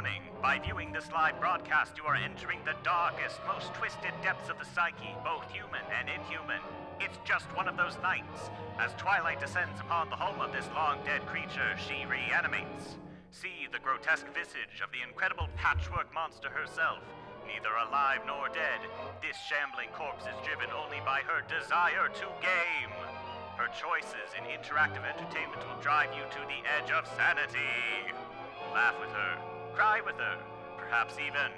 Warning, by viewing this live broadcast, you are entering the darkest, most twisted depths of the psyche, both human and inhuman. It's just one of those nights. As twilight descends upon the home of this long-dead creature, she reanimates. See the grotesque visage of the incredible patchwork monster herself. Neither alive nor dead, this shambling corpse is driven only by her desire to game. Her choices in interactive entertainment will drive you to the edge of sanity. Laugh with her, cry with her, perhaps even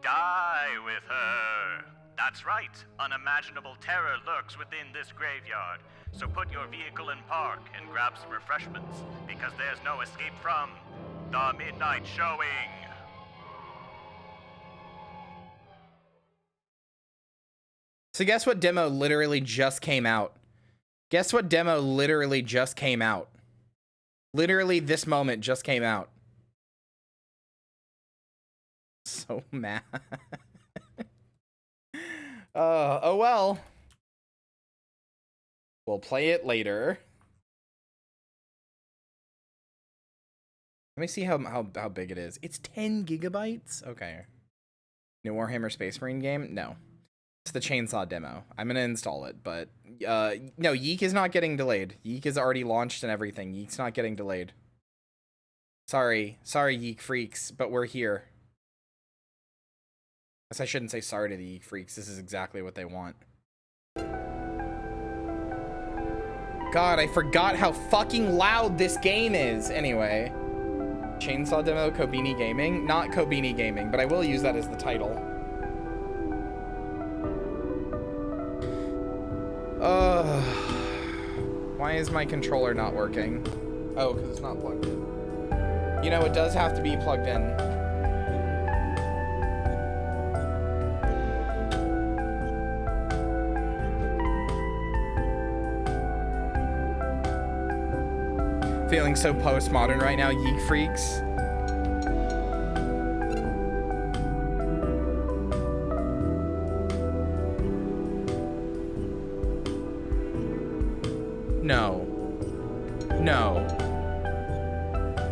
die with her. That's right, unimaginable terror lurks within this graveyard. So put your vehicle in park and grab some refreshments, because there's no escape from the midnight showing. So guess what demo literally just came out? Guess what demo literally just came out? Literally this moment just came out. So mad. Oh well. We'll play it later. Let me see how big it is. It's 10 gigabytes? Okay. New Warhammer Space Marine game? No. It's the Chainsaw demo. I'm gonna install it, but no, YIIK is not getting delayed. YIIK is already launched and everything. YIIK's not getting delayed. Sorry, YIIK freaks, but we're here. Guess I shouldn't say sorry to the YIIK freaks. This is exactly what they want. God, I forgot how fucking loud this game is. Anyway. Chainsaw demo, Kobini Gaming. Not Kobini Gaming, but I will use that as the title. Why is my controller not working? Oh, because it's not plugged in. You know, it does have to be plugged in. Feeling so postmodern right now, YIIK freaks. No. No.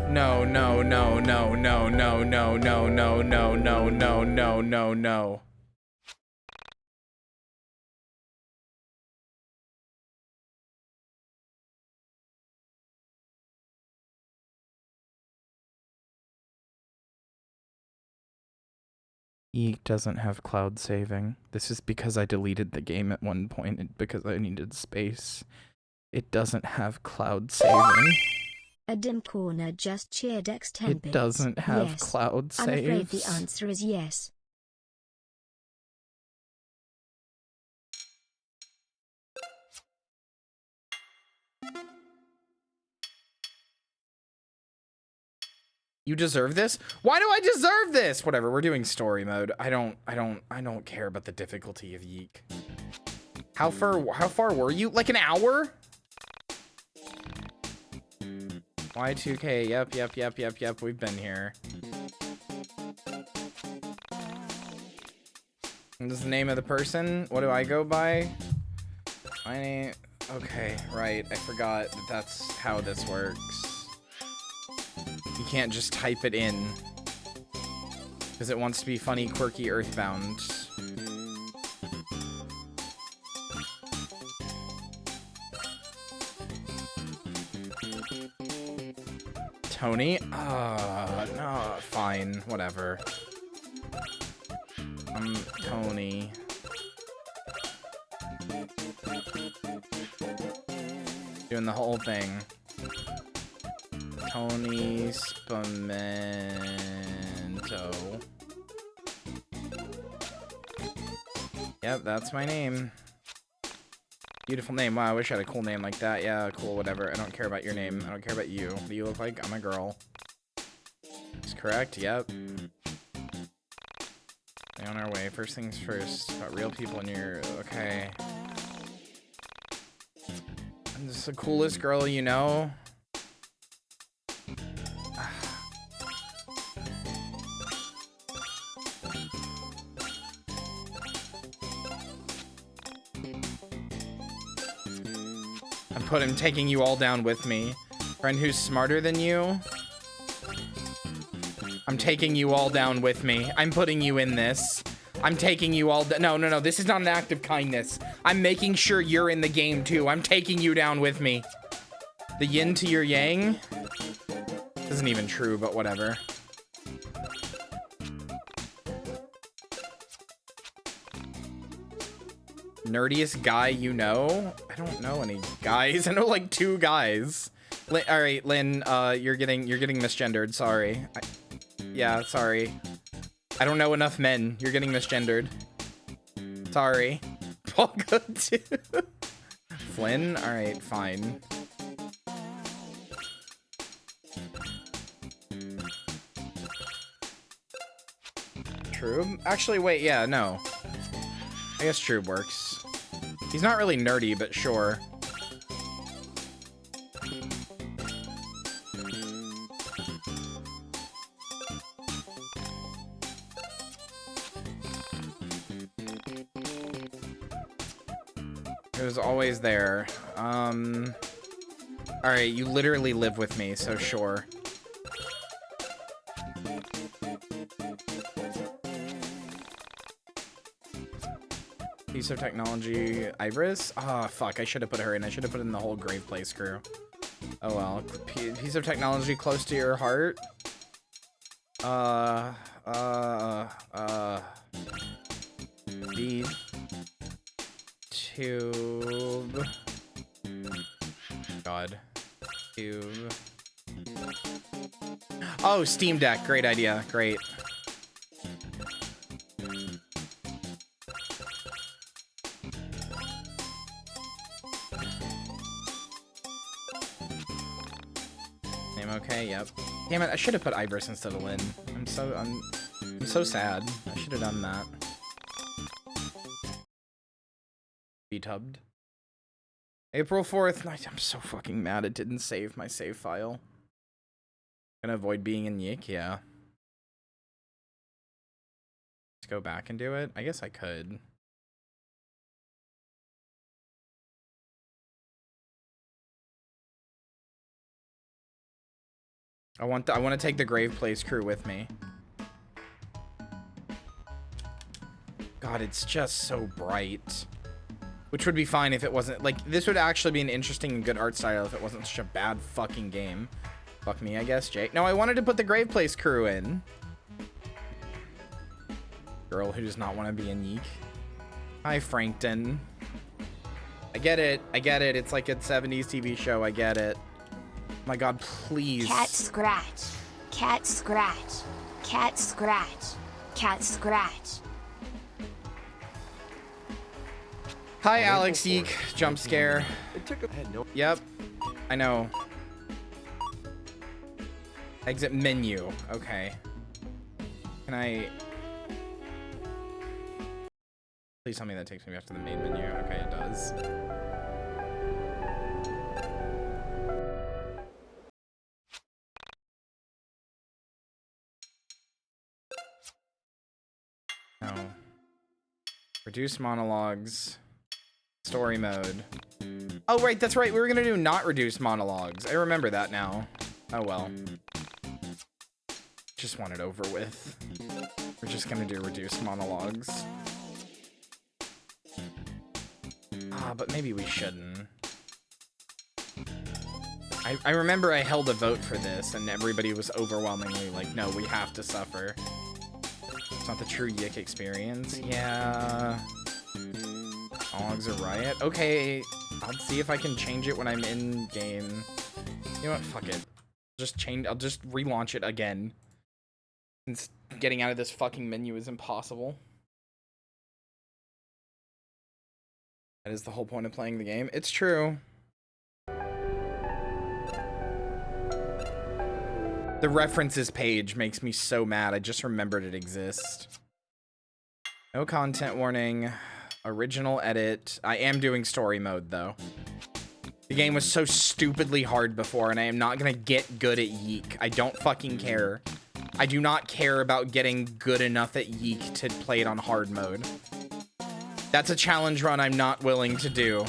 No, no, no, no, no, no, no, no, no, no, no, no, no, no, no. YIIK doesn't have cloud saving. This is because I deleted the game at one point because I needed space. It doesn't have cloud saving. A dim corner just cheered X 10 bits. It doesn't have yes. cloud saves. I'm afraid the answer is yes. You deserve this? Why do I deserve this? Whatever, we're doing story mode. I don't care about the difficulty of YIIK. How far were you? Like an hour? Y2K, yep, we've been here. And this is the name of the person? What do I go by? My name, okay, right, I forgot that that's how this works. You can't just type it in. Because it wants to be funny, quirky, earthbound. Tony? No, fine, whatever. I'm Tony. Doing the whole thing. Tony Spamento. Yep, that's my name. Beautiful name. Wow, I wish I had a cool name like that. Yeah, cool, whatever. I don't care about your name. I don't care about you. What do you look like? I'm a girl. That's correct, yep. Stay on our way. First things first. About real people in your... Okay. I'm just the coolest girl you know. I'm taking you all down with me. Friend who's smarter than you. I'm taking you all down with me. I'm putting you in this. I'm taking you all no, no, no. This is not an act of kindness. I'm making sure you're in the game too. I'm taking you down with me. The yin to your yang? Isn't even true, but whatever. Nerdiest guy you know? I don't know any guys. I know like 2 guys. All right, Lynn, you're getting misgendered. Sorry. Yeah, sorry. I don't know enough men. You're getting misgendered. Sorry. All good too. Flynn? All right, fine. True. Actually, wait. Yeah, no. I guess true works. He's not really nerdy, but sure. It was always there. Alright, you literally live with me, so sure. Piece of technology, Iris? Ah, fuck, I should have put her in. I should have put in the whole Grave Place crew. Oh well. Piece of technology close to your heart? Speed. Tube. God. Tube. Oh, Steam Deck. Great idea. Great. Name okay, yep. Damn it, I should have put Ibris instead of Lynn. I'm so sad. I should have done that. VTubbed. April 4th. I'm so fucking mad it didn't save my save file. Gonna avoid being in YIIK, yeah. Let's go back and do it. I guess I could. I want to take the Grave Place crew with me. God, it's just so bright. Which would be fine if it wasn't, like, this would actually be an interesting and good art style if it wasn't such a bad fucking game. Fuck me, I guess, Jake. No, I wanted to put the Grave Place crew in. Girl who does not want to be in YIIK. Hi, Frankton. I get it. I get it. It's like a 70s TV show. I get it. Oh my God, please. Cat scratch. Cat scratch. Cat scratch. Cat scratch. Hi, Alex YIIK. Jump scare. Yep. I know. Exit menu. Okay. Can I... Please tell me that takes me back to the main menu. Okay, it does. No. Reduce monologues. Story mode. Oh, right, that's right. We were gonna do not reduce monologues. I remember that now. Oh, well. Just want it over with. We're just gonna do reduce monologues. Ah, but maybe we shouldn't. I remember I held a vote for this, and everybody was overwhelmingly like, no, we have to suffer. It's not the true YIIK experience. Yeah. Monologues are riot. Okay, I'll see if I can change it when I'm in game. You know what? Fuck it. I'll just relaunch it again. Since getting out of this fucking menu is impossible. That is the whole point of playing the game. It's true. The references page makes me so mad. I just remembered it exists. No content warning. Original edit. I am doing story mode, though. The game was so stupidly hard before, and I am not gonna get good at YIIK. I don't fucking care. I do not care about getting good enough at YIIK to play it on hard mode. That's a challenge run I'm not willing to do.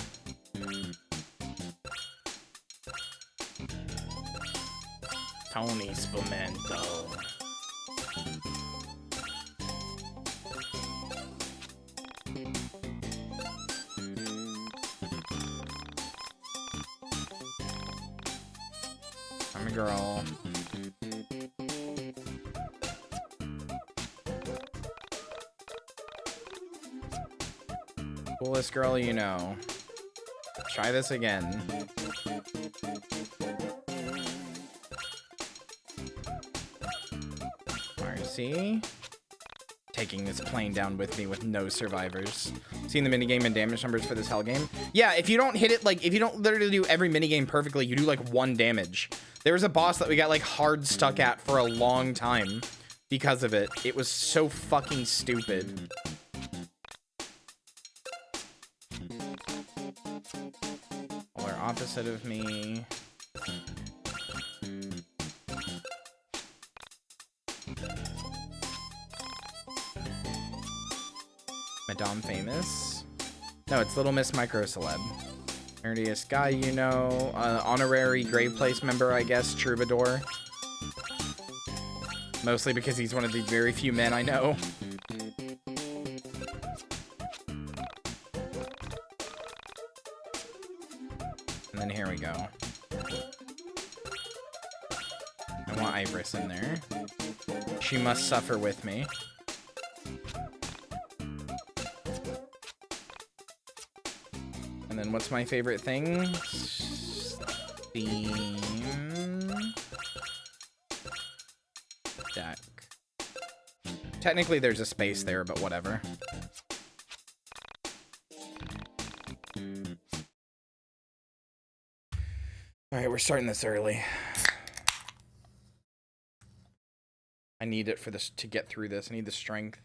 Tony Spumento. girl. Coolest girl you know. Try this again. RC. Taking this plane down with me with no survivors. Seeing the minigame and damage numbers for this hell game. Yeah, if you don't hit it, like, if you don't literally do every minigame perfectly, you do like 1 damage. There was a boss that we got like hard stuck at for a long time because of it. It was so fucking stupid. Polar opposite of me. Madame Famous. No, it's Little Miss Micro Celeb. Nerdiest guy you know. Honorary Grave Place member, I guess. Troubadour. Mostly because he's one of the very few men I know. And then here we go. I want Ibris in there. She must suffer with me. And then what's my favorite thing? Steam deck. Technically there's a space there, but whatever. Alright, we're starting this early. I need it for this to get through this. I need the strength.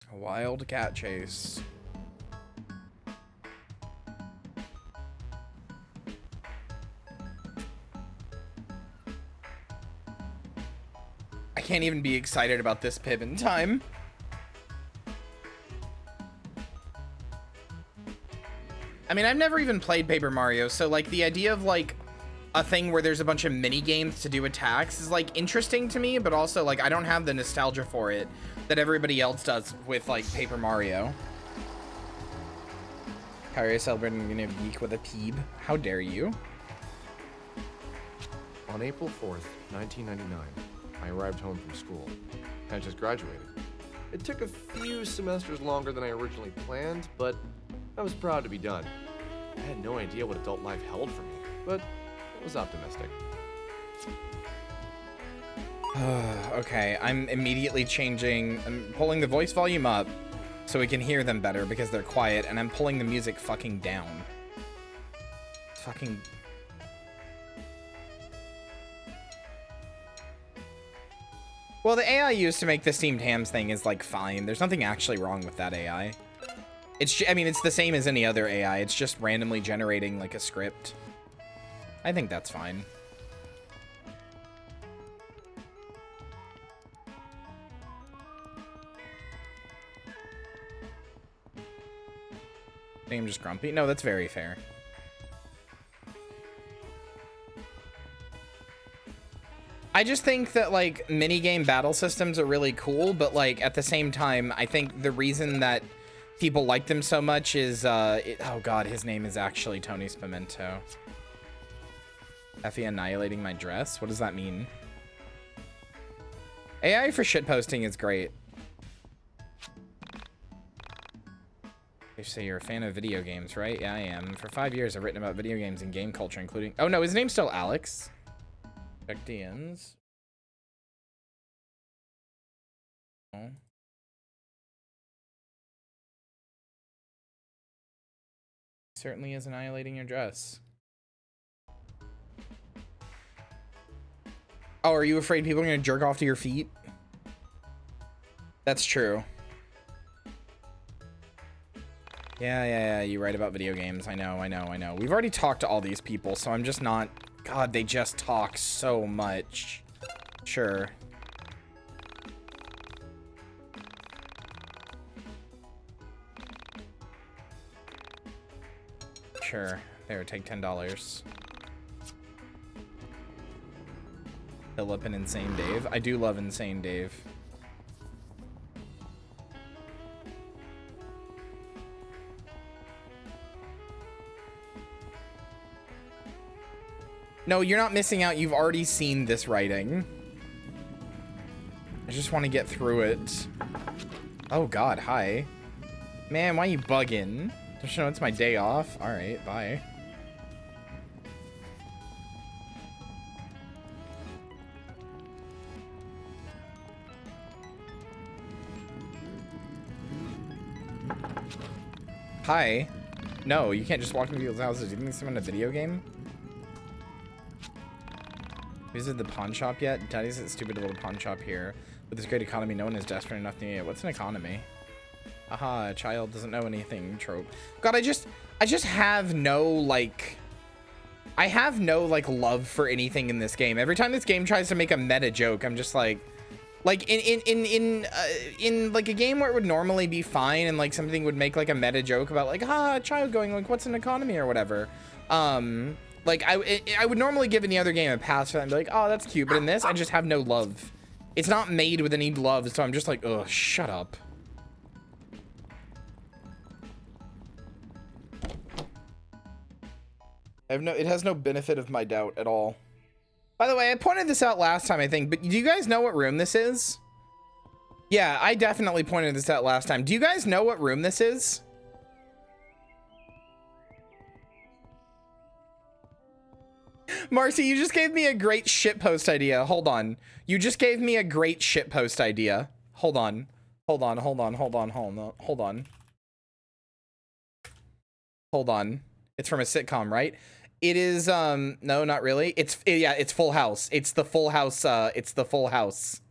A wild cat chase. I can't even be excited about this pib in time. I mean, I've never even played Paper Mario, so like the idea of like a thing where there's a bunch of mini games to do attacks is like interesting to me, but also like I don't have the nostalgia for it that everybody else does with like Paper Mario. Kyria celebrating YIIK with a peeb. How dare you? On April 4th, 1999, I arrived home from school. I just graduated. It took a few semesters longer than I originally planned, but I was proud to be done. I had no idea what adult life held for me, but I was optimistic. Okay, I'm immediately I'm pulling the voice volume up so we can hear them better because they're quiet, and I'm pulling the music fucking down. Fucking... Well, the AI used to make the steamed hams thing is like fine. There's nothing actually wrong with that AI. I mean, it's the same as any other AI. It's just randomly generating like a script. I think that's fine. I think I'm just grumpy. No, that's very fair. I just think that like minigame battle systems are really cool, but like at the same time, I think the reason that people like them so much is oh god, his name is actually Tony Spimento. Effie annihilating my dress? What does that mean? AI for shitposting is great. You say you're a fan of video games, right? Yeah, I am. For 5 years, I've written about video games and game culture, including... Oh, no, his name's still Alex. Check DMs. Oh. Certainly is annihilating your dress. Oh, are you afraid people are gonna jerk off to your feet? That's true. Yeah, you write about video games. I know. We've already talked to all these people, so I'm just not... God, they just talk so much. Sure. Sure. There, take $10. Philip and Insane Dave. I do love Insane Dave. No, you're not missing out. You've already seen this writing. I just want to get through it. Oh God, hi. Man, why you bugging? Don't you know it's my day off? All right, bye. Hi. No, you can't just walk into people's houses. Do you think this is in a video game? Visit the pawn shop yet? Daddy's at stupid little pawn shop here. With this great economy, no one is desperate enough to need it. What's an economy? Aha, a child doesn't know anything trope. God, I just have no, like... I have no, like, love for anything in this game. Every time this game tries to make a meta joke, I'm just like... Like, in like, a game where it would normally be fine and, like, something would make, like, a meta joke about, like, a child going, like, what's an economy or whatever. Like, I would normally give any other game a pass for that and be like, oh, that's cute. But in this, I just have no love. It's not made with any love, so I'm just like, ugh, shut up. It has no benefit of my doubt at all. By the way, I pointed this out last time, I think, but do you guys know what room this is? Yeah, I definitely pointed this out last time. Do you guys know what room this is? Marcy, you just gave me a great shitpost idea. Hold on. You just gave me a great shitpost idea. Hold on. Hold on. It's from a sitcom, right? It is, no, not really. Yeah, it's Full House. It's the Full House, it's the Full House.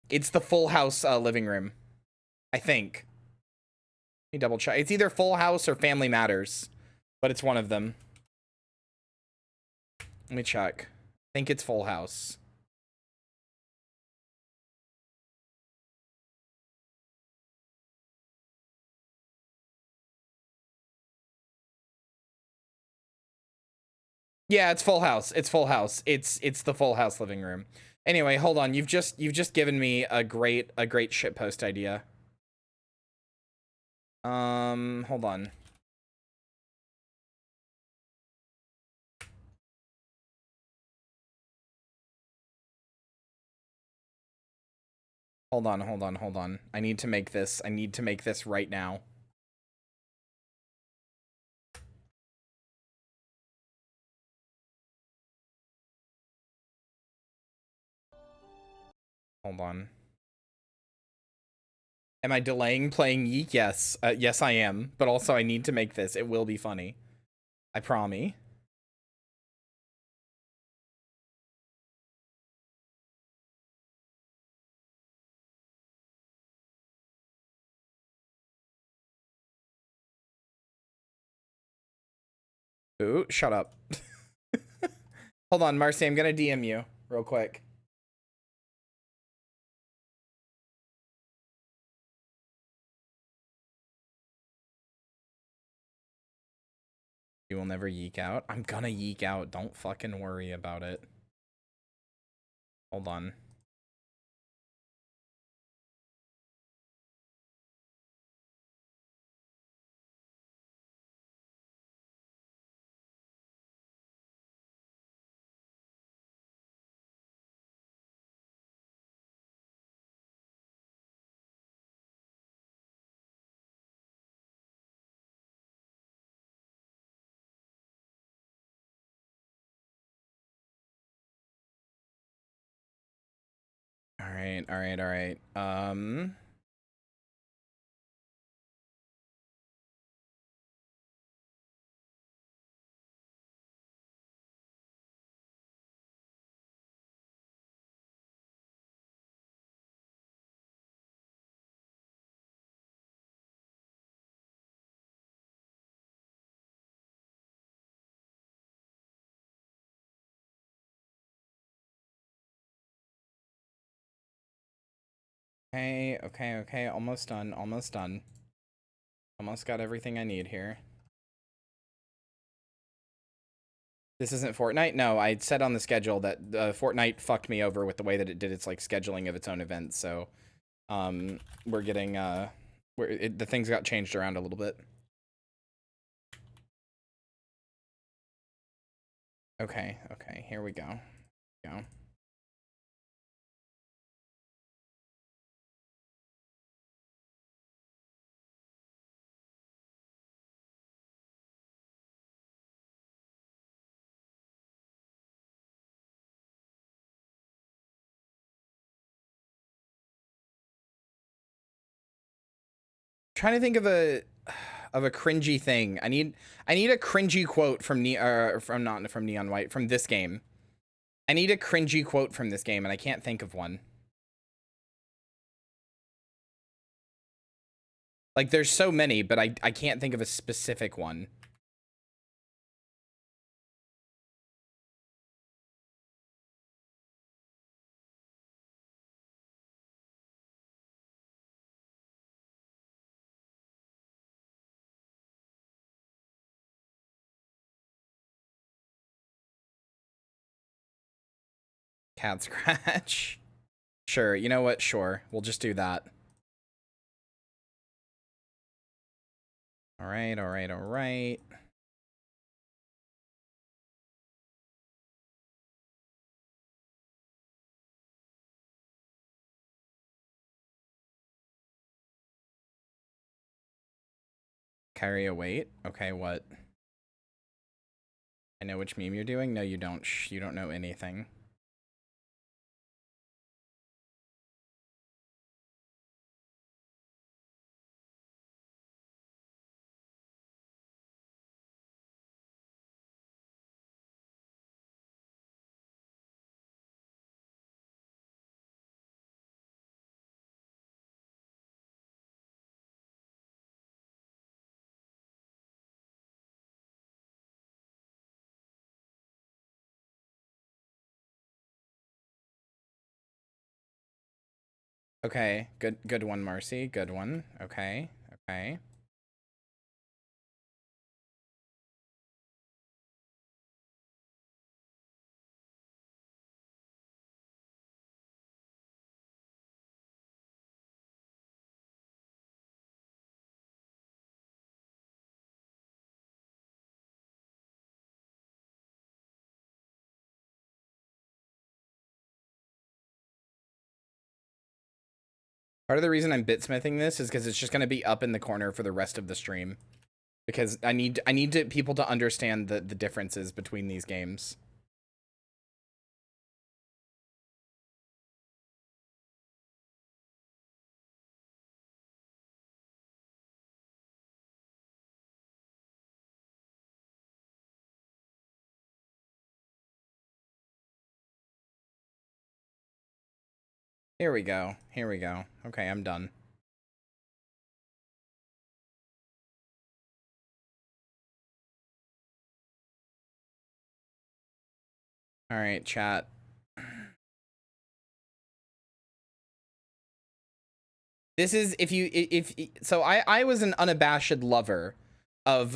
It's the Full House, living room. I think. Let me double check. It's either Full House or Family Matters, but it's one of them. Let me check. I think it's Full House. Yeah, it's Full House. It's Full House. It's the Full House living room. Anyway, hold on. You've just given me a great shitpost idea. Hold on. Hold on. I need to make this right now. Hold on. Am I delaying playing YIIK? Yes. Yes, I am. But also, I need to make this. It will be funny. I promise. Ooh, shut up. Hold on, Marcy. I'm gonna DM you real quick. You will never YIIK out. I'm gonna YIIK out. Don't fucking worry about it. Hold on. All right. Okay. Almost done. Almost got everything I need here. This isn't Fortnite? No, I said on the schedule that Fortnite fucked me over with the way that it did its, like, scheduling of its own events, so we're getting the things got changed around a little bit. Okay, okay, here we go. Go. Trying to think of a cringy thing. I need a cringy quote from not from Neon White, from this game. I need a cringy quote from this game and I can't think of one. Like there's so many, but I can't think of a specific one. Cat scratch. Sure, you know what? Sure. We'll just do that. All right, all right, all right. Kyria, wait. Okay, what? I know which meme you're doing. No, you don't. Shh, you don't know anything. Okay, good one, Marcy. Good one. Okay, okay. Part of the reason I'm bitsmithing this is because it's just going to be up in the corner for the rest of the stream. Because I need people to understand the differences between these games. Here we go. Here we go. Okay, I'm done. All right, chat. This is if so I was an unabashed lover of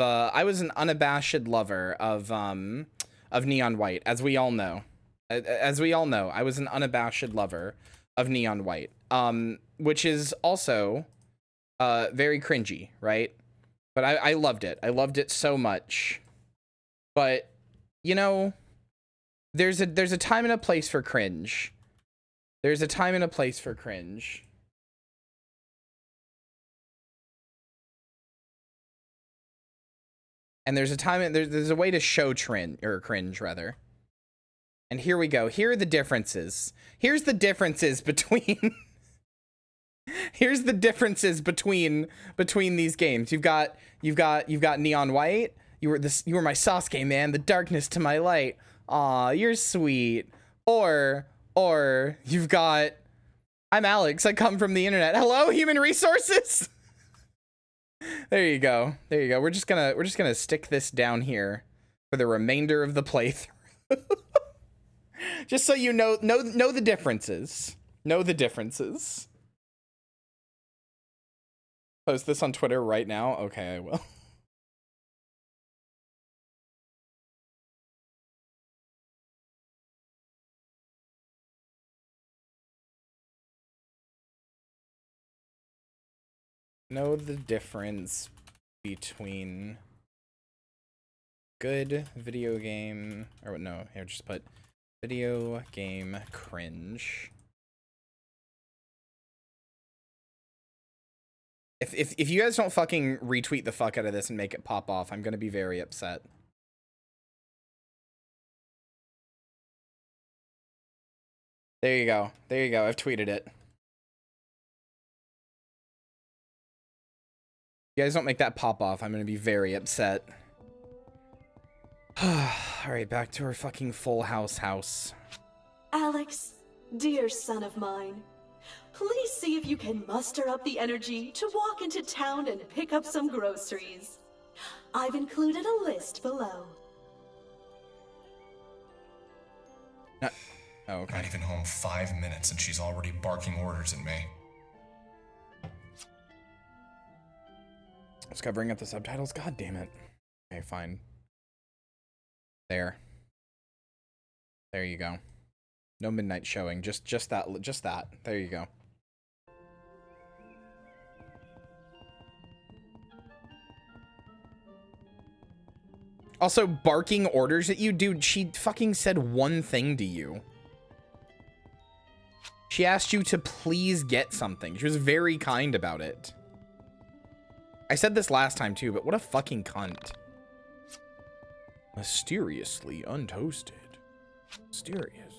Neon White, as we all know. As we all know, I was an unabashed lover of Neon White. Which is also very cringy, right? But I loved it. I loved it so much. But you know, there's a time and a place for cringe. There's a time and a place for cringe. And there's a time, there's a way to show cringe rather. And here we go. Here are the differences. Here's the differences between here's the differences between these games. You've got Neon White. You were my Sasuke, man, the darkness to my light. Aw, you're sweet. Or you've got I'm Alex, I come from the internet. Hello, human resources. There you go. There you go. We're just gonna stick this down here for the remainder of the playthrough. Just so you know the differences. Know the differences. Post this on Twitter right now. Okay, I will. Know the difference between good video game, or no, here, just put video game cringe. If you guys don't fucking retweet the fuck out of this and make it pop off, I'm gonna be very upset. There you go. There you go. I've tweeted it. If you guys don't make that pop off, I'm gonna be very upset. Alright, back to our fucking full house. Alex, dear son of mine, please see if you can muster up the energy to walk into town and pick up some groceries. I've included a list below. Oh, okay. Not even home 5 minutes and she's already barking orders at me. I was covering up the subtitles. God damn it. Okay, fine. There you go. No midnight showing. Just that. There you go. Also, barking orders at you, dude. She fucking said one thing to you. She asked you to please get something. She was very kind about it. I said this last time too, but what a fucking cunt. Mysteriously untoasted. Mysterious.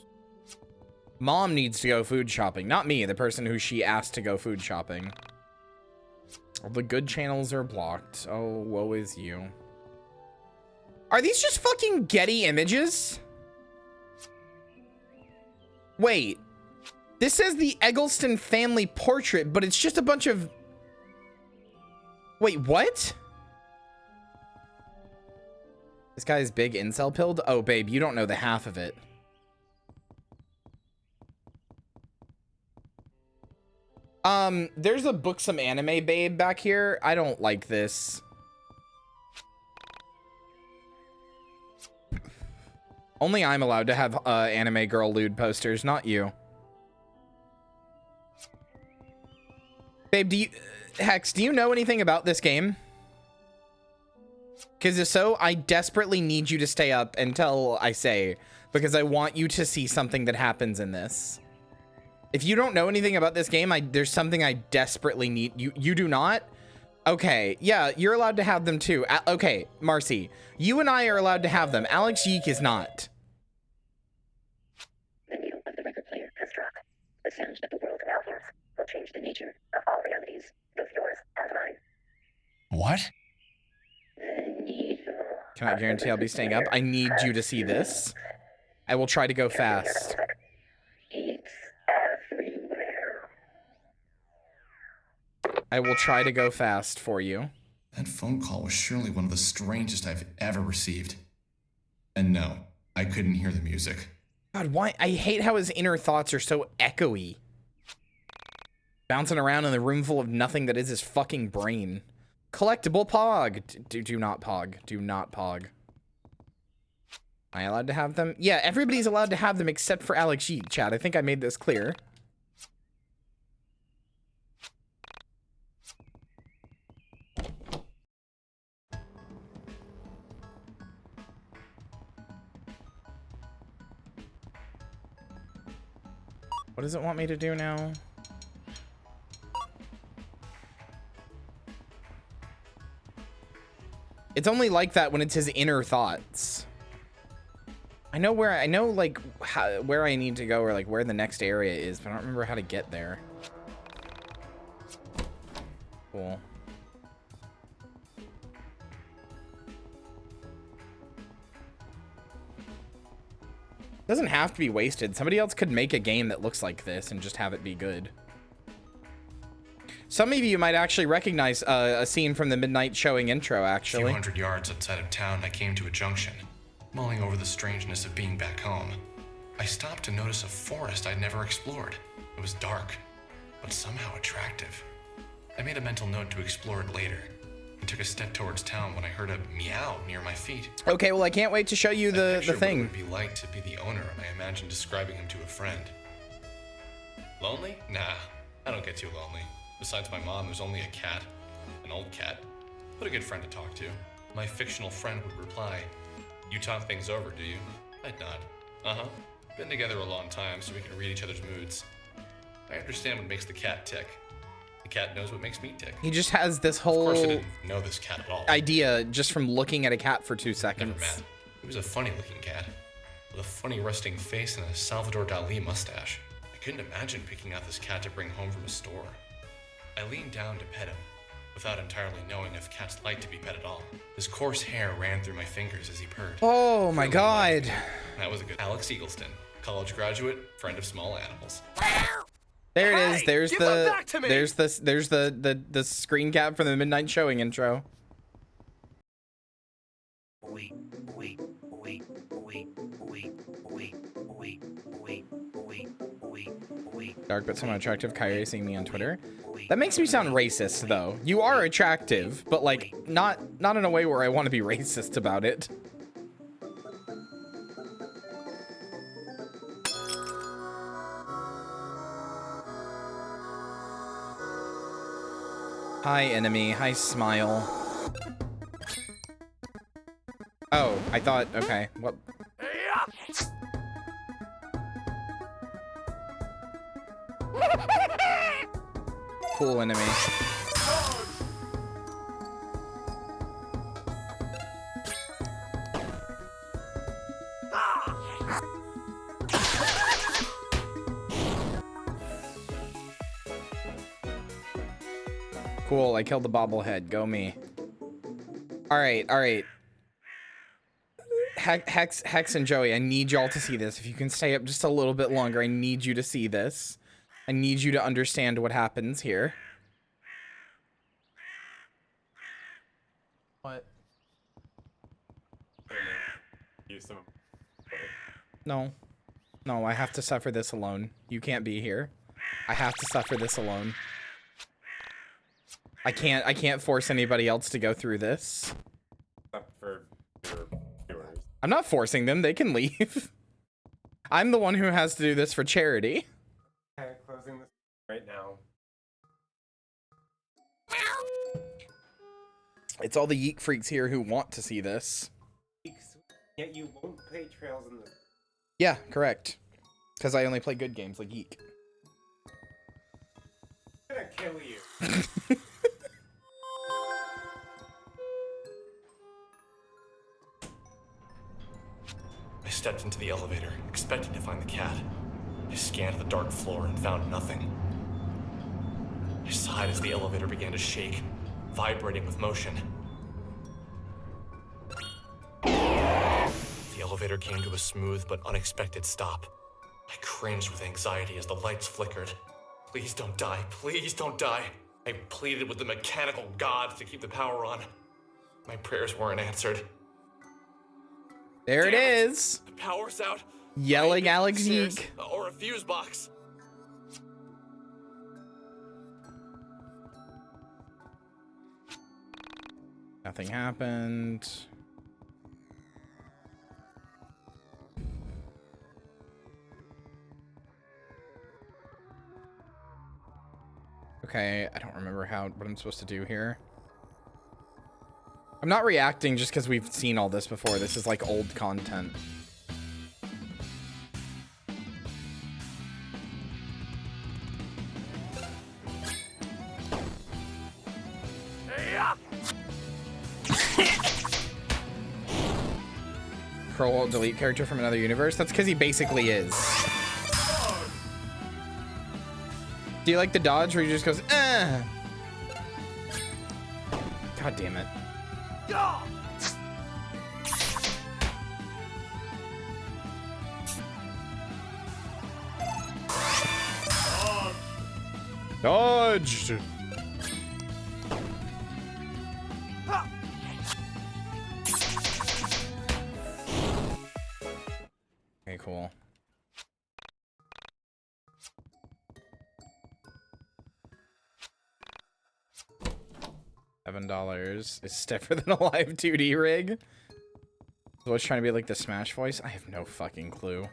Mom needs to go food shopping. Not me, the person who she asked to go food shopping. All the good channels are blocked. Oh, woe is you. Are these just fucking Getty images? Wait. This says the Eggleston family portrait, but it's just a bunch of... Wait, what? This guy's big incel pilled? Oh, babe, you don't know the half of it. There's a book some anime babe back here. I don't like this. Only I'm allowed to have anime girl lewd posters, not you. Babe, do you... Hex, do you know anything about this game? Because if so, I desperately need you to stay up until I say, because I want you to see something that happens in this. If you don't know anything about this game, there's something I desperately need. You do not? Okay, yeah, you're allowed to have them too. Okay, Marcy, you and I are allowed to have them. Alex YIIK is not. The needle of the record player has dropped. The sound that the world now hears will change the nature of all realities, both yours and mine. What? The needle. Can I guarantee I'll be staying up? I need you to see this. I will try to go fast. It's everywhere. I will try to go fast for you. That phone call was surely one of the strangest I've ever received. And no, I couldn't hear the music. God, why? I hate how his inner thoughts are so echoey. Bouncing around in the room full of nothing that is his fucking brain. Collectible Pog. Do not Pog. Do not Pog. Am I allowed to have them? Yeah, everybody's allowed to have them except for Alex YIIK, chat. I think I made this clear. What does it want me to do now? It's only like that when it's his inner thoughts. I know like where I need to go or like where the next area is, but I don't remember how to get there. Cool. Doesn't have to be wasted. Somebody else could make a game that looks like this and just have it be good. Some of you might actually recognize a scene from the midnight showing intro, actually. A few hundred yards outside of town, I came to a junction, mulling over the strangeness of being back home. I stopped to notice a forest I'd never explored. It was dark, but somehow attractive. I made a mental note to explore it later, and took a step towards town when I heard a meow near my feet. Okay, well, I can't wait to show you the thing. What it would be like to be the owner, and I imagined describing him to a friend. Lonely? Nah, I don't get too lonely. Besides my mom, there's only a cat. An old cat. But a good friend to talk to. My fictional friend would reply, You talk things over, do you? I'd nod. Uh-huh. Been together a long time, so we can read each other's moods. I understand what makes the cat tick. The cat knows what makes me tick. He just has this Of course, I whole didn't know this cat at all. idea just from looking at a cat for 2 Never seconds. met. He was a funny-looking cat, with a funny resting face and a Salvador Dali mustache. I couldn't imagine picking out this cat to bring home from a store. I leaned down to pet him, without entirely knowing if cats like to be pet at all. His coarse hair ran through my fingers as he purred. Oh my god. That was a good Alex Eagleston, college graduate, friend of small animals. There it is. Hey, There's give the them back to me! there's the screen cap from the midnight showing intro. Dark but somewhat attractive Kyria seeing me on Twitter. That makes me sound racist though. You are attractive, but like not in a way where I want to be racist about it. Hi, enemy. Hi, smile. Oh, I thought, okay. What? Cool enemy. Cool, I killed the bobblehead. Go me. Alright, alright. Hex and Joey, I need y'all to see this. If you can stay up just a little bit longer, I need you to see this. I need you to understand what happens here. What? No. No, I have to suffer this alone. You can't be here. I have to suffer this alone. I can't force anybody else to go through this. Except for your viewers. I'm not forcing them. They can leave. I'm the one who has to do this for charity. Okay, closing this right now. It's all the YIIK freaks here who want to see this. Yet you won't play Trails in the... Yeah, correct. Because I only play good games like YIIK. I'm gonna kill you. I stepped into the elevator, expecting to find the cat. I scanned the dark floor and found nothing. I sighed as the elevator began to shake, vibrating with motion. The elevator came to a smooth but unexpected stop. I cringed with anxiety as the lights flickered. Please don't die, please don't die. I pleaded with the mechanical gods to keep the power on. My prayers weren't answered. There it Damn is. The power's out. Yelling Alex Stairs, YIIK. or a fuse box. Nothing happened. Okay, I don't remember what I'm supposed to do here. I'm not reacting just because we've seen all this before. This is like old content. Control delete character from another universe? That's because he basically is. Do you like the dodge where he just goes, eh? God damn it. Dodged. Okay, cool. $7 is stiffer than a Live2D rig. I was trying to be like the Smash voice. I have no fucking clue.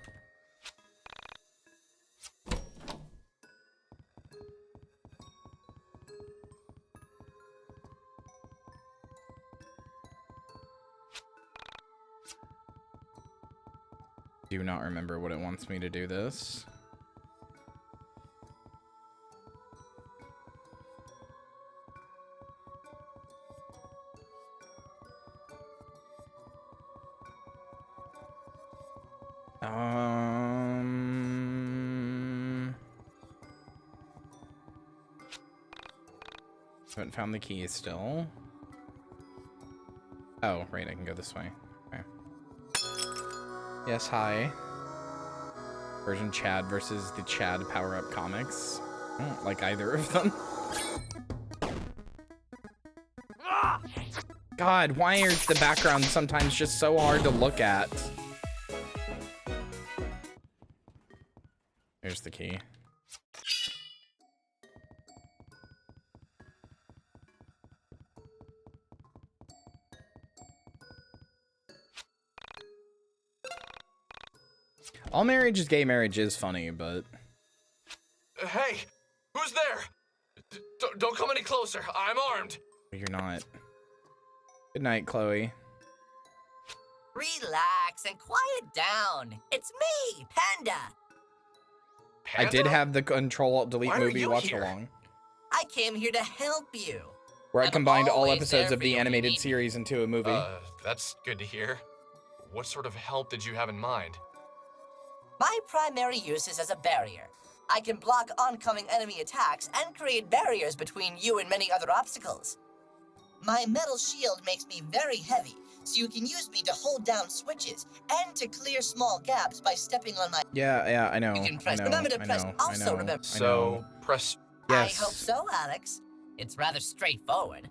Do not remember what it wants me to do this. Haven't found the key still. Oh, right, I can go this way. Okay. Yes, hi. Version Chad versus the Chad power-up comics. I don't like either of them. God, why is the background sometimes just so hard to look at? Here's the key. All marriage is gay marriage is funny, but... Hey! Who's there? Don't come any closer. I'm armed. You're not. Good night, Chloe. Relax and quiet down. It's me, Panda. I did have the Control-Alt-Delete movie watch-along, I came here to help you. where I I'm combined all always episodes there of for the you when you animated need me. series into a movie. That's good to hear. What sort of help did you have in mind? My primary use is as a barrier. I can block oncoming enemy attacks and create barriers between you and many other obstacles. My metal shield makes me very heavy, so you can use me to hold down switches and to clear small gaps by stepping on my... Yeah, I know. You can press. I know, Remember to I press. know, Also I know, remember. I know. Press... Yes. I hope so, Alex. It's rather straightforward.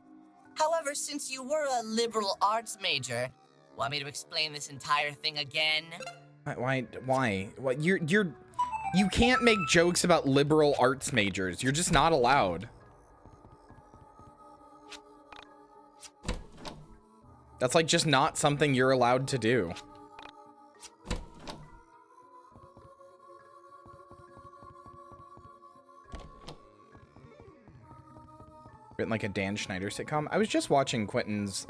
However, since you were a liberal arts major, want me to explain this entire thing again? Why? What? You can't make jokes about liberal arts majors. You're just not allowed. That's like just not something you're allowed to do. Written like a Dan Schneider sitcom. I was just watching Quentin's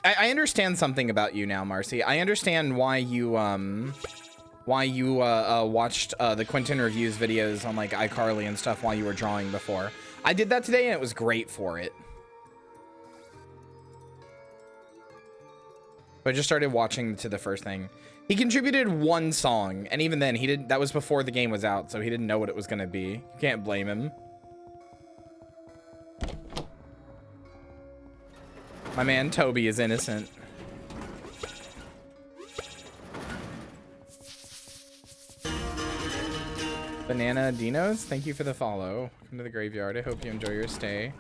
I understand something about you now, Marcy. I understand why you watched the Quentin reviews videos on like iCarly and stuff while you were drawing before. I did that today and it was great for it. But I just started watching to the first thing. He contributed one song, and even then, that was before the game was out, so he didn't know what it was gonna be. You can't blame him. My man Toby is innocent. Banana Dinos, thank you for the follow. Welcome to the graveyard. I hope you enjoy your stay.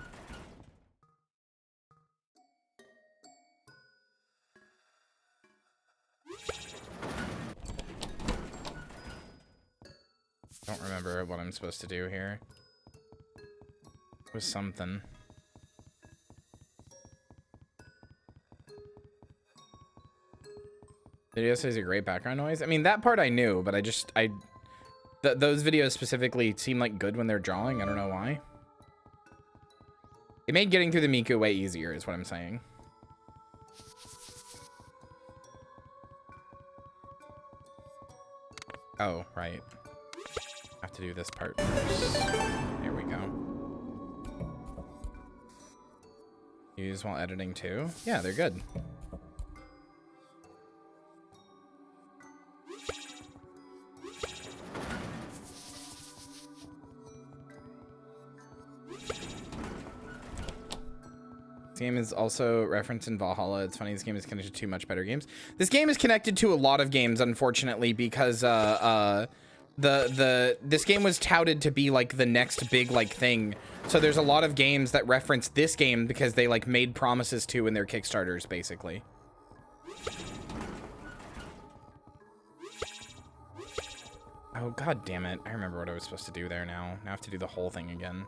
Don't remember what I'm supposed to do here. It was something. Video says a great background noise. I mean, that part I knew, but those videos specifically seem like good when they're drawing. I don't know why. It made getting through the Miku way easier, is what I'm saying. Oh, right. I have to do this part first. There we go. Use while editing too? Yeah, they're good. This game is also referenced in Valhalla. It's funny, this game is connected to much better games. This game is connected to a lot of games, unfortunately, because this game was touted to be like the next big like thing. So there's a lot of games that reference this game because they like made promises to in their Kickstarters, basically. Oh, god damn it. I remember what I was supposed to do there now. Now I have to do the whole thing again.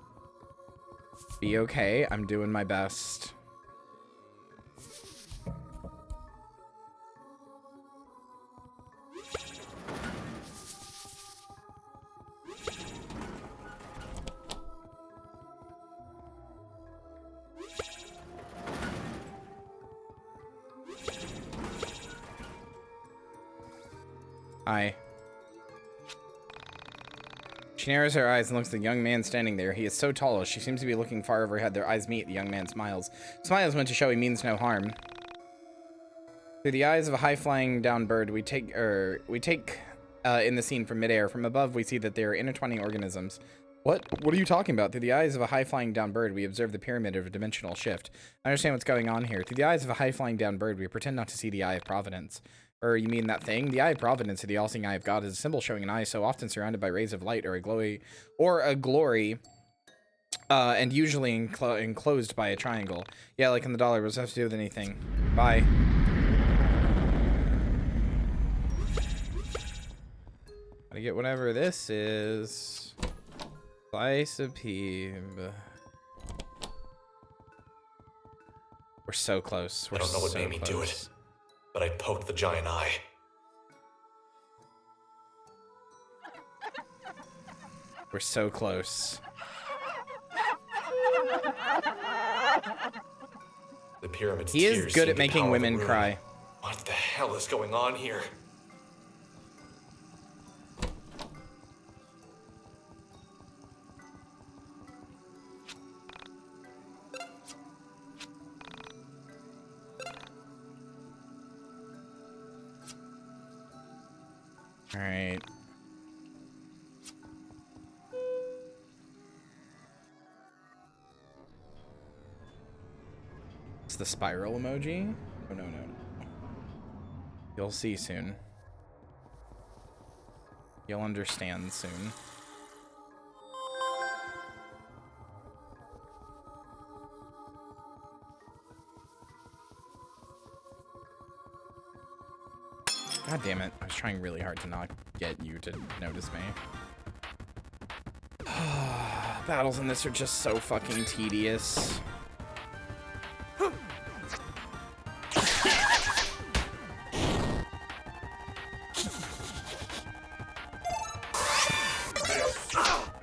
Be okay. I'm doing my best. Hi. She narrows her eyes and looks at the young man standing there. He is so tall. She seems to be looking far overhead. Their eyes meet. The young man smiles. Smiles meant to show he means no harm. Through the eyes of a high-flying down bird, we take in the scene from midair. From above, we see that they are intertwining organisms. What are you talking about? Through the eyes of a high-flying down bird, we observe the pyramid of a dimensional shift. I understand what's going on here. Through the eyes of a high-flying down bird, we pretend not to see the eye of providence. Or you mean that thing? The eye of providence, or the all-seeing eye of God, is a symbol showing an eye so often surrounded by rays of light, or a glory, and usually enclosed by a triangle. Yeah, like in the dollar. What does that have to do with anything? Bye. Gotta get whatever this is. Slice of peeb. We're so close. I don't know what made me do it, but I poked the giant eye. We're so close. The pyramid's He tears is good seem at to making power women the room. cry. What the hell is going on here? All right. It's the spiral emoji? Oh, no. You'll see soon. You'll understand soon. God damn it. I was trying really hard to not get you to notice me. Battles in this are just so fucking tedious.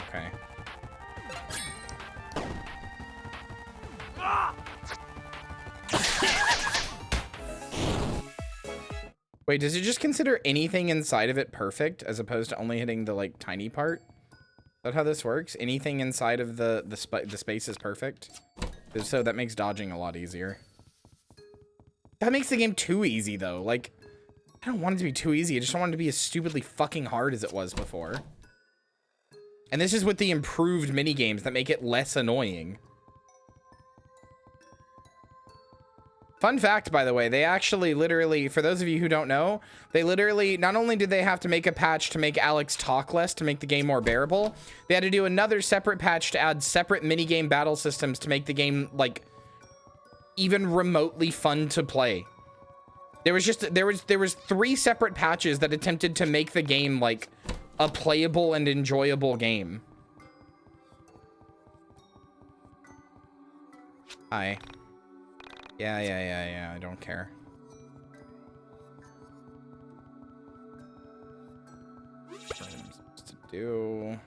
Okay. Wait, does it just consider anything inside of it perfect as opposed to only hitting the like tiny part? Is that how this works? Anything inside of the space is perfect? If so, that makes dodging a lot easier. That makes the game too easy though. Like, I don't want it to be too easy. I just don't want it to be as stupidly fucking hard as it was before. And this is with the improved minigames that make it less annoying. Fun fact, by the way, they actually literally, for those of you who don't know, they literally, not only did they have to make a patch to make Alex talk less to make the game more bearable, they had to do another separate patch to add separate minigame battle systems to make the game, like, even remotely fun to play. There was 3 separate patches that attempted to make the game, like, a playable and enjoyable game. Hi. Yeah, I don't care. What I'm supposed to do.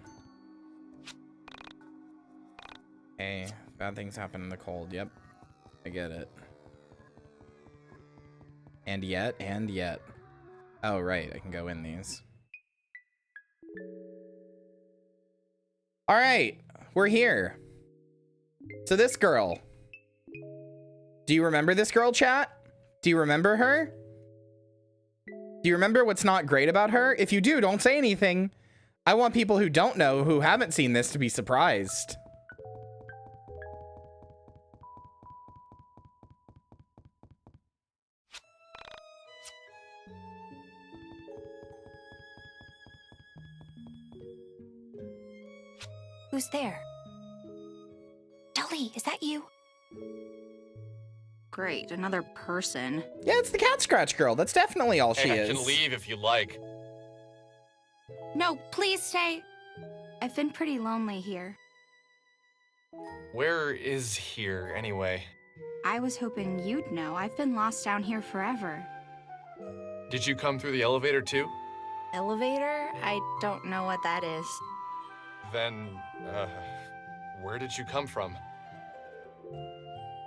Hey, bad things happen in the cold. Yep, I get it. And yet. Oh, right, I can go in these. All right, we're here. So this girl. Do you remember this girl, chat? Do you remember her? Do you remember what's not great about her? If you do, don't say anything. I want people who don't know, who haven't seen this, to be surprised. Who's there? Dolly, is that you? Great, another person. Yeah, it's the cat scratch girl. That's definitely all she is. I can leave if you like. No, please stay. I've been pretty lonely here. Where is here, anyway? I was hoping you'd know. I've been lost down here forever. Did you come through the elevator, too? Elevator? I don't know what that is. Then, where did you come from?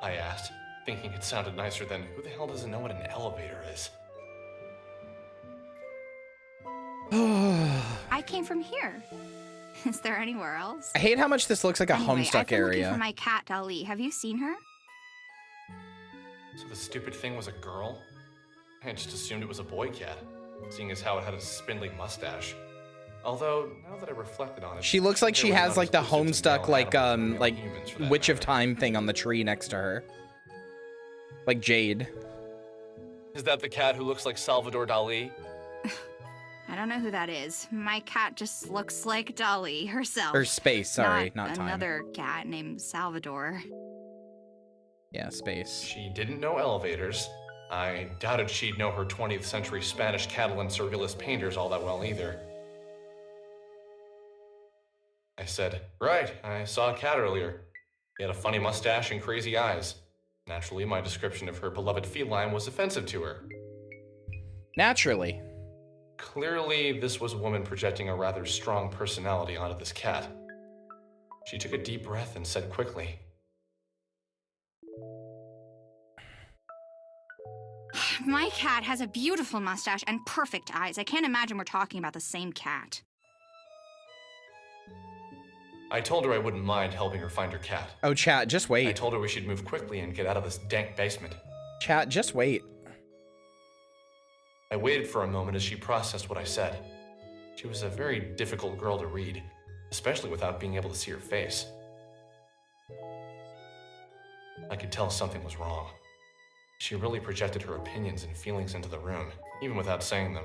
I asked, thinking it sounded nicer than, who the hell doesn't know what an elevator is? I came from here. Is there anywhere else? I hate how much this looks like a Anyway, Homestuck I've been looking area. for my cat, Dali. Have you seen her? So the stupid thing was a girl? I just assumed it was a boy cat, seeing as how it had a spindly mustache. Although, now that I reflected on it... She looks like she there was has not like the exclusive to Homestuck male like animals or like male humans, for that Witch of matter. Time thing on the tree next to her. Like Jade. Is that the cat who looks like Salvador Dali? I don't know who that is. My cat just looks like Dali herself. Or Space, sorry, not Time. Another cat named Salvador. Yeah, Space. She didn't know elevators. I doubted she'd know her 20th century Spanish Catalan surrealist painters all that well either. I said, right, I saw a cat earlier. He had a funny mustache and crazy eyes. Naturally, my description of her beloved feline was offensive to her. Naturally. Clearly, this was a woman projecting a rather strong personality onto this cat. She took a deep breath and said quickly, My cat has a beautiful mustache and perfect eyes. I can't imagine we're talking about the same cat. I told her I wouldn't mind helping her find her cat. Oh, chat, just I wait. told her we should move quickly and get out of this dank basement. Chat, just wait. I waited for a moment as she processed what I said. She was a very difficult girl to read, especially without being able to see her face. I could tell something was wrong. She really projected her opinions and feelings into the room, even without saying them.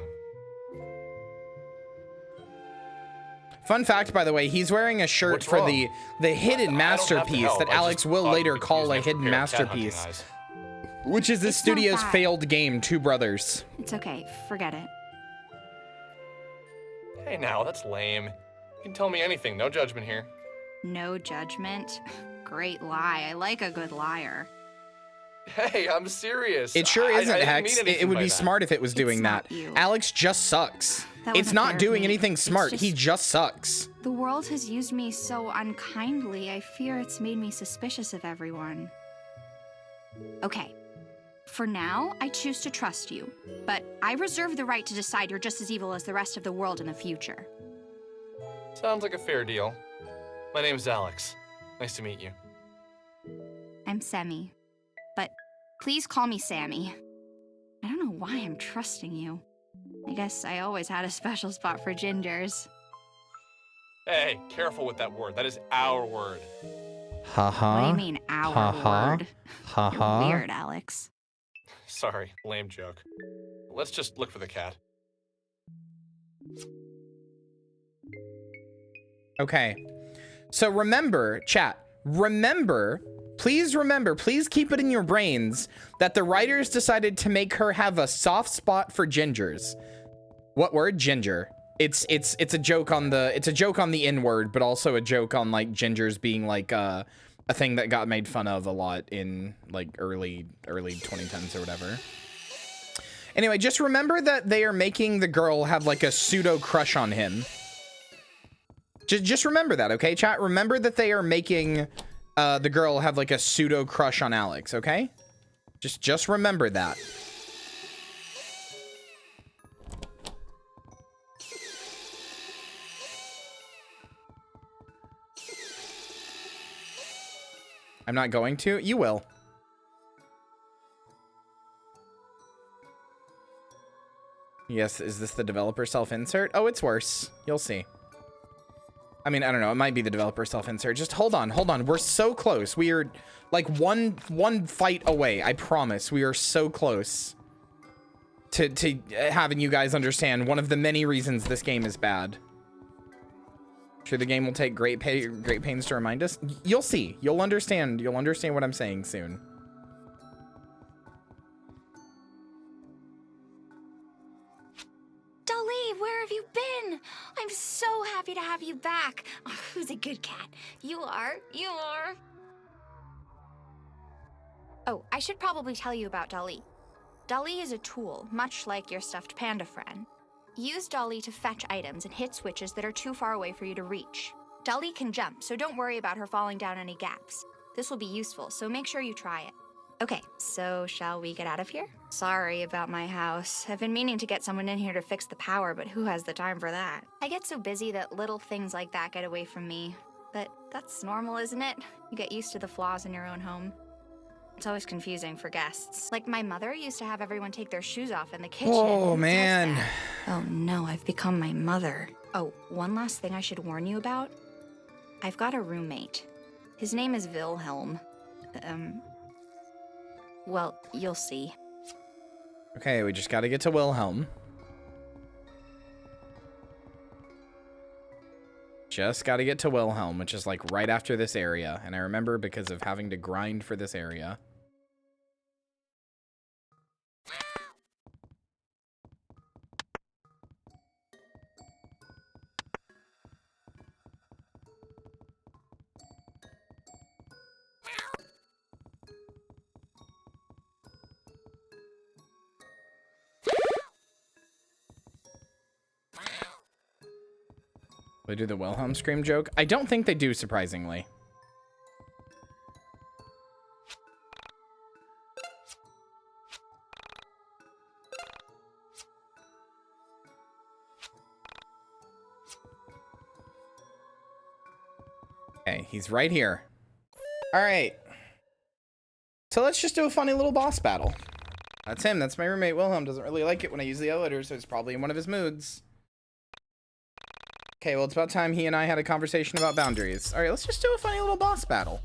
Fun fact, by the way, he's wearing a shirt What's for wrong? the hidden I don't have to masterpiece help. that I Alex just will thought later we could call use a my hidden pair of cat hunting masterpiece, eyes. which is the It's not studio's bad. failed game, Two Brothers. It's okay. Forget it. Hey now, that's lame. You can tell me anything, no judgment here. No judgment. Great lie. I like a good liar. Hey, I'm serious. It sure I isn't, didn't Hex. mean It anything would by be that. smart if it was doing not that. you. Alex just sucks. That It's wasn't not fair of doing me. anything It's smart. He just- just sucks. The world has used me so unkindly, I fear it's made me suspicious of everyone. Okay. For now, I choose to trust you, but I reserve the right to decide you're just as evil as the rest of the world in the future. Sounds like a fair deal. My name's Alex. Nice to meet you. I'm Semi, but please call me Sammy. I don't know why I'm trusting you. I guess I always had a special spot for gingers. Hey, careful with that word. That is our word. Haha. What do you mean, our Ha-ha. word? Haha. You're weird, Alex. Sorry, lame joke. Let's just look for the cat. Okay. So remember, chat, please remember, please keep it in your brains that the writers decided to make her have a soft spot for gingers. What word? Ginger. It's a joke on the N word, but also a joke on like gingers being like a thing that got made fun of a lot in like early 2010s or whatever. Anyway, just remember that they are making the girl have like a pseudo crush on him. Just remember that, okay, chat? Remember that they are making the girl have like a pseudo crush on Alex, okay? Just remember that. I'm not going to. You will. Yes, is this the developer self-insert? Oh, it's worse. You'll see. I mean, I don't know. It might be the developer self-insert. Just hold on. We're so close. We are like one fight away. I promise. We are so close to having you guys understand one of the many reasons this game is bad. Sure, the game will take great pains to remind us. You'll see. You'll understand. You'll understand what I'm saying soon. Dali, where have you been? I'm so happy to have you back. Oh, who's a good cat? You are. You are. Oh, I should probably tell you about Dali. Dali is a tool, much like your stuffed panda friend. Use Dali to fetch items and hit switches that are too far away for you to reach. Dali can jump, so don't worry about her falling down any gaps. This will be useful, so make sure you try it. Okay, so shall we get out of here? Sorry about my house. I've been meaning to get someone in here to fix the power, but who has the time for that? I get so busy that little things like that get away from me. But that's normal, isn't it? You get used to the flaws in your own home. It's always confusing for guests. Like my mother used to have everyone take their shoes off in the kitchen. Oh, Who does man. that? Oh no, I've become my mother. Oh, one last thing I should warn you about. I've got a roommate. His name is Wilhelm. Well, you'll see. Okay, we just gotta get to Wilhelm. Just gotta get to Wilhelm, which is like right after this area. And I remember because of having to grind for this area. They do the Wilhelm scream joke? I don't think they do, surprisingly. Okay, he's right here. All right. So let's just do a funny little boss battle. That's him. That's my roommate, Wilhelm. Doesn't really like it when I use the elevator, so it's probably in one of his moods. Okay, well, it's about time he and I had a conversation about boundaries. All right, let's just do a funny little boss battle.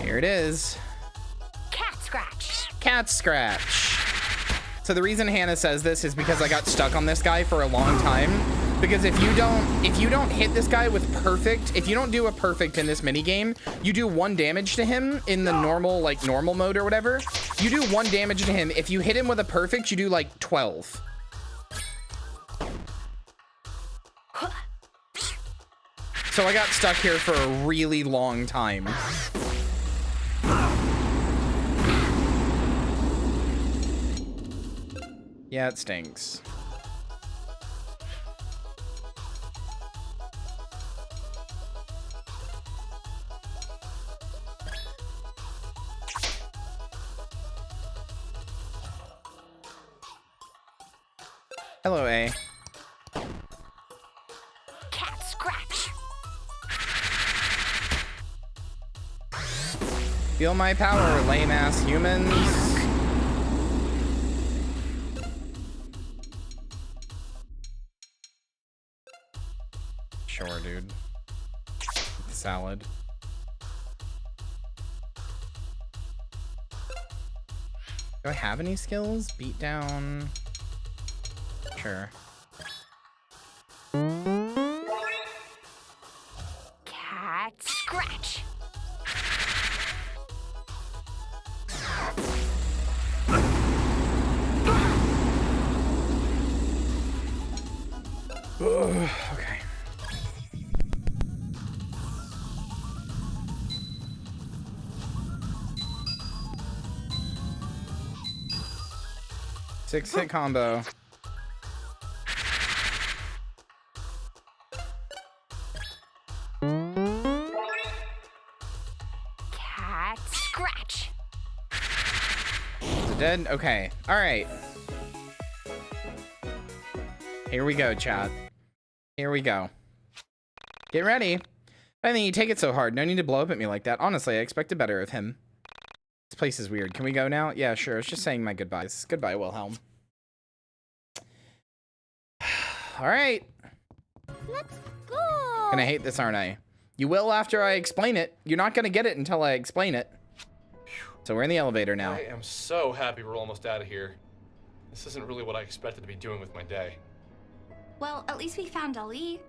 Here it is. Cat scratch. Cat scratch. So the reason Hannah says this is because I got stuck on this guy for a long time. Because if you don't hit this guy with perfect, if you don't do a perfect in this mini game, you do 1 damage to him in the normal mode or whatever. You do 1 damage to him. If you hit him with a perfect, you do like 12. So I got stuck here for a really long time. Yeah, it stinks. Hello, A. Cat scratch. Feel my power, lame-ass humans. Sure, dude. Salad. Do I have any skills? Beat down. Sure. Cat scratch. Okay. Six-hit combo. Cat scratch. Is it dead? Okay. All right. Here we go, chat. Here we go. Get ready. I think you take it so hard. No need to blow up at me like that. Honestly, I expected better of him. This place is weird. Can we go now? Yeah, sure. It's just saying my goodbyes. Goodbye, Wilhelm. All right. Let's go. Gonna hate this, aren't I? You will after I explain it. You're not gonna get it until I explain it. So we're in the elevator now. I am so happy we're almost out of here. This isn't really what I expected to be doing with my day. Well, at least we found Ali.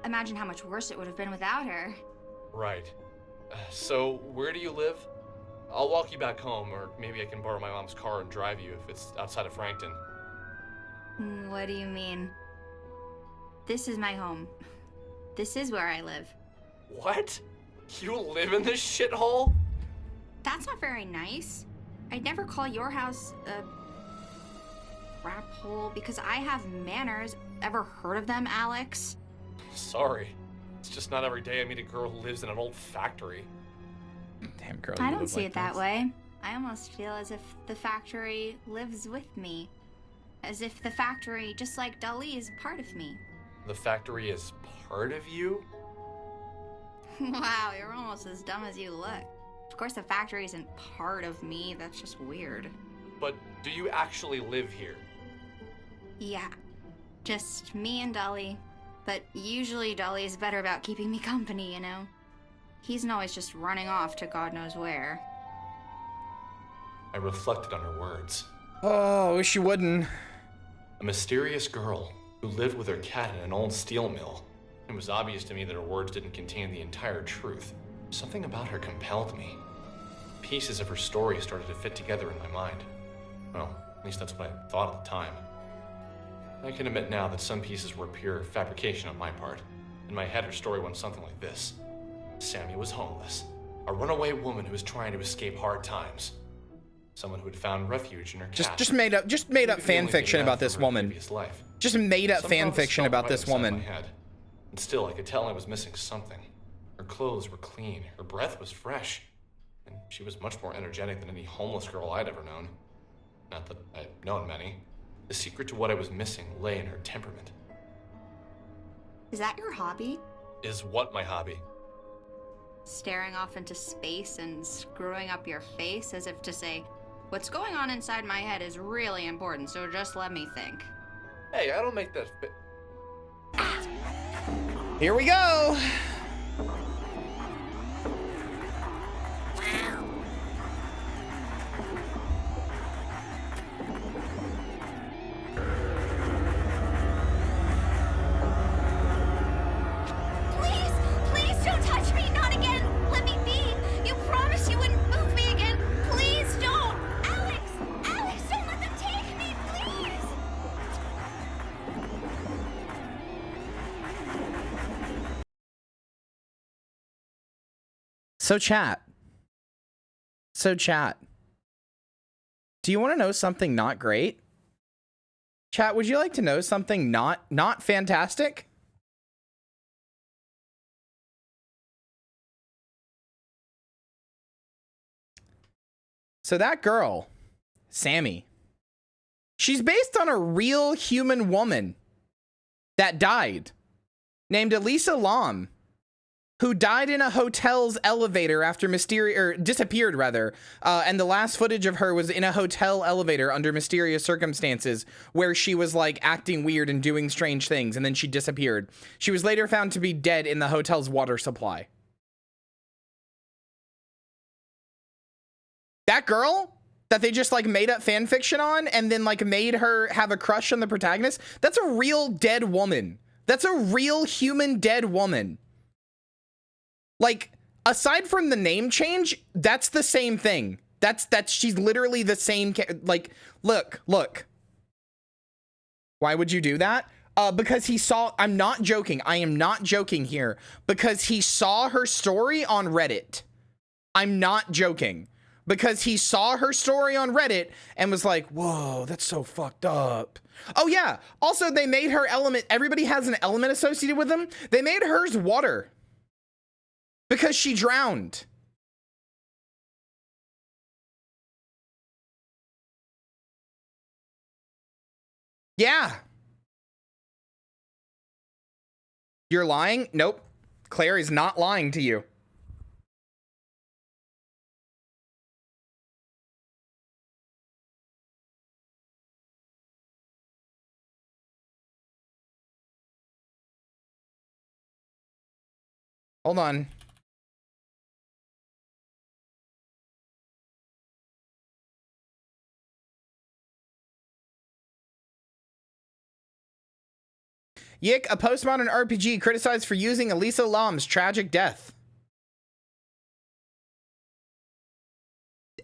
Imagine how much worse it would have been without her. Right. So, where do you live? I'll walk you back home, or maybe I can borrow my mom's car and drive you if it's outside of Frankton. What do you mean? This is my home. This is where I live. What? You live in this shithole? That's not very nice. I'd never call your house a crap hole because I have manners. Ever heard of them, Alex? Sorry. It's just not every day I meet a girl who lives in an old factory. Damn girl. I don't see it that way. I almost feel as if the factory lives with me. As if the factory, just like Dali, is part of me. The factory is part of you? Wow, you're almost as dumb as you look. Of course the factory isn't part of me, that's just weird. But do you actually live here? Yeah, just me and Dolly. But usually Dolly is better about keeping me company, you know? He's not always just running off to God knows where. I reflected on her words. Oh, wish you wouldn't. A mysterious girl who lived with her cat in an old steel mill. It was obvious to me that her words didn't contain the entire truth. Something about her compelled me. Pieces of her story started to fit together in my mind. Well, at least that's what I thought at the time. I can admit now that some pieces were pure fabrication on my part. In my head, her story went something like this. Sammy was homeless, a runaway woman who was trying to escape hard times. Someone who had found refuge in her cat. Just made up fan fiction about this woman. Just made up fan fiction about this woman. And still, I could tell I was missing something. Her clothes were clean, her breath was fresh, and she was much more energetic than any homeless girl I'd ever known. Not that I'd known many. The secret to what I was missing lay in her temperament. Is that your hobby? Is what my hobby? Staring off into space and screwing up your face as if to say, what's going on inside my head is really important, so just let me think. Hey, I don't make that Here we go. Please don't touch me, not again. Let me be. You promised you wouldn't move me again. Please don't. Alex, don't let them take me, please. So chat. Do you want to know something not great? Chat, would you like to know something not fantastic? So that girl, Sammy, she's based on a real human woman that died named Elisa Lam, who died in a hotel's elevator after disappeared rather. And the last footage of her was in a hotel elevator under mysterious circumstances where she was like acting weird and doing strange things. And then she disappeared. She was later found to be dead in the hotel's water supply. That girl that they just like made up fan fiction on and then like made her have a crush on the protagonist. That's a real dead woman. That's a real human dead woman. Like, aside from the name change, that's the same thing. She's literally the same. Like, look. Why would you do that? Because he saw, I'm not joking. I am not joking here. Because he saw her story on Reddit. I'm not joking. Because he saw her story on Reddit and was like, whoa, that's so fucked up. Oh yeah. Also, they made her element. Everybody has an element associated with them. They made hers water. Because she drowned. Yeah. You're lying? Nope. Claire is not lying to you. Hold on. YIIK, a postmodern RPG criticized for using Elisa Lam's tragic death.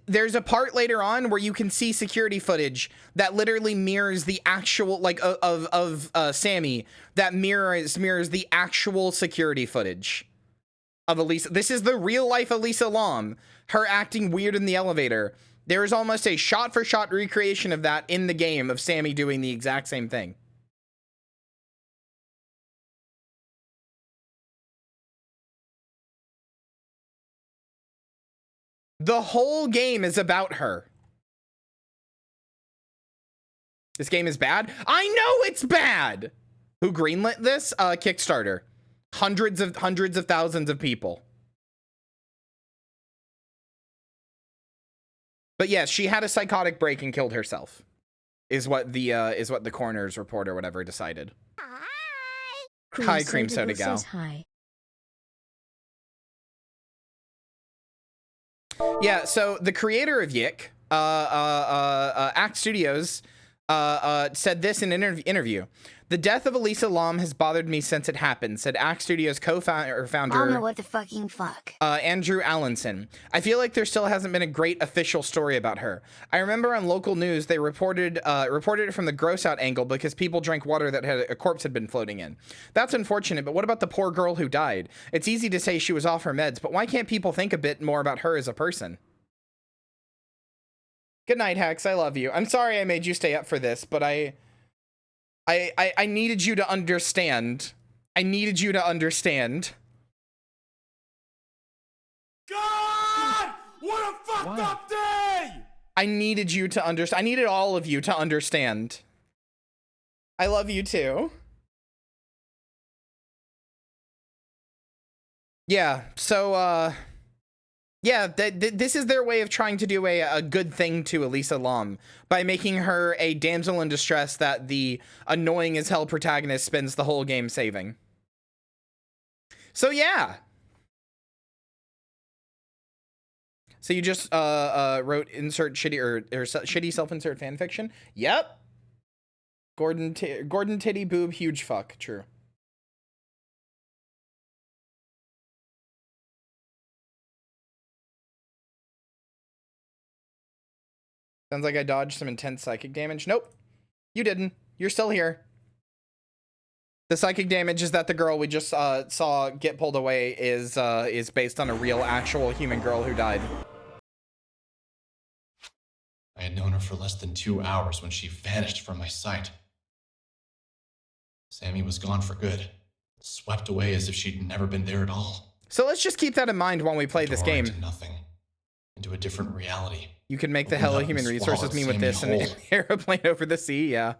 There's a part later on where you can see security footage that literally mirrors the actual, like, of Sammy, that mirrors the actual security footage of Elisa. This is the real life Elisa Lam, her acting weird in the elevator. There is almost a shot-for-shot recreation of that in the game of Sammy doing the exact same thing. The whole game is about her. This game is bad? I know it's bad! Who greenlit this? Kickstarter. Hundreds of thousands of people. But yes, she had a psychotic break and killed herself. Is what the coroner's report or whatever decided. Hi, Cream Soda Gal. Hi. Yeah, so the creator of YIIK, Act Studios, said this in an interview. The death of Elisa Lam has bothered me since it happened, said Act Studios co-founder I don't know what the fucking fuck. Andrew Allenson. I feel like there still hasn't been a great official story about her. I remember on local news they reported it from the gross out angle because people drank water that had a corpse had been floating in. That's unfortunate, but what about the poor girl who died? It's easy to say she was off her meds, but why can't people think a bit more about her as a person? Good night, Hex. I love you. I'm sorry I made you stay up for this, but I needed you to understand. I needed you to understand. God! What a fucked up day! I needed you to understand. I needed all of you to understand. I love you too. Yeah, so, yeah, this is their way of trying to do a good thing to Elisa Lam by making her a damsel in distress that the annoying as hell protagonist spends the whole game saving. So yeah. So you just wrote insert shitty or shitty self-insert fanfiction? Yep. Gordon titty boob huge fuck. True. Sounds like I dodged some intense psychic damage. Nope. You didn't. You're still here. The psychic damage is that the girl we just saw get pulled away is based on a real, actual human girl who died. I had known her for less than 2 hours when she vanished from my sight. Sammy was gone for good, swept away as if she'd never been there at all. So let's just keep that in mind when we play this game. Into nothing, into a different reality. You can make the hell of human resources mean with this and an airplane over the sea, yeah.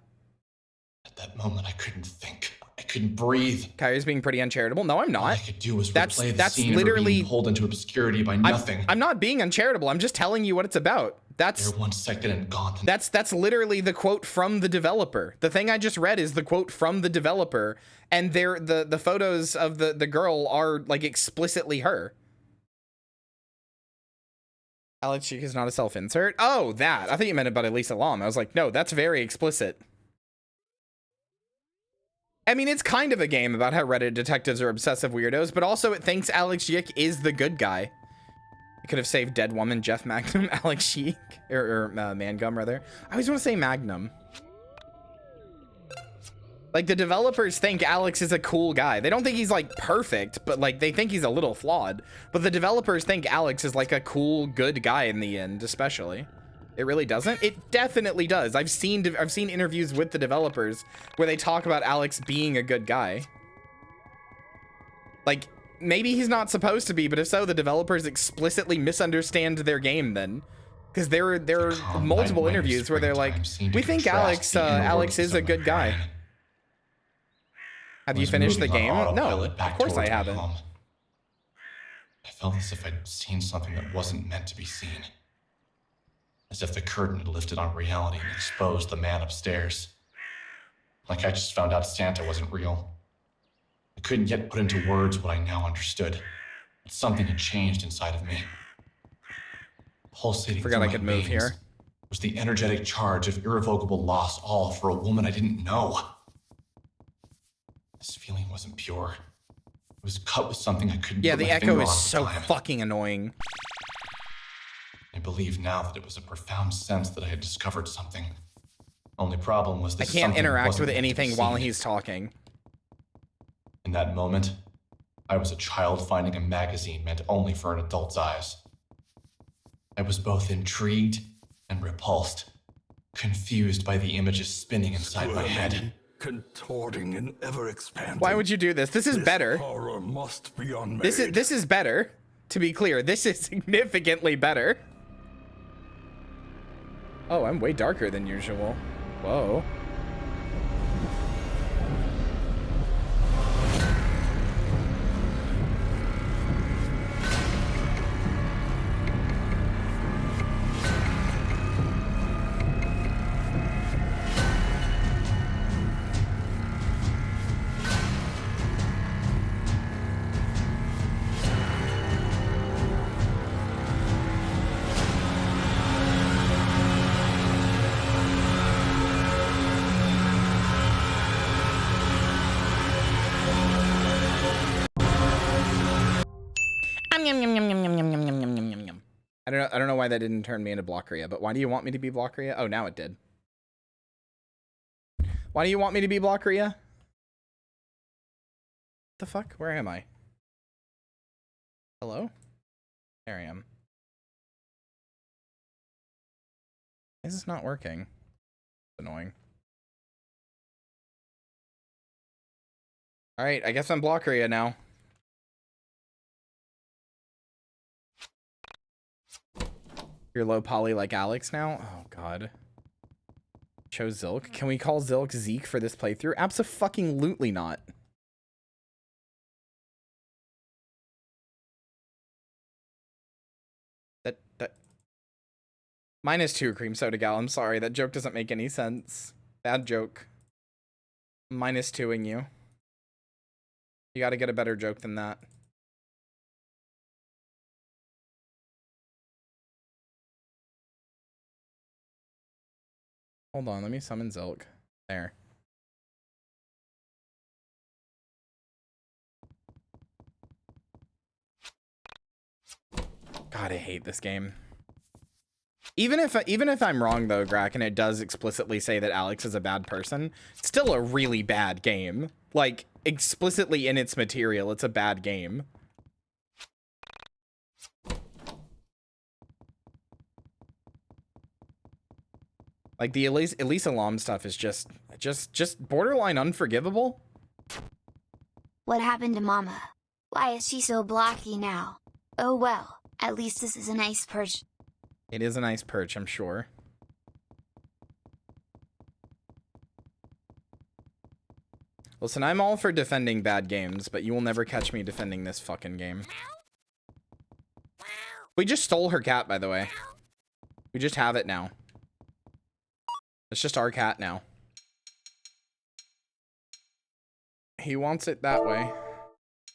At that moment, I couldn't think. I couldn't breathe. Kyria's being pretty uncharitable. No, I'm not. All I could do was replay the scene literally of her being pulled into obscurity by nothing. I'm not being uncharitable. I'm just telling you what it's about. That's there 1 second and gone. That's literally the quote from the developer. The thing I just read is the quote from the developer, and the photos of the girl are like explicitly her. Alex YIIK is not a self-insert. Oh, that. I thought you meant about Elisa Lam. I was like, no, that's very explicit. I mean, it's kind of a game about how Reddit detectives are obsessive weirdos, but also it thinks Alex YIIK is the good guy. I could have saved Dead Woman, Jeff Magnum, Alex YIIK, or Mangum, rather. I always want to say Magnum. Like, the developers think Alex is a cool guy. They don't think he's, like, perfect, but, like, they think he's a little flawed. But the developers think Alex is, like, a cool, good guy in the end, especially. It really doesn't? It definitely does. I've seen interviews with the developers where they talk about Alex being a good guy. Like, maybe he's not supposed to be, but if so, the developers explicitly misunderstand their game then. Because there are multiple interviews where they're like, we think Alex is a good guy. Have you finished the game? No, of course I haven't. I felt as if I'd seen something that wasn't meant to be seen. As if the curtain had lifted on reality and exposed the man upstairs. Like I just found out Santa wasn't real. I couldn't yet put into words what I now understood. But something had changed inside of me. Pulsating Forgot I could move here. Was the energetic charge of irrevocable loss, all for a woman I didn't know. This feeling wasn't pure. It was cut with something I couldn't put my the finger echo on is at the so time. fucking annoying. I believe now that it was a profound sense that I had discovered something. Only problem was that I can't interact with anything while he's talking. In that moment, I was a child finding a magazine meant only for an adult's eyes. I was both intrigued and repulsed, confused by the images spinning inside my head. Contorting and ever expanding. Why would you do this? This is better. Horror must be unmade. This is better. To be clear, this is significantly better. Oh, I'm way darker than usual. Whoa. I don't know why that didn't turn me into Blockeria, but why do you want me to be Blockeria? Oh, now it did. Why do you want me to be Blockeria? The fuck? Where am I? Hello? There I am. Why is this not working? It's annoying. Alright, I guess I'm Blockeria now. You're low poly like Alex now? Oh, God. Chose Zilk. Can we call Zilk Zeke for this playthrough? Abso-fucking-lutely not. That... -2, Cream Soda Gal. I'm sorry. That joke doesn't make any sense. Bad joke. -2ing you. You gotta get a better joke than that. Hold on, let me summon Zilk. There. God, I hate this game. Even if I'm wrong though, Grak, and it does explicitly say that Alex is a bad person, it's still a really bad game. Like, explicitly in its material, it's a bad game. Like, the Elisa Lam stuff is just borderline unforgivable. What happened to Mama? Why is she so blocky now? Oh well, at least this is a nice perch. It is a nice perch, I'm sure. Listen, I'm all for defending bad games, but you will never catch me defending this fucking game. We just stole her cat, by the way. We just have it now. It's just our cat now. He wants it that way.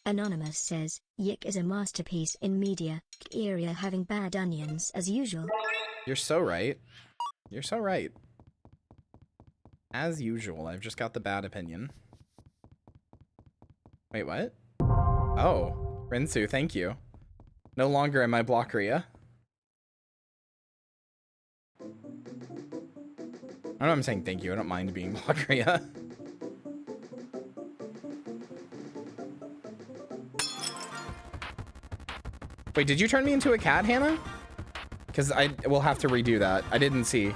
Anonymous says, YIIK is a masterpiece in media, Kyria having bad onions as usual. You're so right. You're so right. As usual, I've just got the bad opinion. Wait, what? Oh, Rinsu, thank you. No longer am I Blockeria. I know I'm saying thank you. I don't mind being Blockeria. Wait, did you turn me into a cat, Hannah? Because I will have to redo that. I didn't see.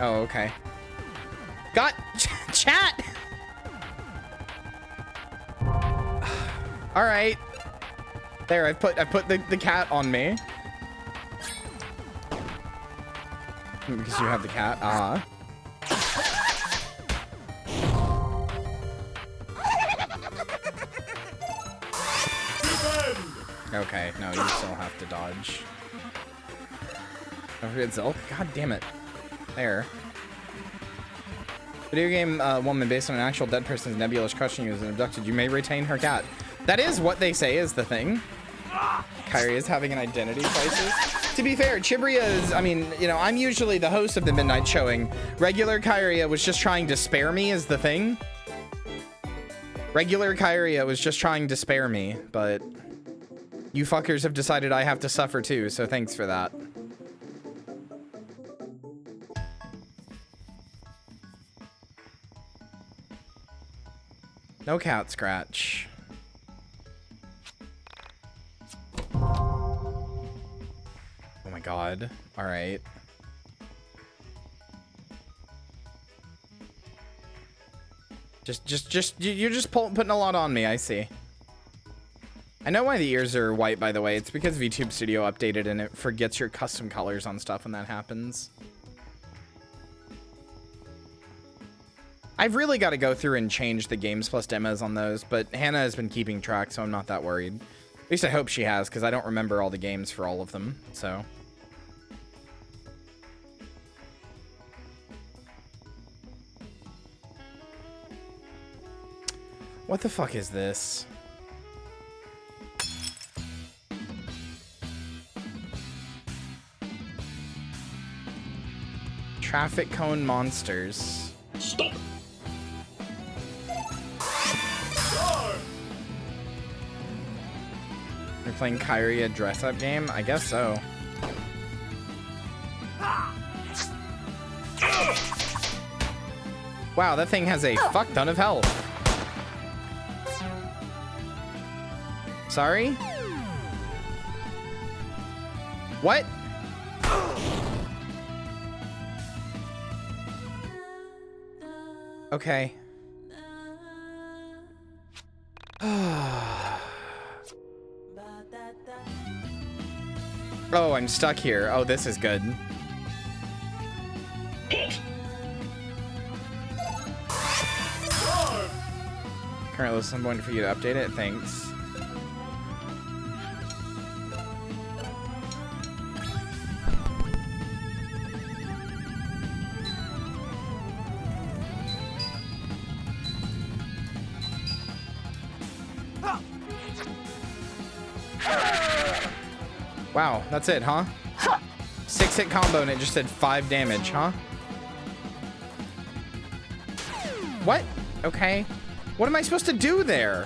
Oh, okay. Got chat. All right. There, I put the cat on me. Because you have the cat. Ah. Okay, no, you still have to dodge. Don't forget Zilk. God damn it. There. Video game woman based on an actual dead person's nebulous crushing you as abducted. You may retain her cat. That is what they say is the thing. Kyria is having an identity crisis. To be fair, Chibria is, I mean, you know, I'm usually the host of the Midnight Showing. Regular Kyria was just trying to spare me is the thing. Regular Kyria was just trying to spare me, but you fuckers have decided I have to suffer too, so thanks for that. No cat scratch. Oh my god. Alright. You're just putting a lot on me, I see. I know why the ears are white, by the way. It's because VTube Studio updated and it forgets your custom colors on stuff when that happens. I've really got to go through and change the Games Plus demos on those, but Hannah has been keeping track, so I'm not that worried. At least I hope she has, because I don't remember all the games for all of them, so... What the fuck is this? Traffic cone monsters. Stop! You're playing Kyria dress-up game? I guess so. Wow, that thing has a fuck ton of health. Sorry? What? Okay. Oh, I'm stuck here. Oh, this is good. Currently, I'm waiting for you to update it. Thanks. Wow, that's it, huh? 6-hit combo and it just did 5 damage, huh? What? Okay. What am I supposed to do there?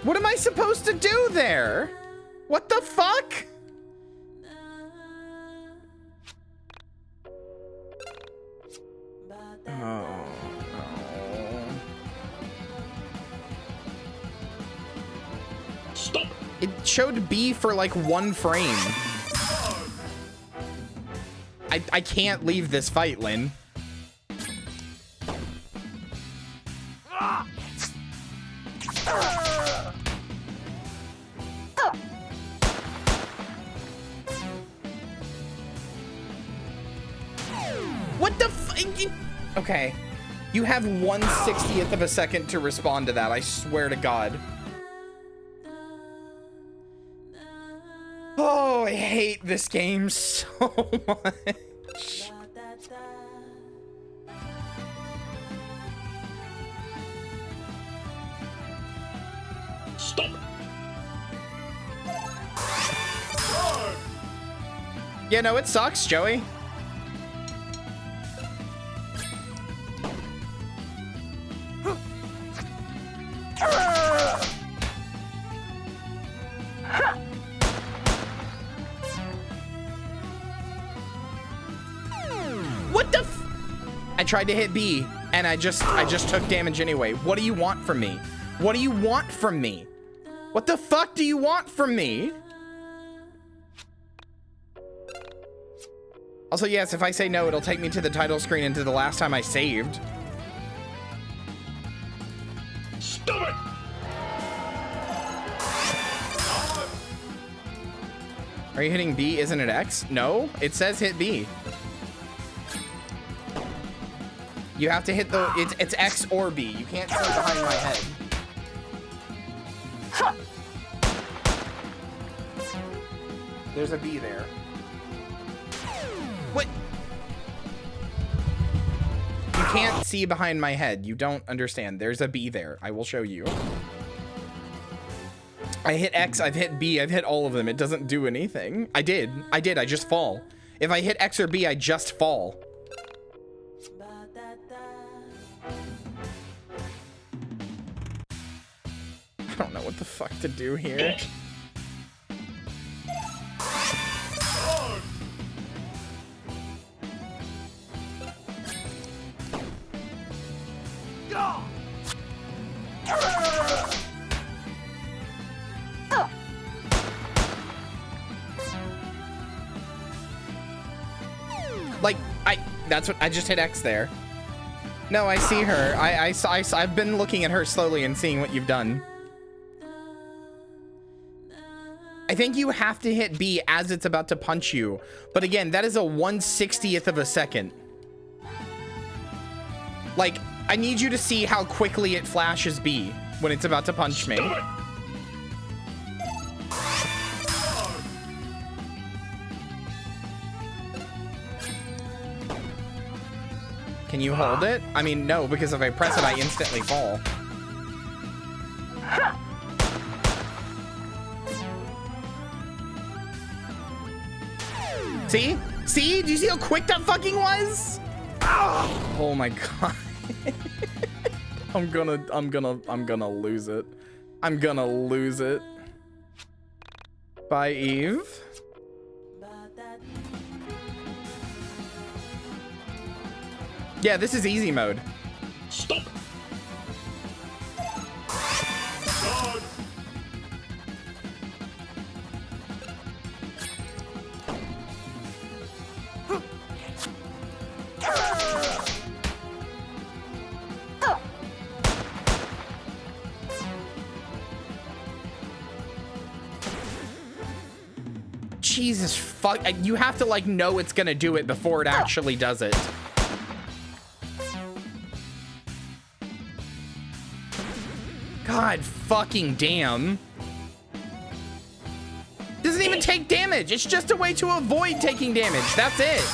What am I supposed to do there? What the fuck? Oh, no. Stop! It showed B for like 1 frame. I can't leave this fight, Lynn. What the f- Okay. You have 1/60th of a second to respond to that, I swear to God. Oh, I hate this game so much. Stop! Yeah, no, it sucks, Joey. What the f- I tried to hit B and I just took damage anyway. What do you want from me? What do you want from me? What the fuck do you want from me? Also, yes, if I say no, it'll take me to the title screen and to the last time I saved. Stop it! Are you hitting B? Isn't it X? No, it says hit B. You have to hit the, it's X or B. You can't see behind my head. There's a B there. What? You can't see behind my head. You don't understand. There's a B there. I will show you. I hit X, I've hit B, I've hit all of them. It doesn't do anything. I did, I just fall. If I hit X or B, I just fall. I don't know what the fuck to do here. Like, that's what, I just hit X there. No, I see her. I've been looking at her slowly and seeing what you've done. I think you have to hit B as it's about to punch you. But again, that is a 1/60th of a second. Like, I need you to see how quickly it flashes B when it's about to punch me. Can you hold it? I mean, no, because if I press it, I instantly fall. See? See? Do you see how quick that fucking was? Oh my god. I'm gonna lose it. I'm gonna lose it. Bye, Eve. Yeah, this is easy mode. Stop. Jesus fuck, you have to like know it's gonna do it before it actually does it. God fucking damn. Doesn't even take damage. It's just a way to avoid taking damage. That's it.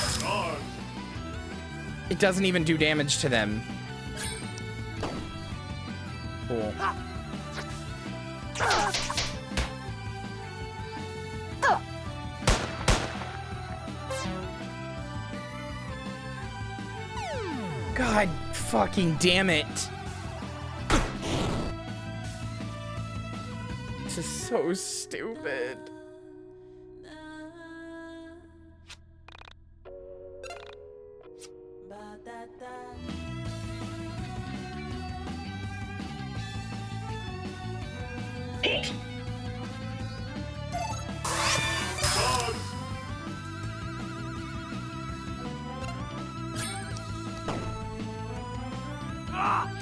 It doesn't even do damage to them. Cool. God fucking damn it. This is so stupid.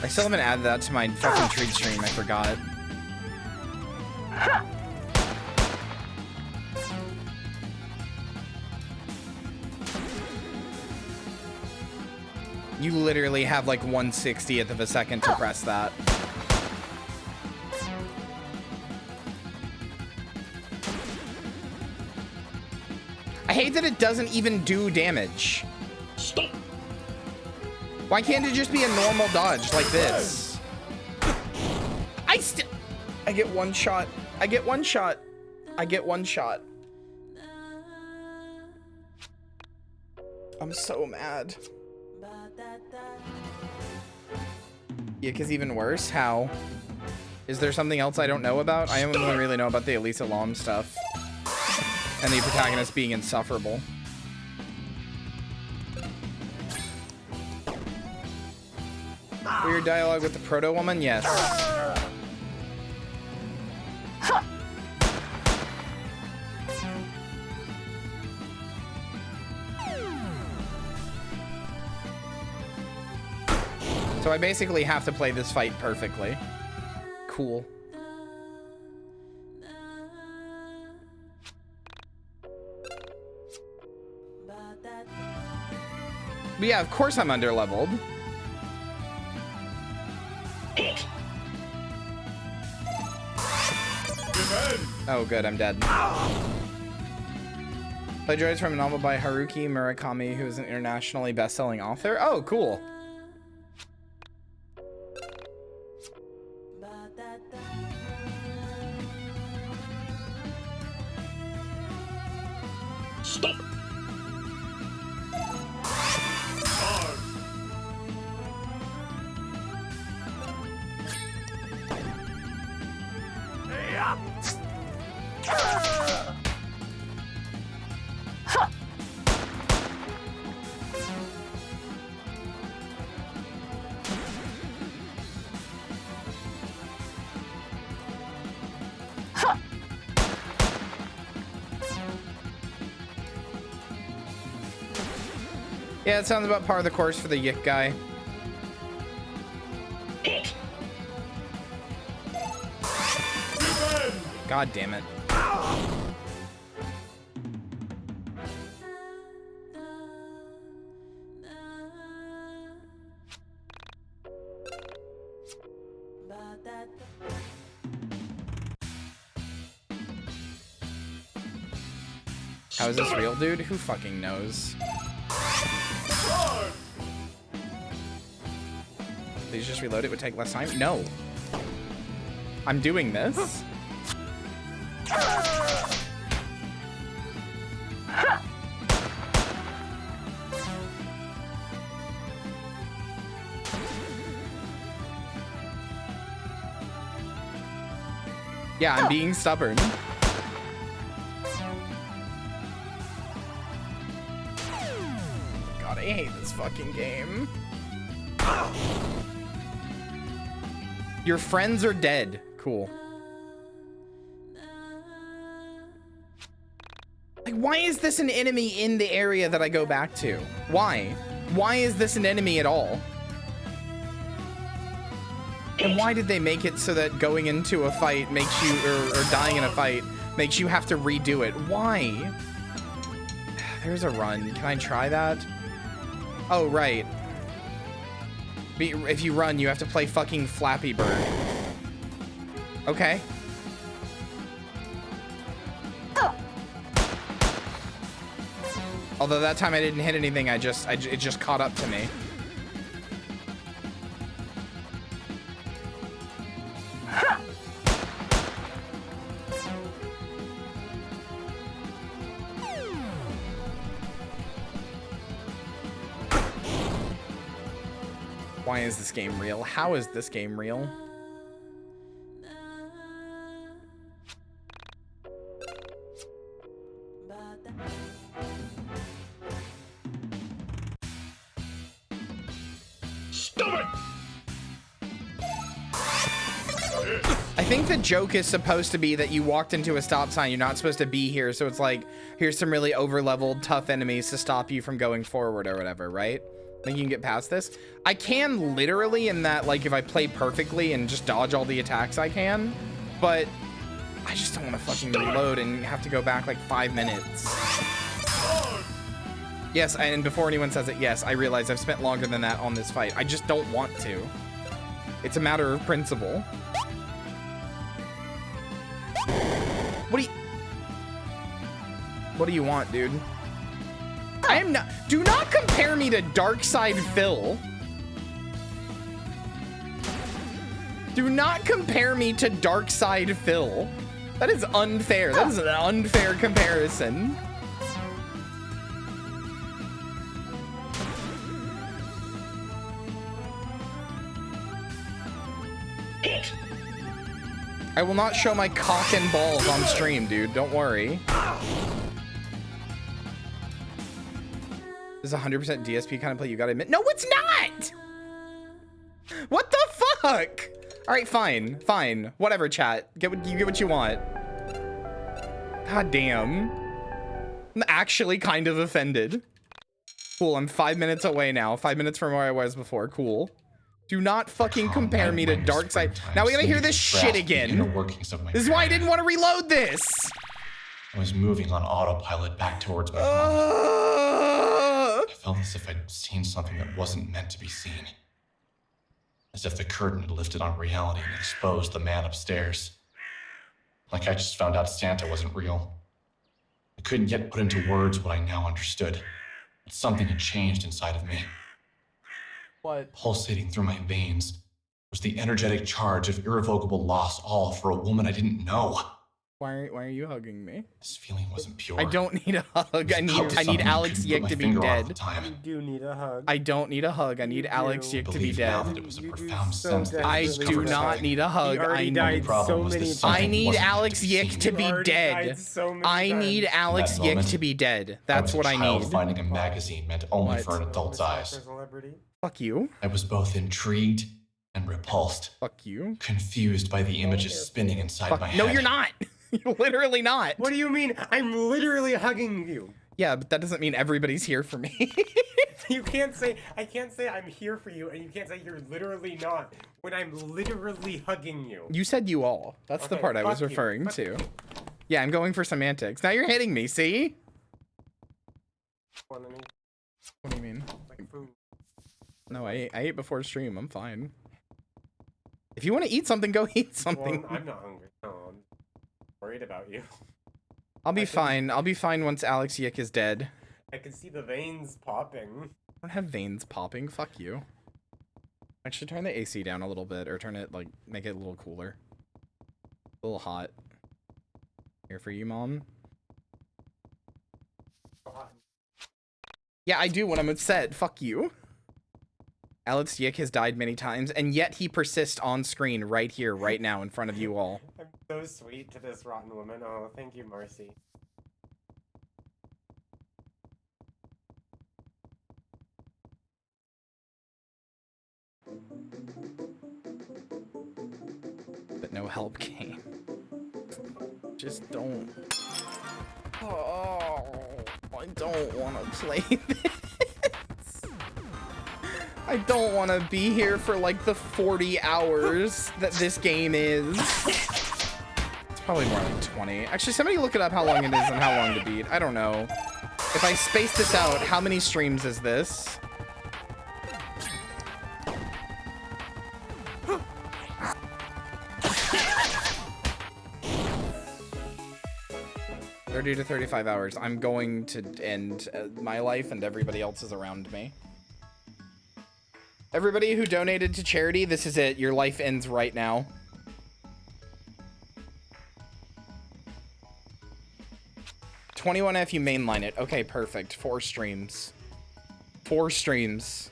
I still haven't added that to my fucking treat stream. I forgot. You literally have like 1/60th of a second to press that. I hate that it doesn't even do damage. Stop. Why can't it just be a normal dodge like this? I get one shot. I get one shot. I get one shot. I'm so mad. YIIK is even worse? How? Is there something else I don't know about? I only really know about the Elisa Lam stuff. And the protagonist being insufferable. Weird dialogue with the proto-woman? Yes. So I basically have to play this fight perfectly. Cool. But yeah, of course I'm underleveled. Oh, good, I'm dead. Plagiarized from a novel by Haruki Murakami, who is an internationally best-selling author. Oh, cool. Stop. Yeah, it sounds about par of the course for the YIIK guy. God damn it. How is this real, dude? Who fucking knows? Please just reload. It would take less time. No. I'm doing this. Yeah, I'm being stubborn. God, I hate this fucking game. Your friends are dead. Cool. Like, why is this an enemy in the area that I go back to? Why? Why is this an enemy at all? And why did they make it so that going into a fight makes you, or dying in a fight, makes you have to redo it? Why? There's a run. Can I try that? Oh, right. If you run, you have to play fucking Flappy Bird. Okay. Although that time I didn't hit anything, it just caught up to me. Why is this game real? How is this game real? I think the joke is supposed to be that you walked into a stop sign. You're not supposed to be here. So it's like, here's some really over-leveled, tough enemies to stop you from going forward or whatever, right? Think you can get past this? I can literally, in that, like, if I play perfectly and just dodge all the attacks, I can. But I just don't want to fucking reload and have to go back like 5 minutes. Yes, and before anyone says it, yes, I realize I've spent longer than that on this fight. I just don't want to. It's a matter of principle. What do you want, dude? I am not. Do not compare me to Darkside Phil. Do not compare me to Darkside Phil. That is unfair. That is an unfair comparison. I will not show my cock and balls on stream, dude. Don't worry. This is 100% DSP kind of play, you gotta admit. No, it's not! What the fuck? All right, fine, fine. Whatever, chat. You get what you want. God damn. I'm actually kind of offended. Cool, I'm 5 minutes away now. 5 minutes from where I was before. Cool. Do not fucking compare me to Darkside. Now we gotta hear this shit again. This is why I didn't want to reload this. I was moving on autopilot back towards my home. I felt as if I'd seen something that wasn't meant to be seen. As if the curtain had lifted on reality and exposed the man upstairs. Like I just found out Santa wasn't real. I couldn't yet put into words what I now understood. But something had changed inside of me. What? Pulsating through my veins was the energetic charge of irrevocable loss, all for a woman I didn't know. Why are you hugging me? This feeling wasn't pure. I don't need a hug. I need Alex YIIK to be dead. You do need a hug. I don't need a hug. I need Alex YIIK to be dead. It was a profound sense that I do not need a hug. I need Alex YIIK to be dead. I need Alex YIIK to be dead. That's what I need. Finding a magazine meant only for an adult's eyes. Fuck you. I was both intrigued and repulsed. Fuck you. Confused by the images spinning inside my head. No, you're not. You're literally not. What do you mean? I'm literally hugging you. Yeah, but that doesn't mean everybody's here for me. You can't say, I can't say I'm here for you, and you can't say you're literally not, when I'm literally hugging you. You said you all. That's the Okay, part I was fuck you. referring Fuck to. you. Yeah, I'm going for some antics. Now you're hitting me, see? Want any, What do you mean? like, food? No, I ate before stream. I'm fine. If you want to eat something, go eat something. Well, I'm not hungry. No, I'm worried about you. I'll be fine. I'll be fine once Alex YIIK is dead. I can see the veins popping. I don't have veins popping. Fuck you. Actually, turn the AC down a little bit, or turn it, like, make it a little cooler. A little hot. Here for you, Mom. Yeah, I do when I'm upset. Fuck you. Alex YIIK has died many times, and yet he persists on screen right here, right now, in front of you all. I'm so sweet to this rotten woman. Oh, thank you, Marcy. But no help came. Just don't. Oh, I don't want to play this. I don't want to be here for like the 40 hours that this game is. It's probably more like 20. Actually, somebody look it up how long it is and how long to beat. I don't know. If I space this out, how many streams is this? $30 to 35 hours. I'm going to end my life and everybody else's around me. Everybody who donated to charity, this is it. Your life ends right now. $21 you mainline it. Okay, perfect. 4 streams. 4 streams.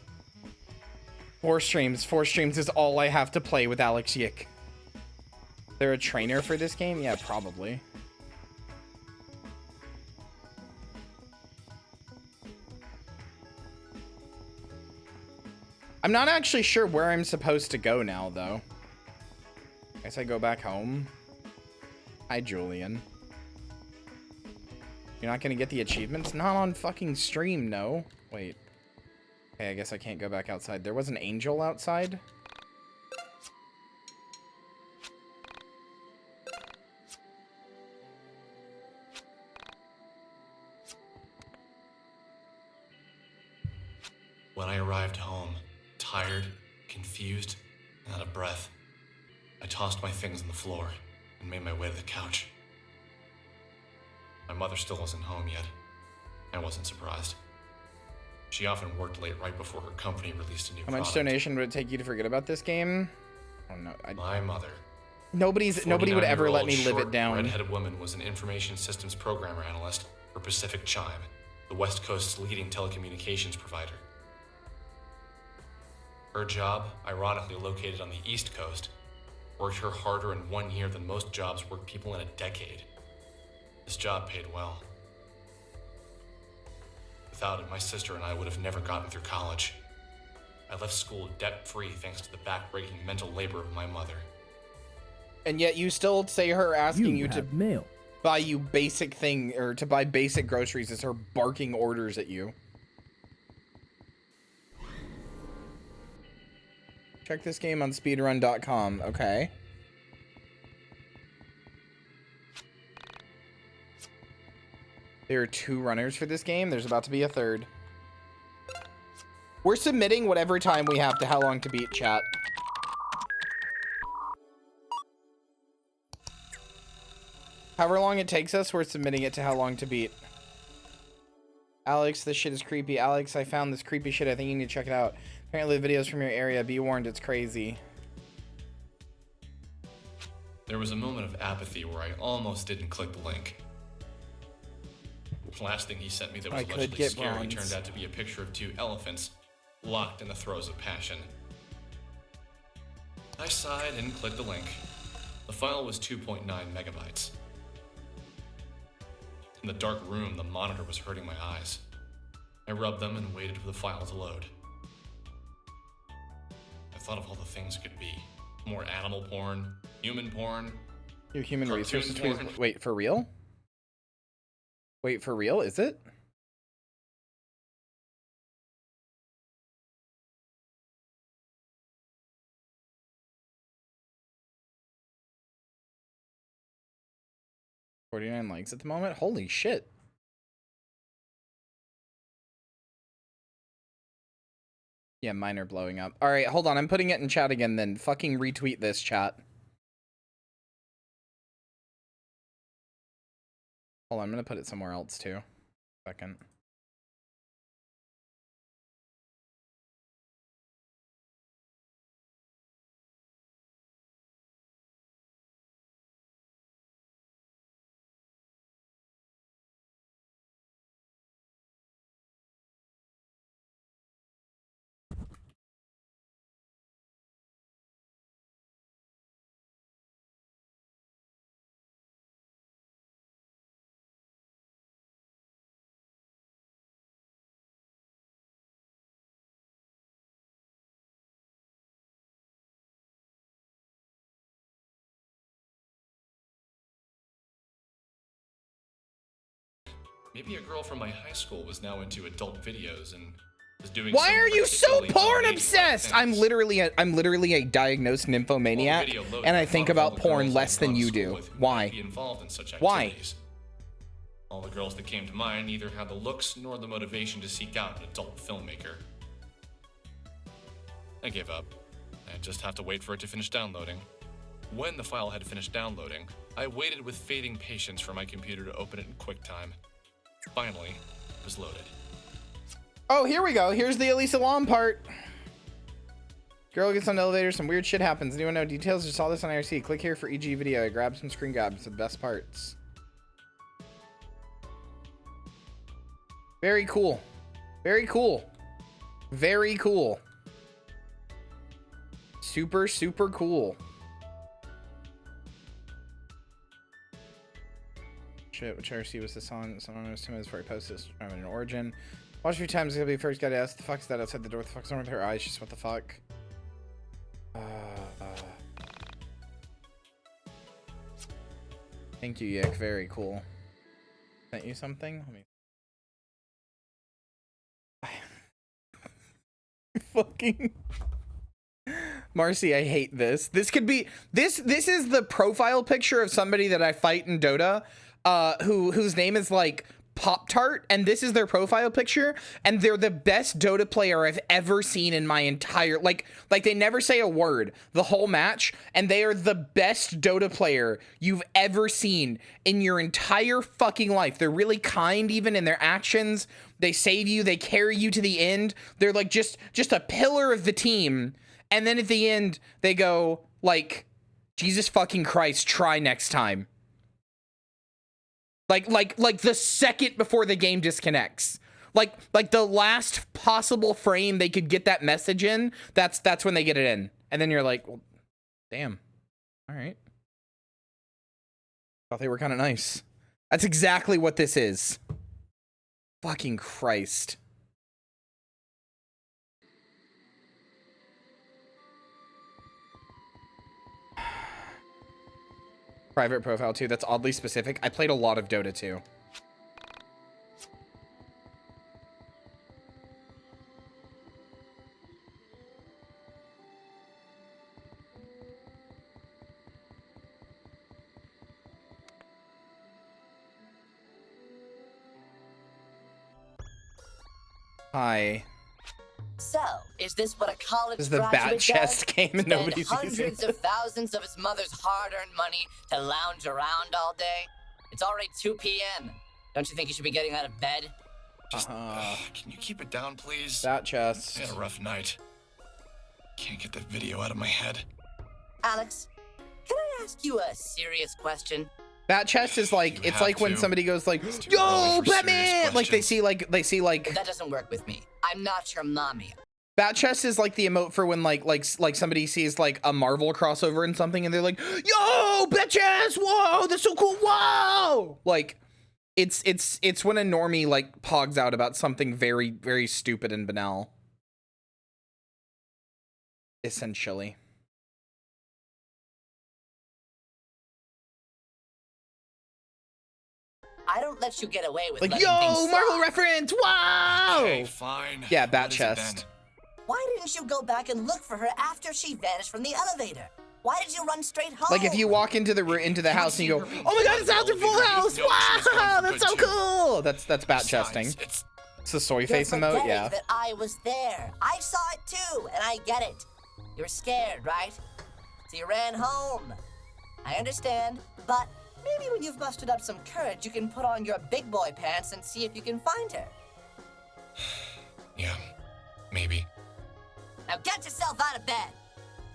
4 streams. 4 streams is all I have to play with Alex YIIK. Is there a trainer for this game? Yeah, probably. I'm not actually sure where I'm supposed to go now, though. I guess I go back home. Hi, Julian. You're not gonna get the achievements? Not on fucking stream, no. Wait. Okay, I guess I can't go back outside. There was an angel outside? When I arrived home, tired, confused, and out of breath, I tossed my things on the floor and made my way to the couch. My mother still wasn't home yet. I wasn't surprised. She often worked late right before her company released a new product. How much donation would it take you to forget about this game? Oh no, My mother. Nobody would ever let me live it down. Red-headed woman was an information systems programmer analyst for Pacific Chime, the West Coast's leading telecommunications provider. Her job, ironically located on the East Coast, worked her harder in 1 year than most jobs work people in a decade. This job paid well. Without it, my sister and I would have never gotten through college. I left school debt-free thanks to the back-breaking mental labor of my mother. And yet you still say her asking you to buy you basic thing, or to buy basic groceries is her barking orders at you. Check this game on speedrun.com, okay. There are 2 runners for this game. There's about to be a 3rd. We're submitting whatever time we have to how long to beat, chat. However long it takes us, we're submitting it to how long to beat. Alex, this shit is creepy. Alex, I found this creepy shit. I think you need to check it out. Apparently the videos from your area. Be warned, it's crazy. There was a moment of apathy where I almost didn't click the link. The last thing he sent me that was allegedly scary turned out to be a picture of 2 elephants locked in the throes of passion. I sighed and clicked the link. The file was 2.9 megabytes. In the dark room, the monitor was hurting my eyes. I rubbed them and waited for the file to load. I thought of all the things it could be. More animal porn, human porn. Your human cartoon resources. porn. Wait, for real? Wait, for real? Is it? 49 likes at the moment. Holy shit. Yeah, mine are blowing up. All right, hold on. I'm putting it in chat again then. Fucking retweet this, chat. Hold on, I'm gonna put it somewhere else too. Second. Maybe a girl from my high school was now into adult videos and was doing. Why some are you so particularly porn unladylike obsessed? things. I'm literally a diagnosed nymphomaniac, Video loaded, and I a think lot of all about the porn girls less I'd than gone to you school do. with who might Why? be involved in such Why? activities. All the girls that came to mind neither had the looks nor the motivation to seek out an adult filmmaker. I gave up. I just have to wait for it to finish downloading. When the file had finished downloading, I waited with fading patience for my computer to open it in QuickTime. Finally, it was loaded. Oh, here we go. Here's the Elisa Lam part. Girl gets on the elevator, some weird shit happens. Anyone know details? Just saw this on IRC. Click here for EG video. I grabbed some screen grabs of the best parts. Very cool. Very cool. Very cool. Super, super cool. Shit, which IRC was this on? Someone knows 2 minutes before I post this. I'm in an origin. Watch a few times. It'll be first guy to ask, the fuck's that outside the door? What the fuck's wrong with her eyes? Just what the fuck? Thank you, YIIK. Very cool. Sent you something? Let me. Fucking. Marcy, I hate this. This could be this is the profile picture of somebody that I fight in Dota, whose name is like Pop-Tart, and this is their profile picture, and they're the best Dota player I've ever seen in my entire like they never say a word the whole match, and they are the best Dota player you've ever seen in your entire fucking life. They're really kind even in their actions. They save you, they carry you to the end. They're like just a pillar of the team. And then at the end, they go like, Jesus fucking Christ, try next time. Like the second before the game disconnects. Like the last possible frame they could get that message in, that's when they get it in. And then you're like, well, damn. All right. Thought they were kind of nice. That's exactly what this is. Fucking Christ. Private profile too. That's oddly specific. I played a lot of Dota 2. Hi. So, is this what a college This is the graduate bat chest does? game and Spend nobody sees hundreds it. of thousands of his mother's hard-earned money to lounge around all day? It's already 2 p.m. Don't you think you should be getting out of bed? Just, can you keep it down, please? Bat chest. I had a rough night. Can't get that video out of my head. Alex, can I ask you a serious question? Bat chest is like, it's like when somebody goes like, yo, Batman! Like they see like That doesn't work with me. I'm not your mommy. Bat chest is like the emote for when like somebody sees like a Marvel crossover and something and they're like, yo, Bat chest! Whoa, that's so cool! Whoa! Like, it's when a normie like pogs out about something very, very stupid and banal. Essentially. I don't let you get away with Like, letting yo, things Marvel slide. reference! Wow! Okay, fine. Yeah, bat What is it chest. then? Why didn't you go back and look for her after she vanished from the elevator? Why did you run straight home? Like if you walk into the house and you go, "Oh my God, it's out to Full House! Wow, that's so cool!" That's bat chesting. It's the soy face emote, yeah. That I was there. I saw it too, and I get it. You were scared, right? So you ran home. I understand, but maybe when you've mustered up some courage, you can put on your big boy pants and see if you can find her. Yeah, maybe. Now get yourself out of bed.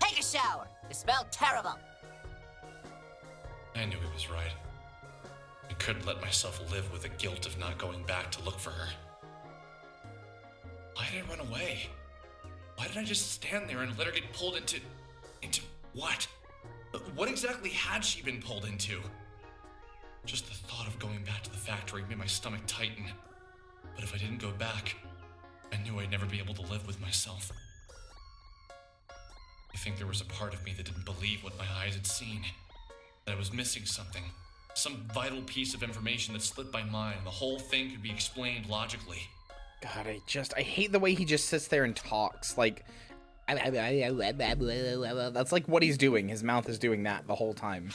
Take a shower. You smell terrible. I knew he was right. I couldn't let myself live with the guilt of not going back to look for her. Why did I run away? Why did I just stand there and let her get pulled into what? What exactly had she been pulled into? Just the thought of going back to the factory made my stomach tighten. But if I didn't go back, I knew I'd never be able to live with myself. I think there was a part of me that didn't believe what my eyes had seen. That I was missing something. Some vital piece of information that slipped my mind. The whole thing could be explained logically. God, I hate the way he just sits there and talks. Like, that's like what he's doing. His mouth is doing that the whole time.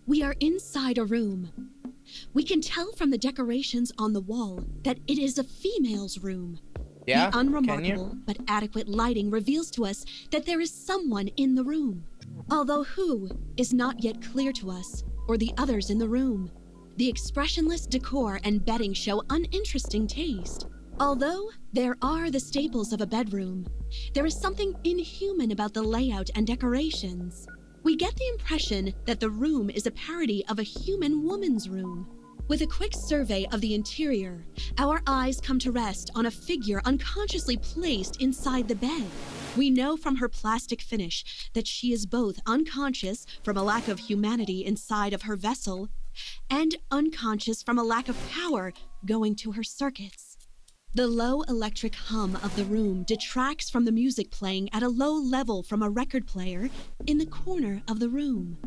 We are inside a room. We can tell from the decorations on the wall that it is a female's room. Yeah, the unremarkable but adequate lighting reveals to us that there is someone in the room. Although who is not yet clear to us, or the others in the room. The expressionless decor and bedding show uninteresting taste. Although there are the staples of a bedroom, there is something inhuman about the layout and decorations. We get the impression that the room is a parody of a human woman's room. With a quick survey of the interior, our eyes come to rest on a figure unconsciously placed inside the bed. We know from her plastic finish that she is both unconscious from a lack of humanity inside of her vessel and unconscious from a lack of power going to her circuits. The low electric hum of the room detracts from the music playing at a low level from a record player in the corner of the room.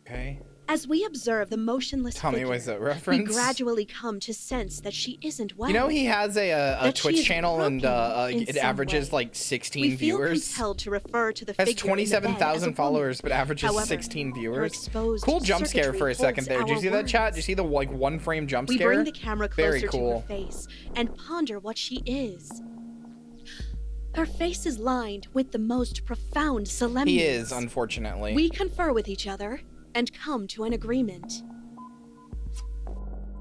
Okay. As we observe the motionless Tell me, figure, was that reference? we gradually come to sense that she isn't well. You know, he has a Twitch channel and it averages way. like 16 we feel viewers. compelled to refer to the Has figure in the bed as a 27,000 followers, but woman. averages However, 16 her viewers. exposed Cool jump scare circuitry for a second holds there. Did you our see that, chat? words. Did you see the like 1 frame jump We scare? bring the camera Very closer cool. to her face and ponder what she is. Her face is lined with the most profound solemnity. He is, unfortunately. We confer with each other and come to an agreement.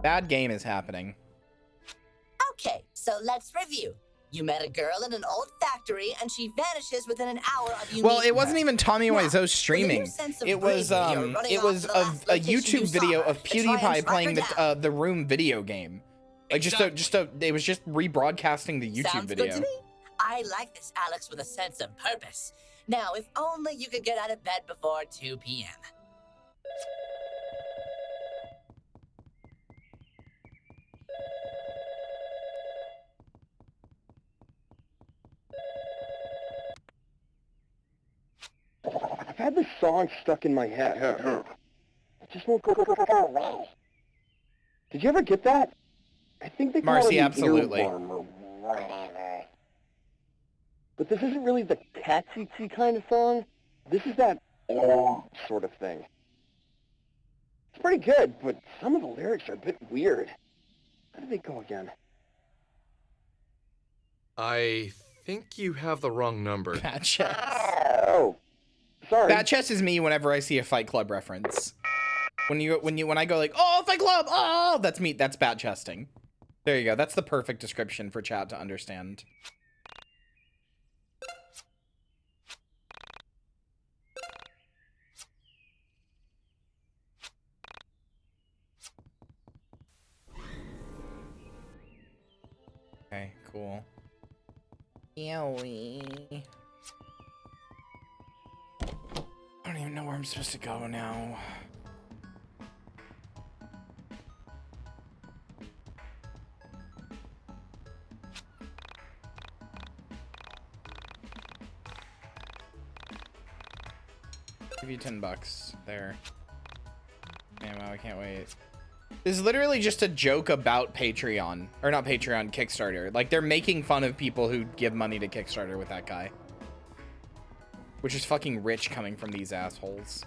Bad game is happening. Okay, so let's review. You met a girl in an old factory, and she vanishes within an hour of you Well, meeting it wasn't her. even Tommy Wiseau streaming. sense of It was bravery, you're running it off was to the last a location you YouTube saw video her of to try and PewDiePie track playing her down. the Room video game. Like it was just rebroadcasting the YouTube Sounds video. good to me. I like this Alex with a sense of purpose. Now, if only you could get out of bed before 2 p.m. I've had this song stuck in my head. It just won't go away. Did you ever get that? I think they call Marcy, it an absolutely. earworm or whatever. But this isn't really the catchy kind of song. This is that sort of thing. It's pretty good, but some of the lyrics are a bit weird. How do they go again? I think you have the wrong number. Bat chest. Oh, sorry. Bat chest is me whenever I see a Fight Club reference. When I go like, oh, Fight Club, oh, that's me. That's bat chesting. There you go. That's the perfect description for chat to understand. Okay, cool. Yowie. I don't even know where I'm supposed to go now. Give you $10 there. Damn, I can't wait. This is literally just a joke about Patreon. Or not Patreon, Kickstarter. Like, they're making fun of people who give money to Kickstarter with that guy. which is fucking rich coming from these assholes.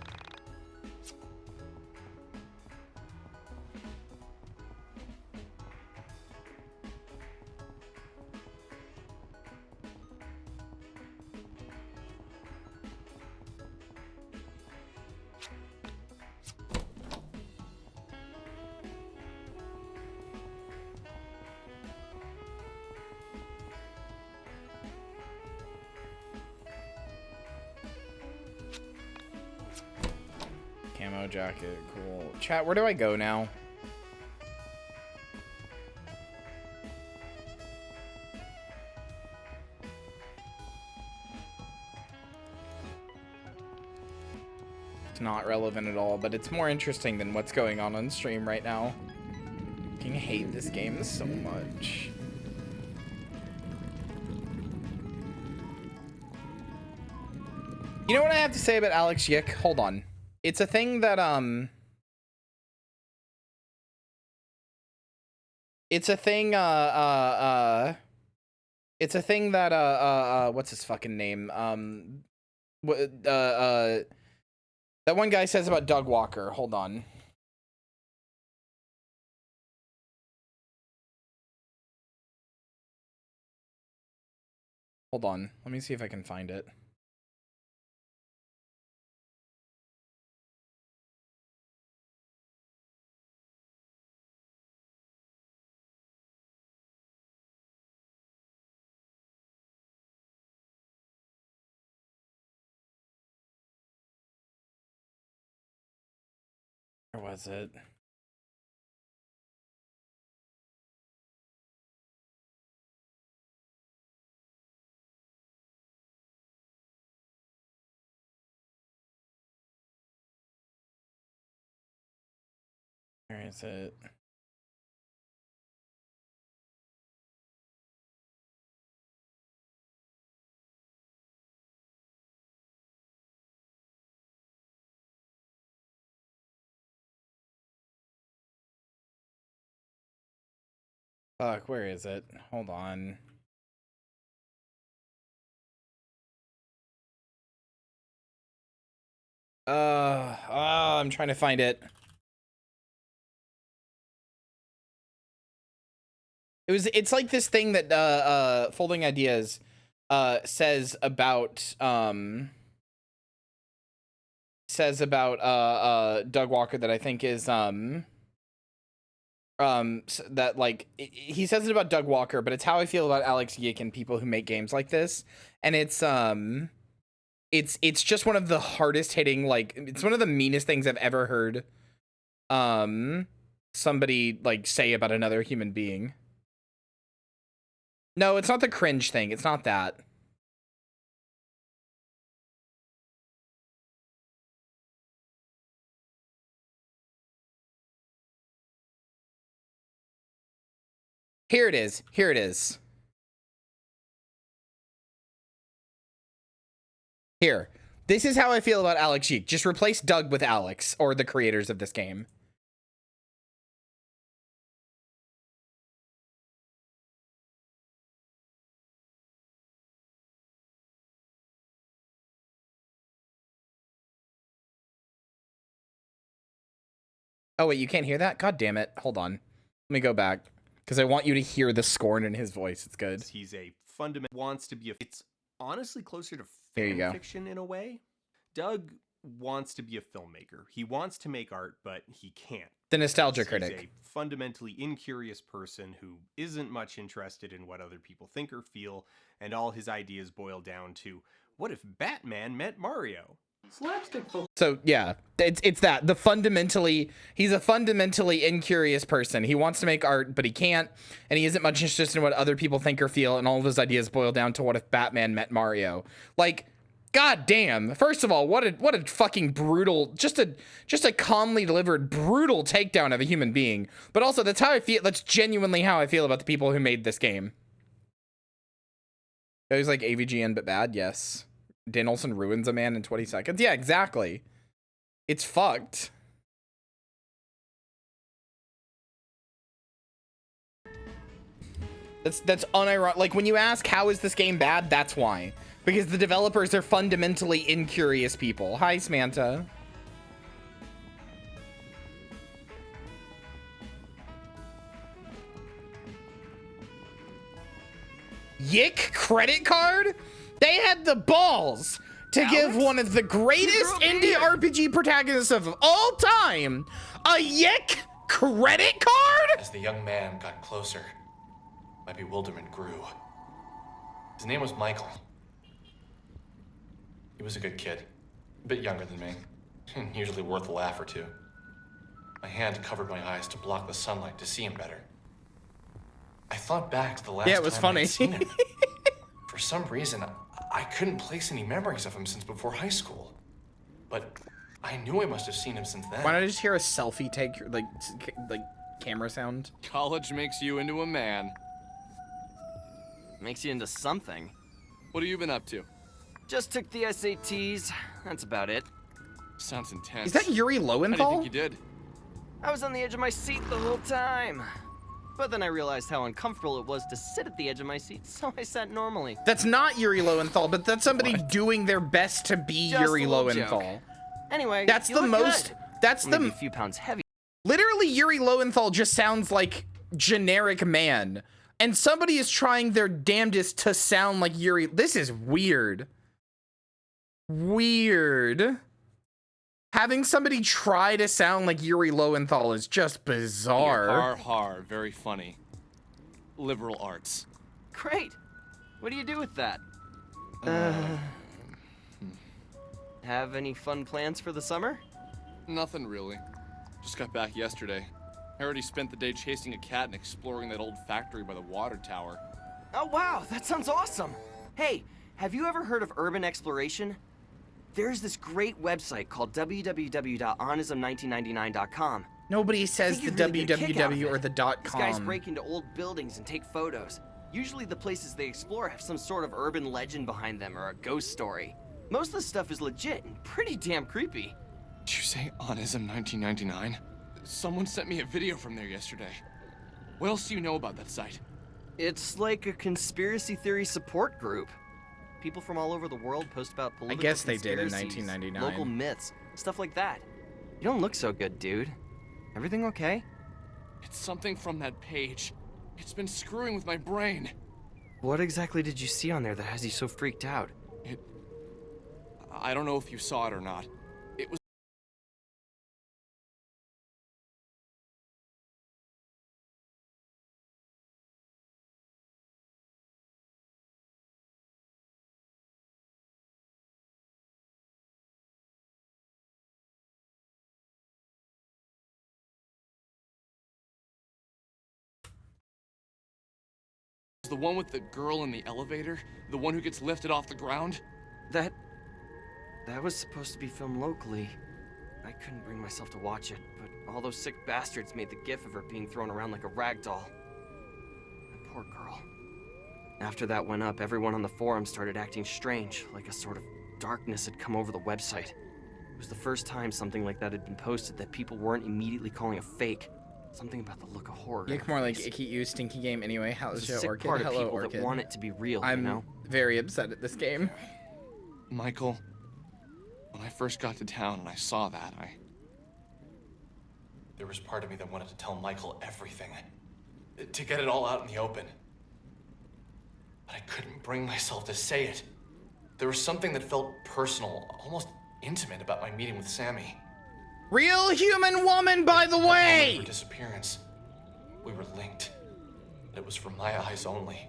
Camo jacket, cool. Chat, where do I go now? It's not relevant at all, but it's more interesting than what's going on stream right now. I fucking hate this game so much. You know what I have to say about Alex YIIK? Hold on. It's a thing that, it's a thing that, what's his fucking name? That one guy says about Doug Walker. Hold on. Hold on. Let me see if I can find it. Where was it? Where is it? Fuck, where is it? Hold on. I'm trying to find it. It's like this thing that Folding Ideas says about Doug Walker that I think is that like he says it about Doug Walker, but it's how I feel about Alex YIIK and people who make games like this. And it's just one of the hardest hitting, like it's one of the meanest things I've ever heard somebody like say about another human being. No, it's not the cringe thing. It's not that. Here it is. Here it is. Here. This is how I feel about Alex YIIK. Just replace Doug with Alex, or the creators of this game. Oh, wait, you can't hear that? God damn it. Hold on. Let me go back. Because I want you to hear the scorn in his voice. It's good. He's a fundamental... Wants to be a... It's honestly closer to There you go. fan fiction in a way. Doug wants to be a filmmaker. He wants to make art, but he can't. The nostalgia He's critic. a fundamentally incurious person who isn't much interested in what other people think or feel, and all his ideas boil down to, what if Batman met Mario? Slapstick. So yeah, it's that he's a fundamentally incurious person. He wants to make art, but he can't, and he isn't much interested in what other people think or feel, and all of his ideas boil down to what if Batman met Mario. Like, god damn. First of all, what a fucking brutal, just a calmly delivered brutal takedown of a human being. But also that's how I feel. That's genuinely how I feel about the people who made this game. It was like AVGN but bad, yes. Dan Olsen ruins a man in 20 seconds. Yeah, exactly. It's fucked. That's unironic. Like, when you ask how is this game bad, that's why. Because the developers are fundamentally incurious people. Hi, Samantha. YIIK credit card? They had the balls to give one of the greatest indie RPG protagonists of all time a YIIK credit card? As the young man got closer, my bewilderment grew. His name was Michael. He was a good kid, a bit younger than me, and usually worth a laugh or two. My hand covered my eyes to block the sunlight to see him better. I thought back to the last time I'd seen him. For some reason, I couldn't place any memories of him since before high school. But I knew I must have seen him since then. Why don't I just hear a selfie take, like camera sound? College makes you into a man. Makes you into something. What have you been up to? Just took the SATs. That's about it. Sounds intense. Is that Yuri Lowenthal? How do you think you did? I was on the edge of my seat the whole time. But then I realized how uncomfortable it was to sit at the edge of my seat, so I sat normally. That's not Yuri Lowenthal, but that's somebody doing their best to be Just Yuri a little Lowenthal. joke. Anyway, that's you the look most. Good. That's Maybe the a few pounds heavy. Literally, Yuri Lowenthal just sounds like generic man, and somebody is trying their damnedest to sound like Yuri. This is weird. Weird. Having somebody try to sound like Yuri Lowenthal is just bizarre. Har, very funny. Liberal arts. Great. What do you do with that? Have any fun plans for the summer? Nothing really. Just got back yesterday. I already spent the day chasing a cat and exploring that old factory by the water tower. Oh wow, that sounds awesome. Hey, have you ever heard of urban exploration? There's this great website called www.onism1999.com. Nobody says the www or the .com. These guys break into old buildings and take photos. Usually the places they explore have some sort of urban legend behind them or a ghost story. Most of the stuff is legit and pretty damn creepy. Did you say Onism 1999? Someone sent me a video from there yesterday. What else do you know about that site? It's like a conspiracy theory support group. People from all over the world post about political I guess they did in conspiracies, 1999. local myths, stuff like that. You don't look so good, dude. Everything okay? It's something from that page. It's been screwing with my brain. What exactly did you see on there that has you so freaked out? I don't know if you saw it or not. It was... The one with the girl in the elevator? The one who gets lifted off the ground? That was supposed to be filmed locally. I couldn't bring myself to watch it, but all those sick bastards made the gif of her being thrown around like a rag doll. That poor girl. After that went up, everyone on the forum started acting strange, like a sort of darkness had come over the website. It was the first time something like that had been posted that people weren't immediately calling a fake. Something about the look of horror. Look more like Icky You Stinky Game anyway. How's your Orchid? Part of Hello, people Orchid. that want it to be real, I'm you know? very upset at this game. Michael, when I first got to town and I saw that, There was part of me that wanted to tell Michael everything. To get it all out in the open. But I couldn't bring myself to say it. There was something that felt personal, almost intimate about my meeting with Sammy. Real human woman, by the way! Her disappearance. We were linked. But it was from my eyes only.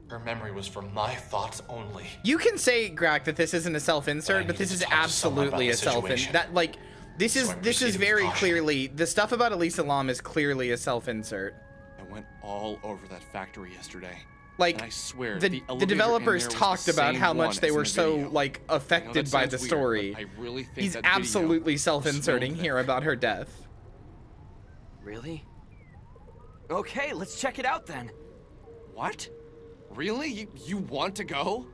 Her memory was from my thoughts only. You can say, Grak, that this isn't a self-insert, but this is absolutely a self-insert. That, like, this is very clearly, the stuff about Elisa Lam is clearly a self-insert. I went all over that factory yesterday. Like, and I swear, the developers in there was talked the about same how one much they as in were the so, video. like, affected by the sounds story. weird, but I really think He's that video absolutely was self-inserting filmed here about her death. Really? Okay, let's check it out then. What? Really? You want to go?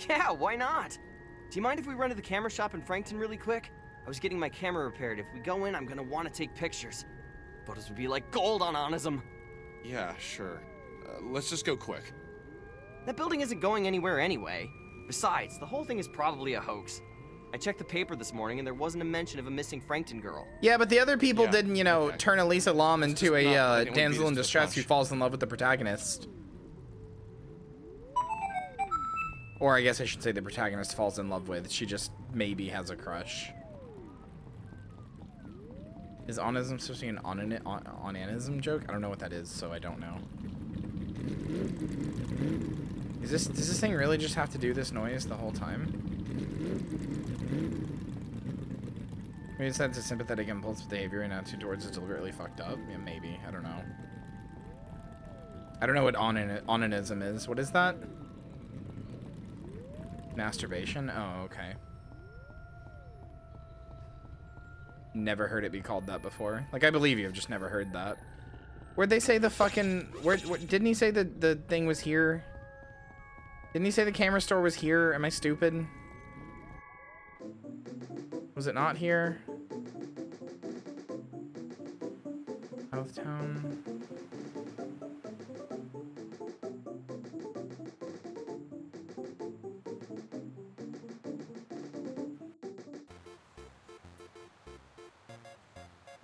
Yeah, why not? Do you mind if we run to the camera shop in Frankton really quick? I was getting my camera repaired. If we go in, I'm gonna want to take pictures. Photos would be like gold on Onism. Yeah, sure. Let's just go quick. That building isn't going anywhere anyway. Besides, the whole thing is probably a hoax. I checked the paper this morning and there wasn't a mention of a missing Frankton girl. Yeah, but the other people didn't, you know, turn Elisa Lam into a damsel in distress who falls in love with the protagonist. Or I guess I should say the protagonist falls in love with. She just maybe has a crush. Is onanism supposed to be an onanism joke? I don't know what that is, so I don't know. Does this thing really just have to do this noise the whole time? Maybe it's a sympathetic impulse behavior and attitude towards it deliberately fucked up. Yeah, maybe. I don't know. I don't know what onanism is. What is that? Masturbation? Oh, okay. Never heard it be called that before. Like, I believe you, I've just never heard that. Where'd they say the fucking... Where didn't he say the thing was here? Didn't he say the camera store was here? Am I stupid? Was it not here? Southtown.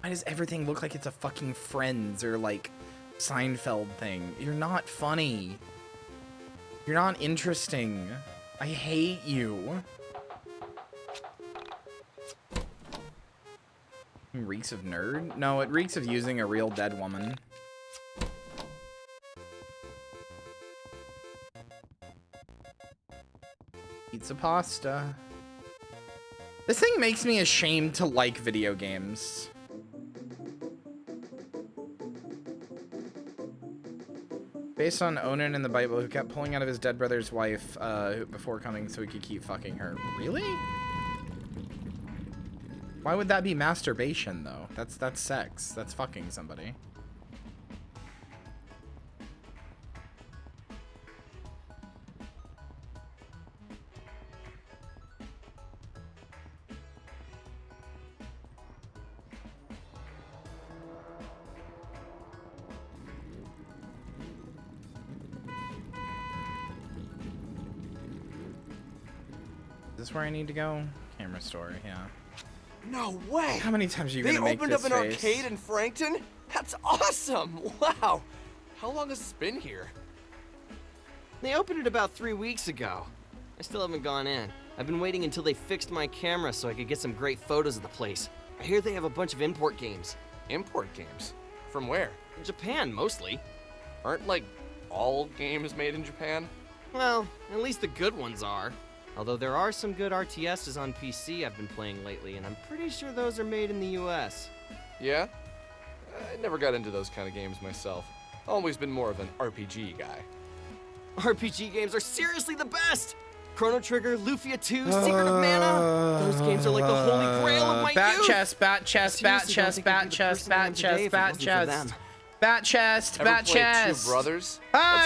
Why does everything look like it's a fucking Friends or like Seinfeld thing? You're not funny. You're not interesting. I hate you. It reeks of nerd? No, it reeks of using a real dead woman. Pizza pasta. This thing makes me ashamed to like video games. Based on Onan in the Bible, who kept pulling out of his dead brother's wife before coming so he could keep fucking her. Really? Why would that be masturbation, though? That's sex. That's fucking somebody. Is this where I need to go? Camera store, yeah. No way! How many times are you gonna make this face? They opened up an arcade in Frankton? That's awesome! Wow! How long has this been here? They opened it about 3 weeks ago. I still haven't gone in. I've been waiting until they fixed my camera so I could get some great photos of the place. I hear they have a bunch of import games. Import games? From where? Japan, mostly. Aren't, like, all games made in Japan? Well, at least the good ones are. Although there are some good RTSs on PC I've been playing lately, and I'm pretty sure those are made in the US. Yeah? I never got into those kind of games myself. Always been more of an RPG guy. RPG games are seriously the best! Chrono Trigger, Lufia 2, Secret of Mana. Those games are like the holy grail of my bat youth. Chest, bat chest, bat chest, bat chest, bat chest, bat chest. Bat chest, bat chest. Two Brothers?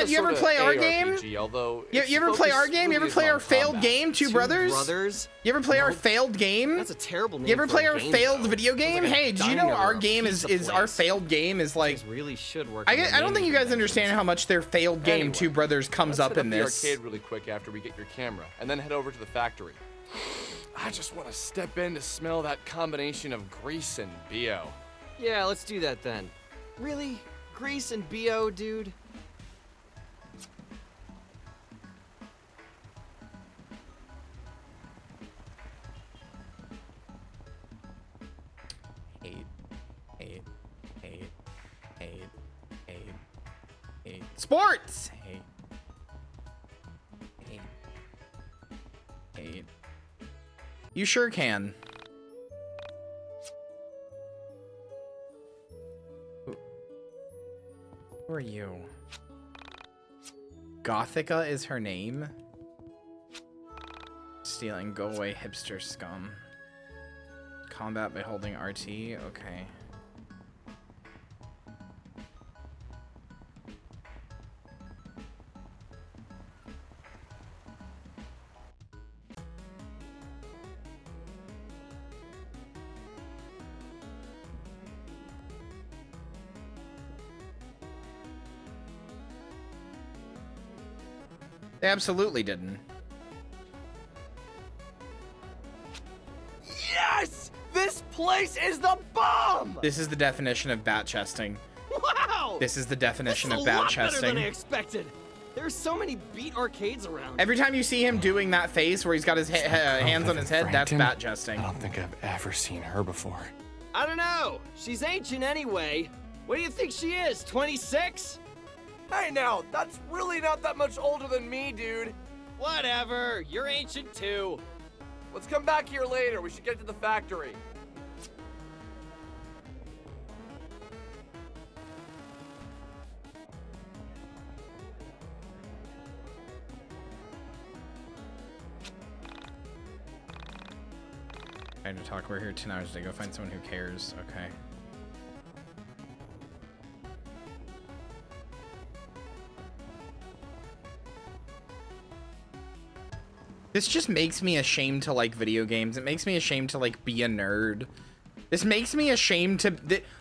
You ever play our game? Although you ever play our game? You ever play our failed game, Two Brothers? You ever play our failed game? That's a terrible name. You ever play our game, failed though. video game? Like hey, do you know our game is our failed game is like? Really should work. I don't think you guys understand how much their failed game Anyway, Two Brothers comes up in this. The arcade really quick after we get your camera, and then head over to the factory. I just want to step in to smell that combination of grease and BO. Yeah, let's do that then. Really? Grease and BO, dude? Hate. Sports! Hate. You sure can. Who are you? Gothica is her name? Stealing, go away, hipster scum. Combat by holding RT, okay. They absolutely didn't. place is the bomb! This is the definition of bat chesting. Wow! This is the definition This of is a bat lot better than I chesting. expected. There's so many beat arcades around. Every time you see him doing that face where he's got his hands on his head, that's Frankton? bat chesting. I don't think I've ever seen her before. I don't know. She's ancient anyway. What do you think she is, 26? Hey now, that's really not that much older than me, dude. Whatever, you're ancient too. Let's come back here later. We should get to the factory. Trying to talk. We're here 10 hours to go find someone who cares. Okay. This just makes me ashamed to like video games. It makes me ashamed to like be a nerd. This makes me ashamed to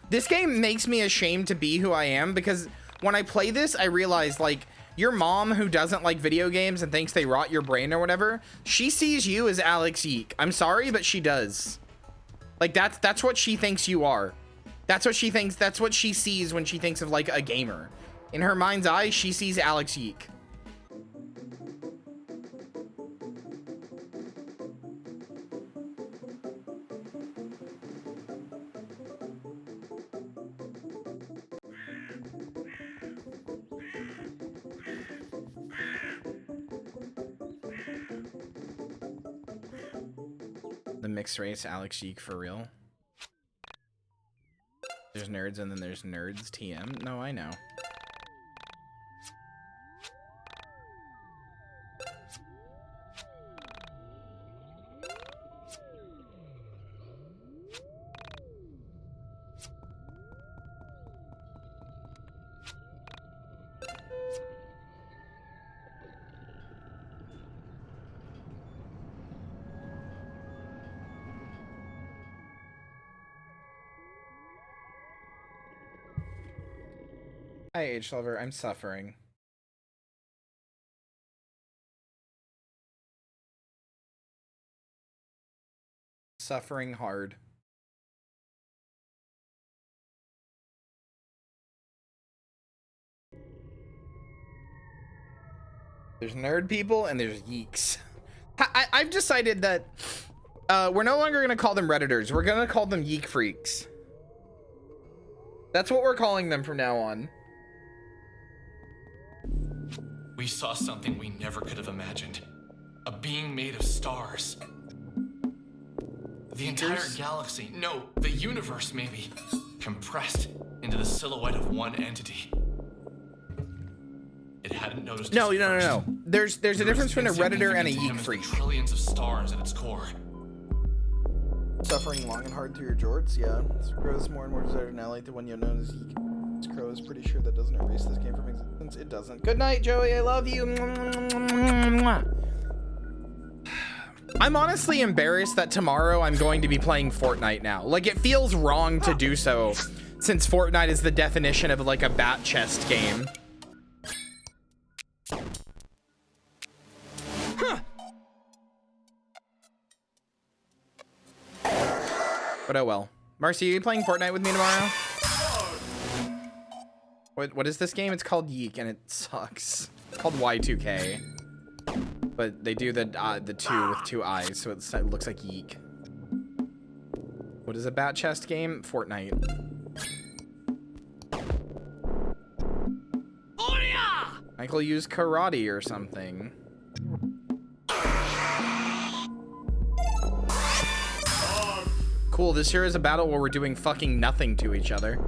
this game makes me ashamed to be who I am, because when I play this, I realize like your mom who doesn't like video games and thinks they rot your brain or whatever, she sees you as Alex YIIK. I'm sorry, but she does. Like that's what she thinks you are. That's what she thinks. That's what she sees when she thinks of like a gamer. In her mind's eye, she sees Alex YIIK. The mixed race Alex YIIK for real. There's nerds and then there's nerds TM. No, I know. Hi, H Lover. I'm suffering. Suffering hard. There's nerd people and there's YIIKs. I've decided that we're no longer going to call them Redditors. We're going to call them YIIK freaks. That's what we're calling them from now on. We saw something we never could have imagined. A being made of stars. The entire galaxy, no, the universe maybe, compressed into the silhouette of one entity. It hadn't noticed. No. There's a difference between a Redditor and a YIIK freak. Trillions of stars at its core. Suffering long and hard through your jorts, yeah. This grows more and more desired now, like the one you know as YIIK. This crow is pretty sure that doesn't erase this game from existence. It doesn't. Good night, Joey. I love you. I'm honestly embarrassed that tomorrow I'm going to be playing Fortnite now. Like, it feels wrong to do so, since Fortnite is the definition of like a bat chest game. But oh well. Marcy, are you playing Fortnite with me tomorrow? What is this game? It's called YIIK and it sucks. It's called Y2K. But they do the 2 with 2 eyes, so it looks like YIIK. What is a bat chest game? Fortnite. Michael used karate or something. Cool, this here is a battle where we're doing fucking nothing to each other.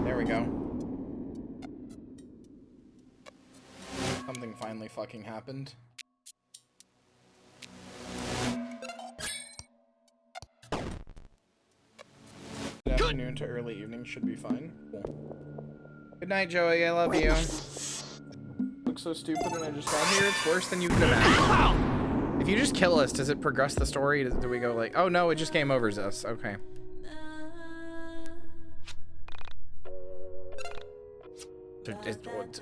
There we go. Something finally fucking happened. Good afternoon to early evening should be fine. Cool. Good night, Joey. I love you. Looks so stupid and I just got here. It's worse than you could imagine. If you just kill us, does it progress the story? Do we go like, oh no, it just game overs us? Okay.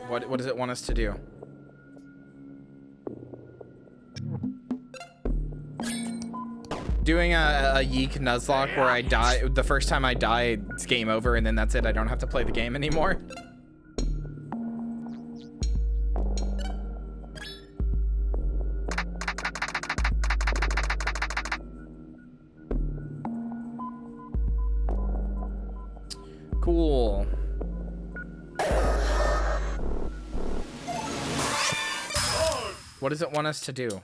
What does it want us to do? Doing a YIIK Nuzlocke where I die, the first time I die, it's game over, and then that's it. I don't have to play the game anymore. Cool. What does it want us to do?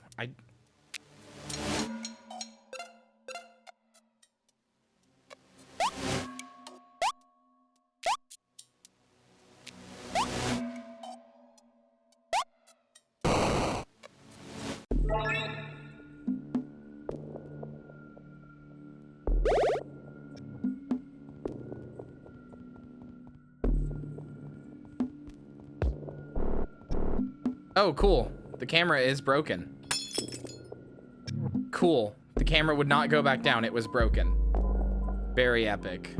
Oh, cool. The camera is broken. Cool. The camera would not go back down. It was broken. Very epic.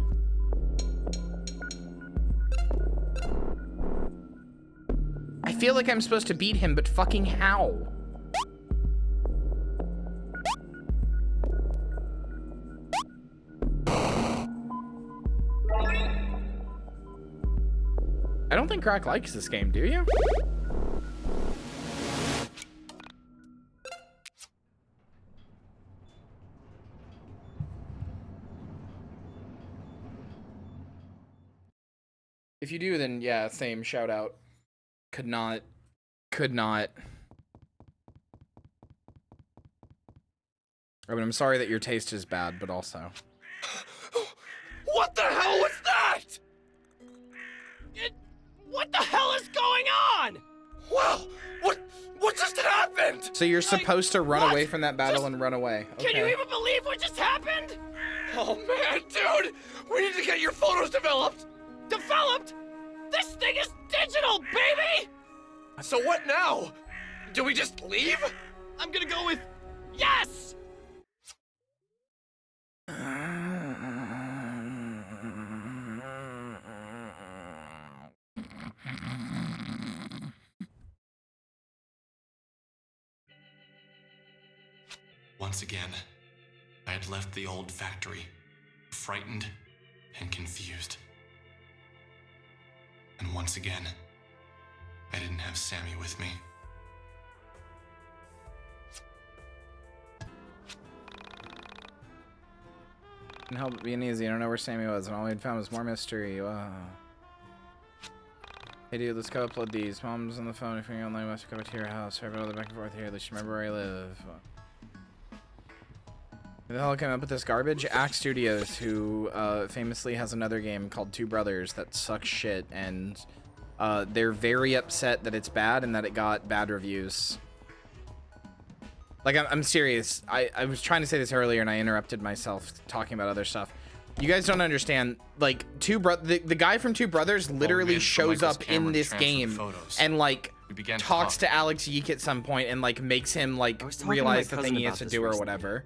I feel like I'm supposed to beat him, but fucking how? I don't think Crack likes this game, do you? If you do, then yeah, same shout out. Could not. I mean, I'm sorry that your taste is bad, but also. What the hell was that? What the hell is going on? Wow, what just happened? So you're supposed to run away from that battle and run away. Okay. Can you even believe what just happened? Oh man, dude, we need to get your photos developed. Developed? This thing is digital, baby! So what now? Do we just leave? I'm gonna go with yes! Once again, I had left the old factory, frightened and confused. And once again, I didn't have Sammy with me. Couldn't help it being easy. I don't know where Sammy was, and all we'd found was more mystery. Wow. Hey dude, let's go upload these. Mom's on the phone. If you're online, must go back to your house. Sorry about all the back and forth here. At least you remember where I live. Who the hell came up with this garbage? Axe Studios, who famously has another game called Two Brothers that sucks shit, and they're very upset that it's bad and that it got bad reviews. Like, I'm serious. I was trying to say this earlier and I interrupted myself talking about other stuff. You guys don't understand. Like, the guy from Two Brothers literally shows up in this game and like talks to Alex YIIK at some point and like makes him like realize the thing he has to do or whatever.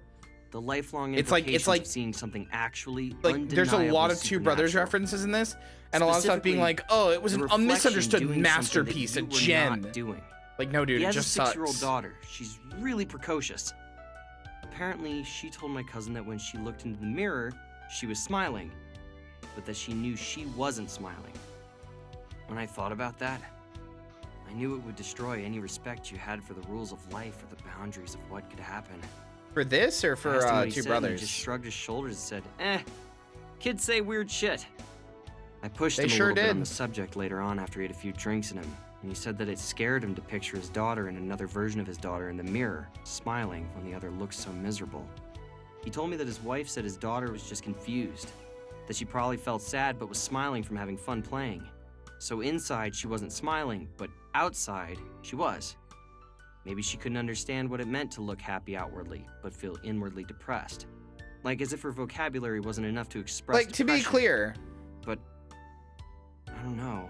The lifelong it's like of seeing something actually like there's a lot of Two Brothers references in this, and a lot of stuff being like, oh, it was a misunderstood masterpiece, a gem. Like, no, dude, it just sucks. He has a 6-year-old daughter. She's really precocious. Apparently, she told my cousin that when she looked into the mirror, she was smiling, but that she knew she wasn't smiling. When I thought about that, I knew it would destroy any respect you had for the rules of life or the boundaries of what could happen. For this or for Two Brothers? He just shrugged his shoulders and said, kids say weird shit. I pushed him a sure little bit on did. the subject later on after he had a few drinks in him, and he said that it scared him to picture his daughter and another version of his daughter in the mirror, smiling when the other looked so miserable. He told me that his wife said his daughter was just confused, that she probably felt sad but was smiling from having fun playing. So inside she wasn't smiling, but outside she was. Maybe she couldn't understand what it meant to look happy outwardly, but feel inwardly depressed. Like as if her vocabulary wasn't enough to express Like, to be clear. But, I don't know.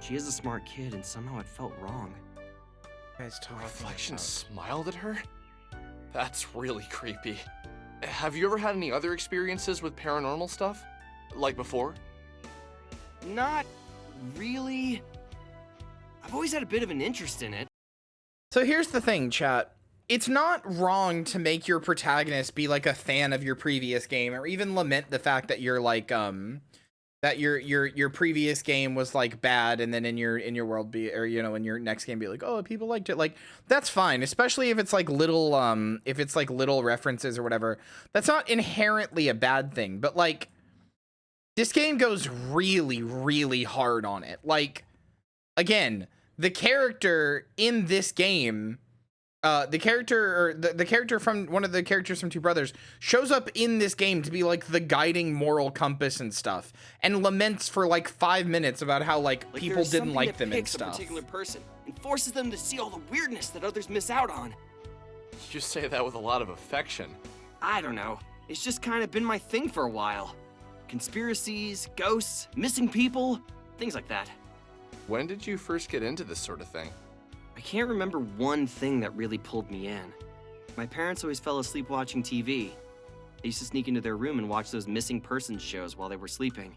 She is a smart kid, and somehow it felt wrong. Guys, the reflection smiled at her? That's really creepy. Have you ever had any other experiences with paranormal stuff? Like before? Not really. I've always had a bit of an interest in it. So here's the thing, chat. It's not wrong to make your protagonist be like a fan of your previous game, or even lament the fact that you're like that your previous game was like bad, and then in your world be, or you know, in your next game be like, oh, people liked it. Like, that's fine, especially if it's like little little references or whatever. That's not inherently a bad thing, but like this game goes really, really hard on it. Like, again, the character in this game, the character from one of the characters from Two Brothers shows up in this game to be like the guiding moral compass and stuff, and laments for like 5 minutes about how like people didn't like them and stuff. A particular person and forces them to see all the weirdness that others miss out on. You say that with a lot of affection. I don't know. It's just kind of been my thing for a while. Conspiracies, ghosts, missing people, things like that. When did you first get into this sort of thing? I can't remember one thing that really pulled me in. My parents always fell asleep watching TV. They used to sneak into their room and watch those missing persons shows while they were sleeping.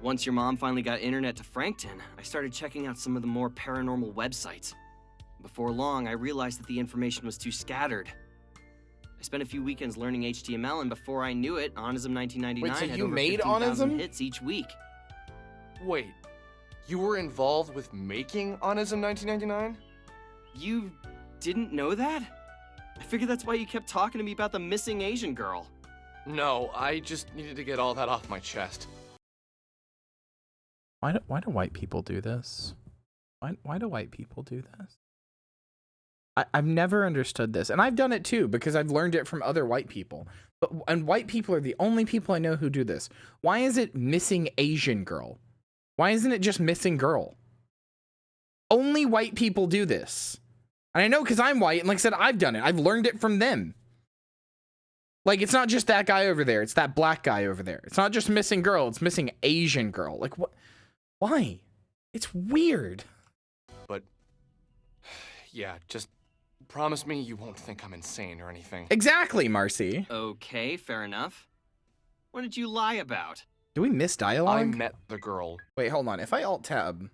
Once your mom finally got internet to Frankton, I started checking out some of the more paranormal websites. Before long, I realized that the information was too scattered. I spent a few weekends learning HTML, and before I knew it, Onism 1999 Wait, so had you over made 15,000 Onism? hits each week. Wait, you were involved with making Onism 1999? You didn't know that? I figured that's why you kept talking to me about the missing Asian girl. No, I just needed to get all that off my chest. Why do white people do this? Why do white people do this? I've never understood this, and I've done it too because I've learned it from other white people. And white people are the only people I know who do this. Why is it missing Asian girl? Why isn't it just missing girl? Only white people do this. And I know because I'm white, and like I said, I've done it. I've learned it from them. Like, it's not just that guy over there. It's that black guy over there. It's not just missing girl. It's missing Asian girl. Like, what? Why? It's weird. But, yeah, just promise me you won't think I'm insane or anything. Exactly, Marcy. Okay, fair enough. What did you lie about? Do we miss dialogue? I met the girl. Wait, hold on. If I alt-tab...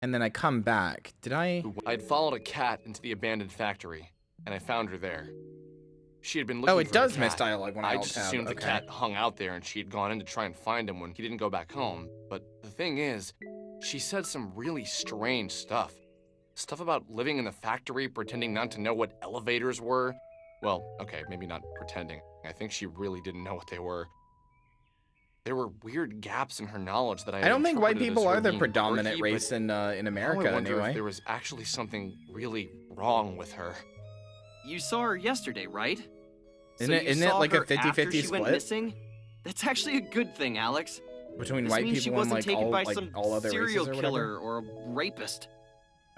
and then I come back, did I... I'd followed a cat into the abandoned factory, and I found her there. She had been looking for Oh, it does the miss cat. dialogue when I just alt-tab. assumed the Okay. cat hung out there, and she'd gone in to try and find him when he didn't go back home. But the thing is, she said some really strange stuff. Stuff about living in the factory, pretending not to know what elevators were. Well, okay, maybe not pretending. I think she really didn't know what they were. There were weird gaps in her knowledge that I don't think white interpreted as people her are the being predominant quirky, race but in now America I wonder anyway. if there was actually something really wrong with her. You saw her yesterday, right? Isn't it like a 50-50 after she went split? missing? That's actually a good thing, Alex. Between This white means she people and wasn't like taken by all, some other serial races or killer whatever? or a rapist.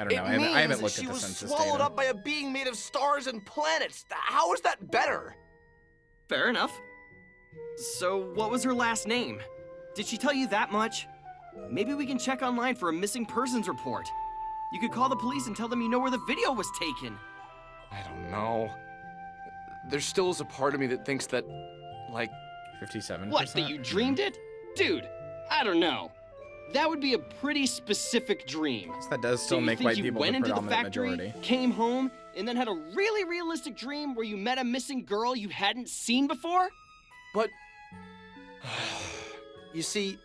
I don't know. I haven't looked at the was census swallowed data. up by a being made of stars and planets. How is that better? Fair enough. So, what was her last name? Did she tell you that much? Maybe we can check online for a missing persons report. You could call the police and tell them you know where the video was taken. I don't know. There still is a part of me that thinks that, like... 57%? What, that you dreamed it? Dude, I don't know. That would be a pretty specific dream. So that does still Do you make think white you people went the into the predominant factory, majority. came home, and then had a really realistic dream where you met a missing girl you hadn't seen before? But... you see,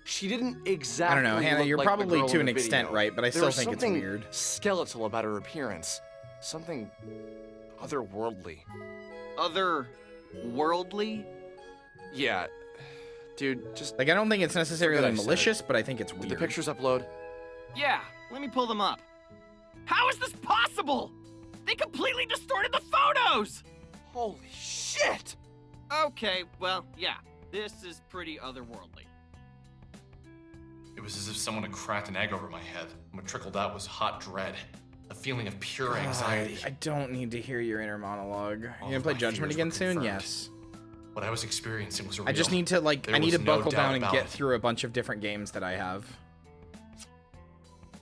she didn't exactly I don't know, Hannah, look you're like the probably girl to in an the extent video. right, but I There still was think it's something weird. skeletal about her appearance. Something otherworldly. Otherworldly? Yeah. Dude, just... Like, I don't think it's necessarily forget I said it. malicious, but I think it's weird. Did the pictures upload? Yeah, let me pull them up. How is this possible? They completely distorted the photos! Holy shit! Okay, well, yeah. This is pretty otherworldly. It was as if someone had cracked an egg over my head, and what trickled out was hot dread. A feeling of pure anxiety. I don't need to hear your inner monologue. You All gonna of play my Judgment fears again were soon? confirmed. Yes. What I was experiencing was real. I just need to like, There I need to was no buckle doubt down and about get it. through a bunch of different games that I have.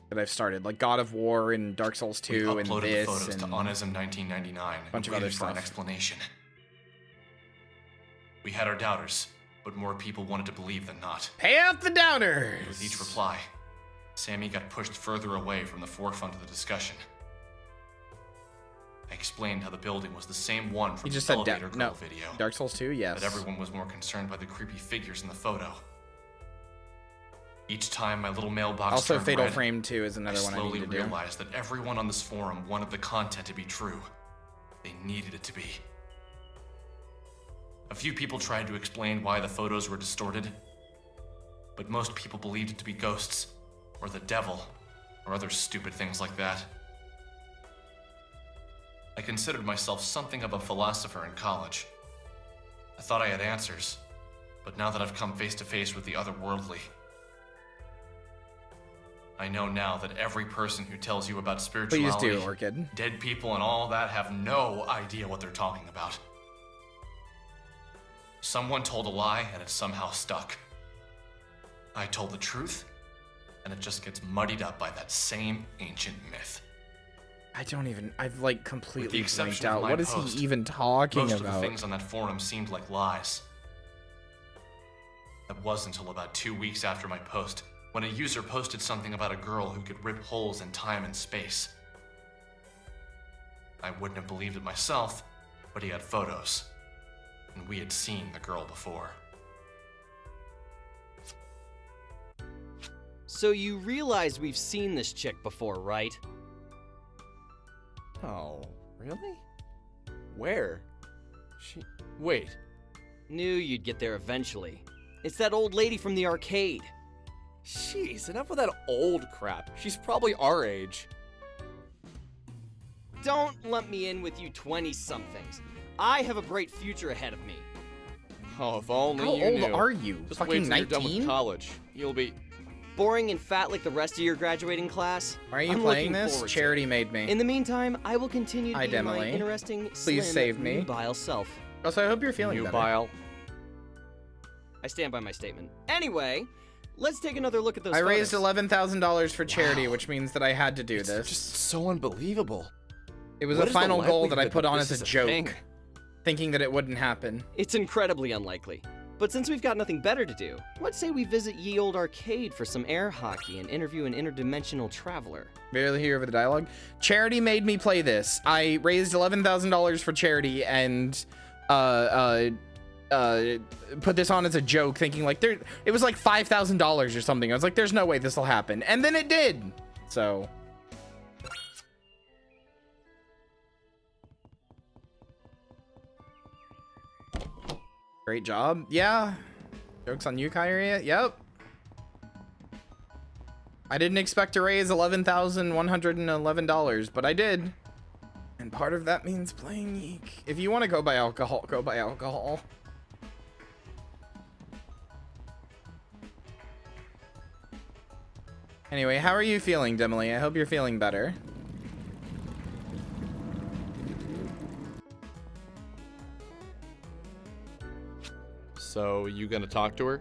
That I've started, like God of War and Dark Souls 2 and Uploaded the this photos and to Onism 1999 a bunch of and other waited for an stuff. explanation. We had our doubters, but more people wanted to believe than not. Pay out the doubters! With each reply, Sammy got pushed further away from the forefront of the discussion. I explained how the building was the same one from You just the said elevator girl no. video. Dark Souls 2, yes. That everyone was more concerned by the creepy figures in the photo. Each time my little mailbox Also, turned Fatal red, Frame 2 is another one I slowly need to do. realized that everyone on this forum wanted the content to be true. They needed it to be. A few people tried to explain why the photos were distorted, but most people believed it to be ghosts, or the devil, or other stupid things like that. I considered myself something of a philosopher in college. I thought I had answers, but now that I've come face to face with the otherworldly, I know now that every person who tells you about spirituality, Please do, Orchid. dead people and all that have no idea what they're talking about. Someone told a lie and it somehow stuck. I told the truth, and it just gets muddied up by that same ancient myth. I've like completely blanked exception of out. my What is post, he even talking most about? of the things on that forum seemed like lies. That wasn't until about 2 weeks after my post, when a user posted something about a girl who could rip holes in time and space. I wouldn't have believed it myself, but he had photos, and we had seen the girl before. So you realize we've seen this chick before, right? Oh, really? Where? Wait. Knew you'd get there eventually. It's that old lady from the arcade. Jeez, enough of that old crap. She's probably our age. Don't lump me in with you 20-somethings. I have a bright future ahead of me. Oh, if only How you old knew. are you? Just Fucking wait till you're done 19? with college. You'll be... Boring and fat like the rest of your graduating class? Why are you I'm playing looking this? forward to Charity it. made me. In the meantime, I will continue to Hi, be my Emily. interesting, Please slim, save me. nubile self. Also, I hope you're feeling better. Nubile. I stand by my statement. Anyway, let's take another look at those I raised photos. $11,000 for charity, which means that I had to do this. It's just so unbelievable. It was What a is the final goal that I likelihood put that on this as a is a joke, thing? thinking that it wouldn't happen. It's incredibly unlikely. But since we've got nothing better to do, let's say we visit Ye Olde Arcade for some air hockey and interview an interdimensional traveler. Barely hear over the dialogue. Charity made me play this. I raised $11,000 for charity and put this on as a joke, thinking like it was like $5,000 or something. I was like, there's no way this will happen, and then it did. So. Great job. Yeah. Joke's on you, Kyria. Yep. I didn't expect to raise $11,111, but I did. And part of that means playing YIIK. If you want to go buy alcohol, go buy alcohol. Anyway, how are you feeling, Demily? I hope you're feeling better. So, you gonna talk to her?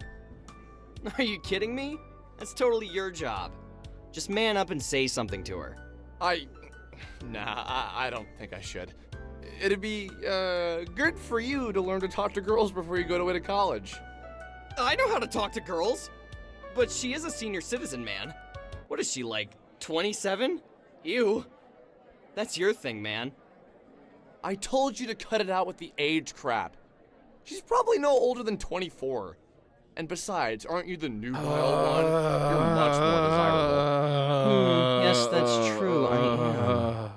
Are you kidding me? That's totally your job. Just man up and say something to her. Nah, I don't think I should. It'd be, good for you to learn to talk to girls before you go away to college. I know how to talk to girls. But she is a senior citizen, man. What is she, like, 27? Ew. That's your thing, man. I told you to cut it out with the age crap. She's probably no older than 24. And besides, aren't you the nubile one? You're much more desirable. Yes, that's true. I am.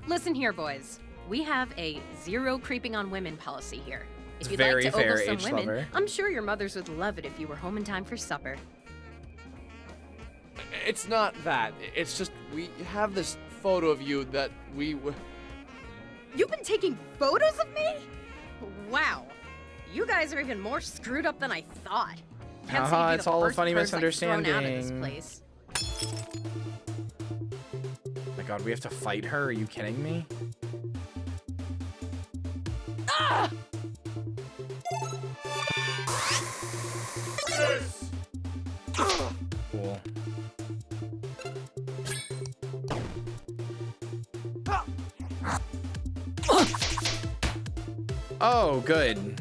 Listen here, boys. We have a zero creeping on women policy here. If you'd Very like to fair, ogle some H women, lover. I'm sure your mothers would love it if you were home in time for supper. It's not that. It's just we have this photo of you that we... You've been taking photos of me? Wow. You guys are even more screwed up than I thought. Can't say you'd be It's the all a first funny person I've thrown out of this misunderstanding. place. Oh my god, we have to fight her? Are you kidding me? Ah! Cool. Oh, good.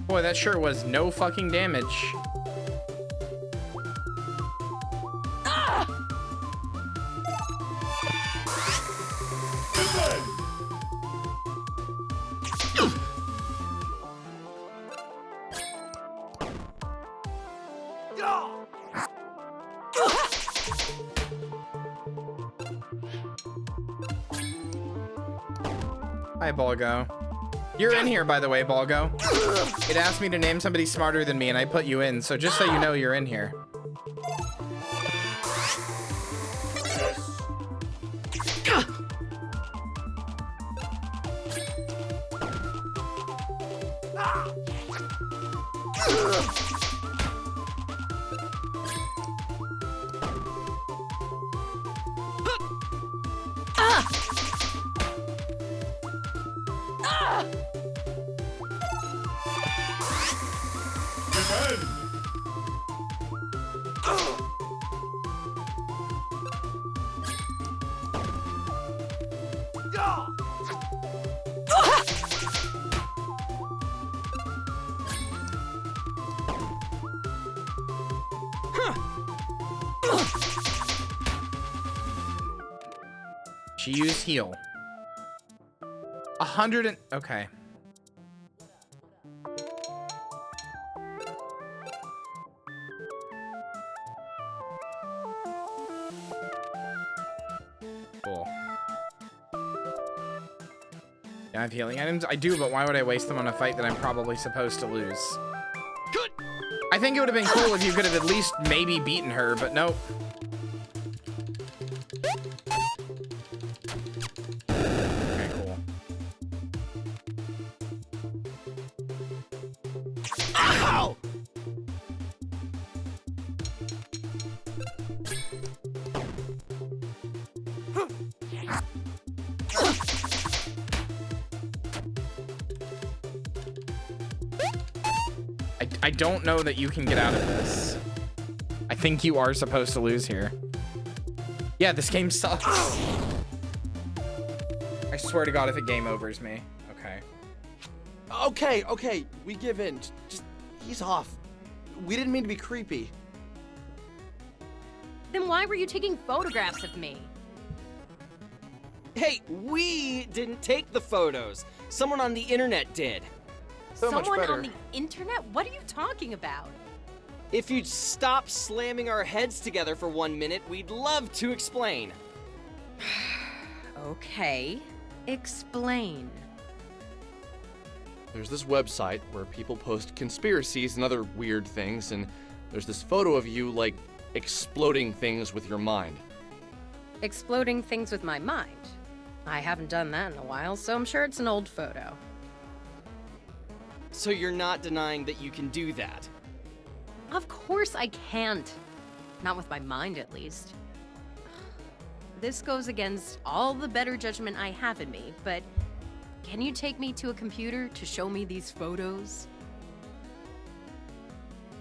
Boy, that sure was no fucking damage. Hi, Balgo. You're in here, by the way, Balgo. It asked me to name somebody smarter than me, and I put you in, so just so you know, you're in here. She used heal. 100 and... Okay. Cool. Yeah, I have healing items? I do, but why would I waste them on a fight that I'm probably supposed to lose? I think it would have been cool if you could have at least maybe beaten her, but nope. Okay, cool. Ow! I don't know that you can get out of this. I think you are supposed to lose here. Yeah, this game sucks. I swear to God, if it game overs me. Okay. Okay, we give in. Just ease off. We didn't mean to be creepy. Then why were you taking photographs of me? Hey, we didn't take the photos. Someone on the internet did. Someone on the internet? What are you talking about? If you'd stop slamming our heads together for 1 minute, we'd love to explain. Okay, explain. There's this website where people post conspiracies and other weird things, and there's this photo of you, like, exploding things with your mind. Exploding things with my mind? I haven't done that in a while, so I'm sure it's an old photo. So you're not denying that you can do that? Of course I can't. Not with my mind, at least. This goes against all the better judgment I have in me, but can you take me to a computer to show me these photos?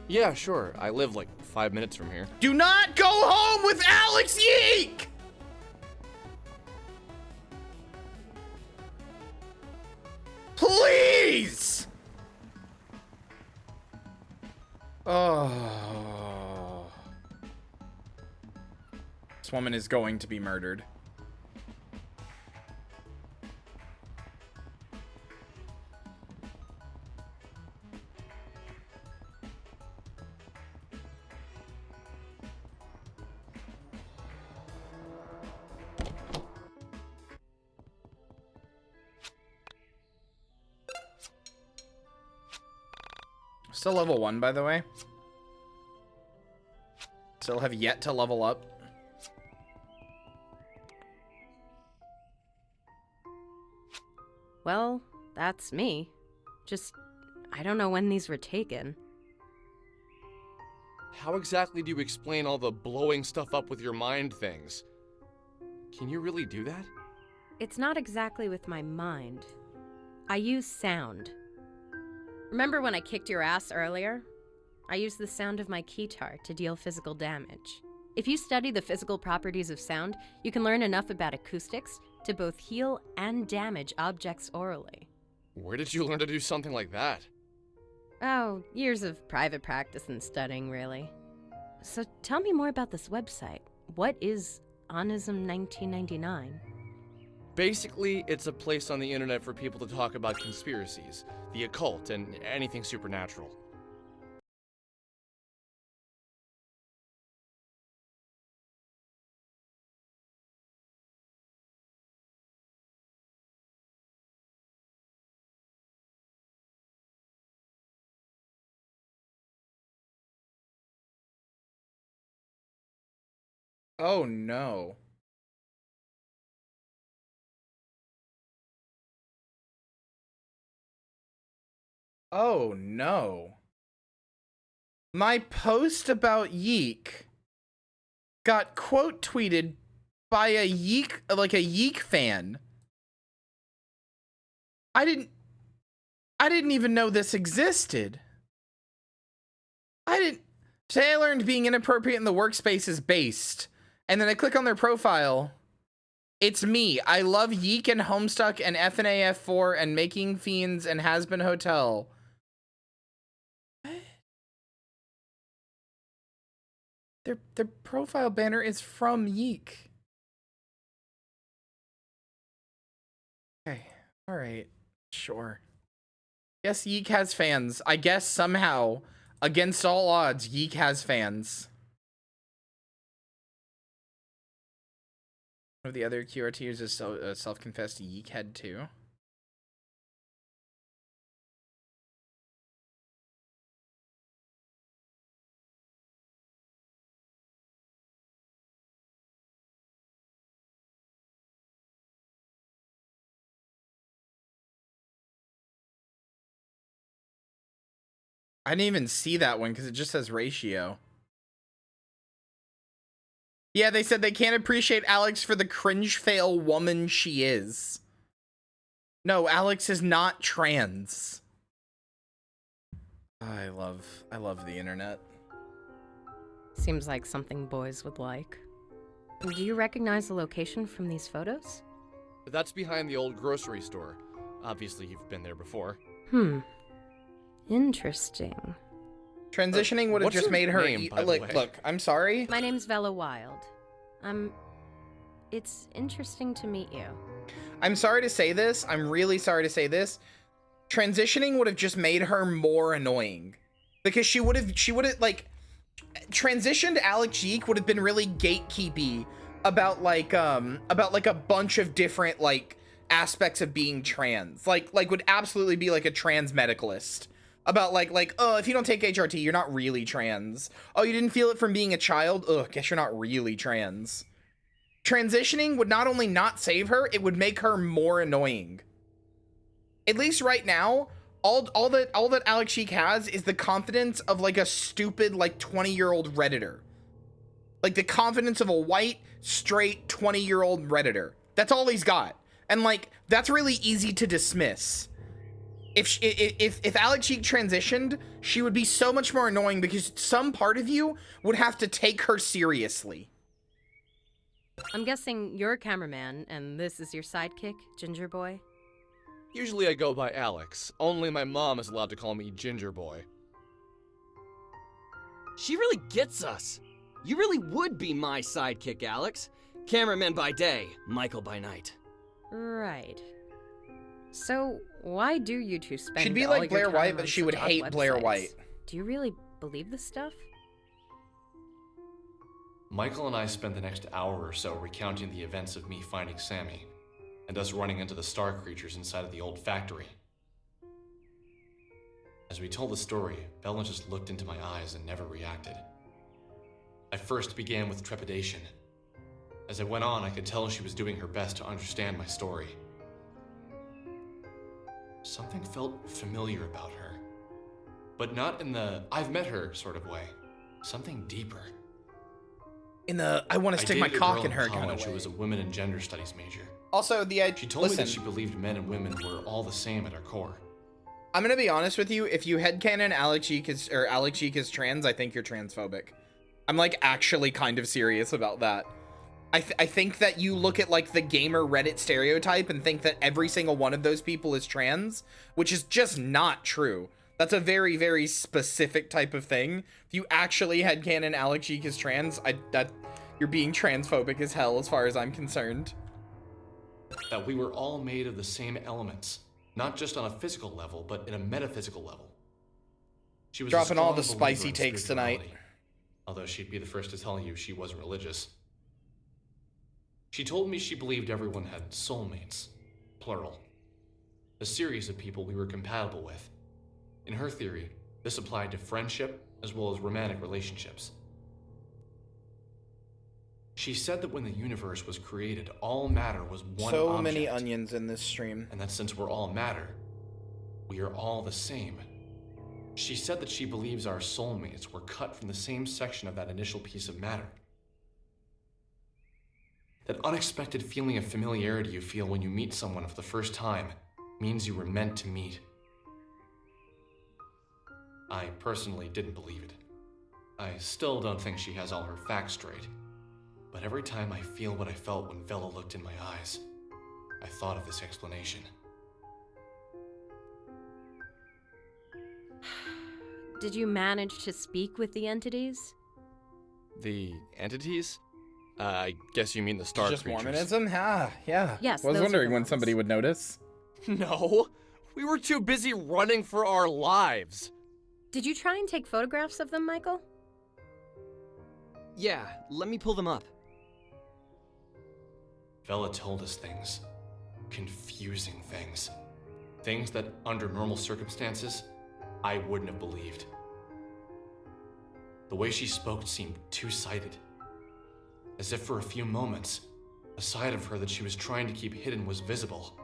Yeah, sure. I live like 5 minutes from here. Do not go home with Alex YIIK! Please! Oh. This woman is going to be murdered. Still level 1, by the way. Still have yet to level up. Well, that's me. Just, I don't know when these were taken. How exactly do you explain all the blowing stuff up with your mind things? Can you really do that? It's not exactly with my mind. I use sound. Remember when I kicked your ass earlier? I used the sound of my keytar to deal physical damage. If you study the physical properties of sound, you can learn enough about acoustics to both heal and damage objects orally. Where did you learn to do something like that? Oh, years of private practice and studying, really. So tell me more about this website. What is Onism 1999? Basically, it's a place on the internet for people to talk about conspiracies, the occult, and anything supernatural. Oh no. Oh no. My post about YIIK got quote tweeted by a YIIK fan. I didn't even know this existed. Today I learned being inappropriate in the workspace is based. And then I click on their profile. It's me. I love YIIK and Homestuck and FNA F4 and Making Fiends and Has Been Hotel. Their profile banner is from YIIK. Okay. All right. Sure. Yes, YIIK has fans. I guess somehow, against all odds, YIIK has fans. One of the other QRTers is self-confessed YIIK head too. I didn't even see that one because it just says ratio. Yeah, they said they can't appreciate Alex for the cringe fail woman she is. No, Alex is not trans. I love the internet. Seems like something boys would like. Do you recognize the location from these photos? That's behind the old grocery store. Obviously, you've been there before. Interesting. Transitioning would have just made her look, I'm sorry. My name's Vela Wild. It's interesting to meet you. I'm sorry to say this. I'm really sorry to say this. Transitioning would have just made her more annoying. Because she would have like transitioned Alex YIIK would have been really gatekeepy about a bunch of different like aspects of being trans. Like would absolutely be like a trans medicalist. About like, oh, if you don't take HRT, you're not really trans. Oh, you didn't feel it from being a child? Ugh, guess you're not really trans. Transitioning would not only not save her, it would make her more annoying. At least right now, all that Alex YIIK has is the confidence of like a stupid like 20-year-old Redditor. Like the confidence of a white, straight 20-year-old Redditor. That's all he's got. And like that's really easy to dismiss. If Alex YIIK transitioned, she would be so much more annoying because some part of you would have to take her seriously. I'm guessing you're a cameraman, and this is your sidekick, Ginger Boy? Usually I go by Alex. Only my mom is allowed to call me Ginger Boy. She really gets us. You really would be my sidekick, Alex. Cameraman by day, Michael by night. Right. So, why do you two spend She'd be all like your Blair time White, on but she such would odd hate Blair websites? White. Do you really believe this stuff? Michael and I spent the next hour or so recounting the events of me finding Sammy, and us running into the star creatures inside of the old factory. As we told the story, Bella just looked into my eyes and never reacted. I first began with trepidation. As it went on, I could tell she was doing her best to understand my story. Something felt familiar about her, but not in the I've met her sort of way. Something deeper. In the I want to stick my dated a cock girl in her kind college of who way. was a women and gender studies major. Also, She told me that she believed men and women were all the same at our core. I'm gonna be honest with you. If you headcanon Alex YIIK is trans, I think you're transphobic. I'm like actually kind of serious about that. I think that you look at like the gamer Reddit stereotype and think that every single one of those people is trans, which is just not true. That's a very, very specific type of thing. If you actually headcanon Alex YIIK is trans, you're being transphobic as hell as far as I'm concerned. That we were all made of the same elements, not just on a physical level, but in a metaphysical level. She was Dropping all the strong spicy believer in takes tonight. spirituality, although she'd be the first to tell you she wasn't religious. She told me she believed everyone had soulmates, plural. A series of people we were compatible with. In her theory, this applied to friendship as well as romantic relationships. She said that when the universe was created, all matter was one So object. many onions in this stream. And that since we're all matter, we are all the same. She said that she believes our soulmates were cut from the same section of that initial piece of matter. That unexpected feeling of familiarity you feel when you meet someone for the first time means you were meant to meet. I personally didn't believe it. I still don't think she has all her facts straight. But every time I feel what I felt when Vela looked in my eyes, I thought of this explanation. Did you manage to speak with the entities? The entities? I guess you mean the star Just creatures. Mormonism? Yeah. Yes, I was those are wondering the when ones. somebody would notice. No, we were too busy running for our lives. Did you try and take photographs of them, Michael? Yeah, let me pull them up. Vela told us things. Confusing things. Things that, under normal circumstances, I wouldn't have believed. The way she spoke seemed two-sided. As if for a few moments, a side of her that she was trying to keep hidden was visible.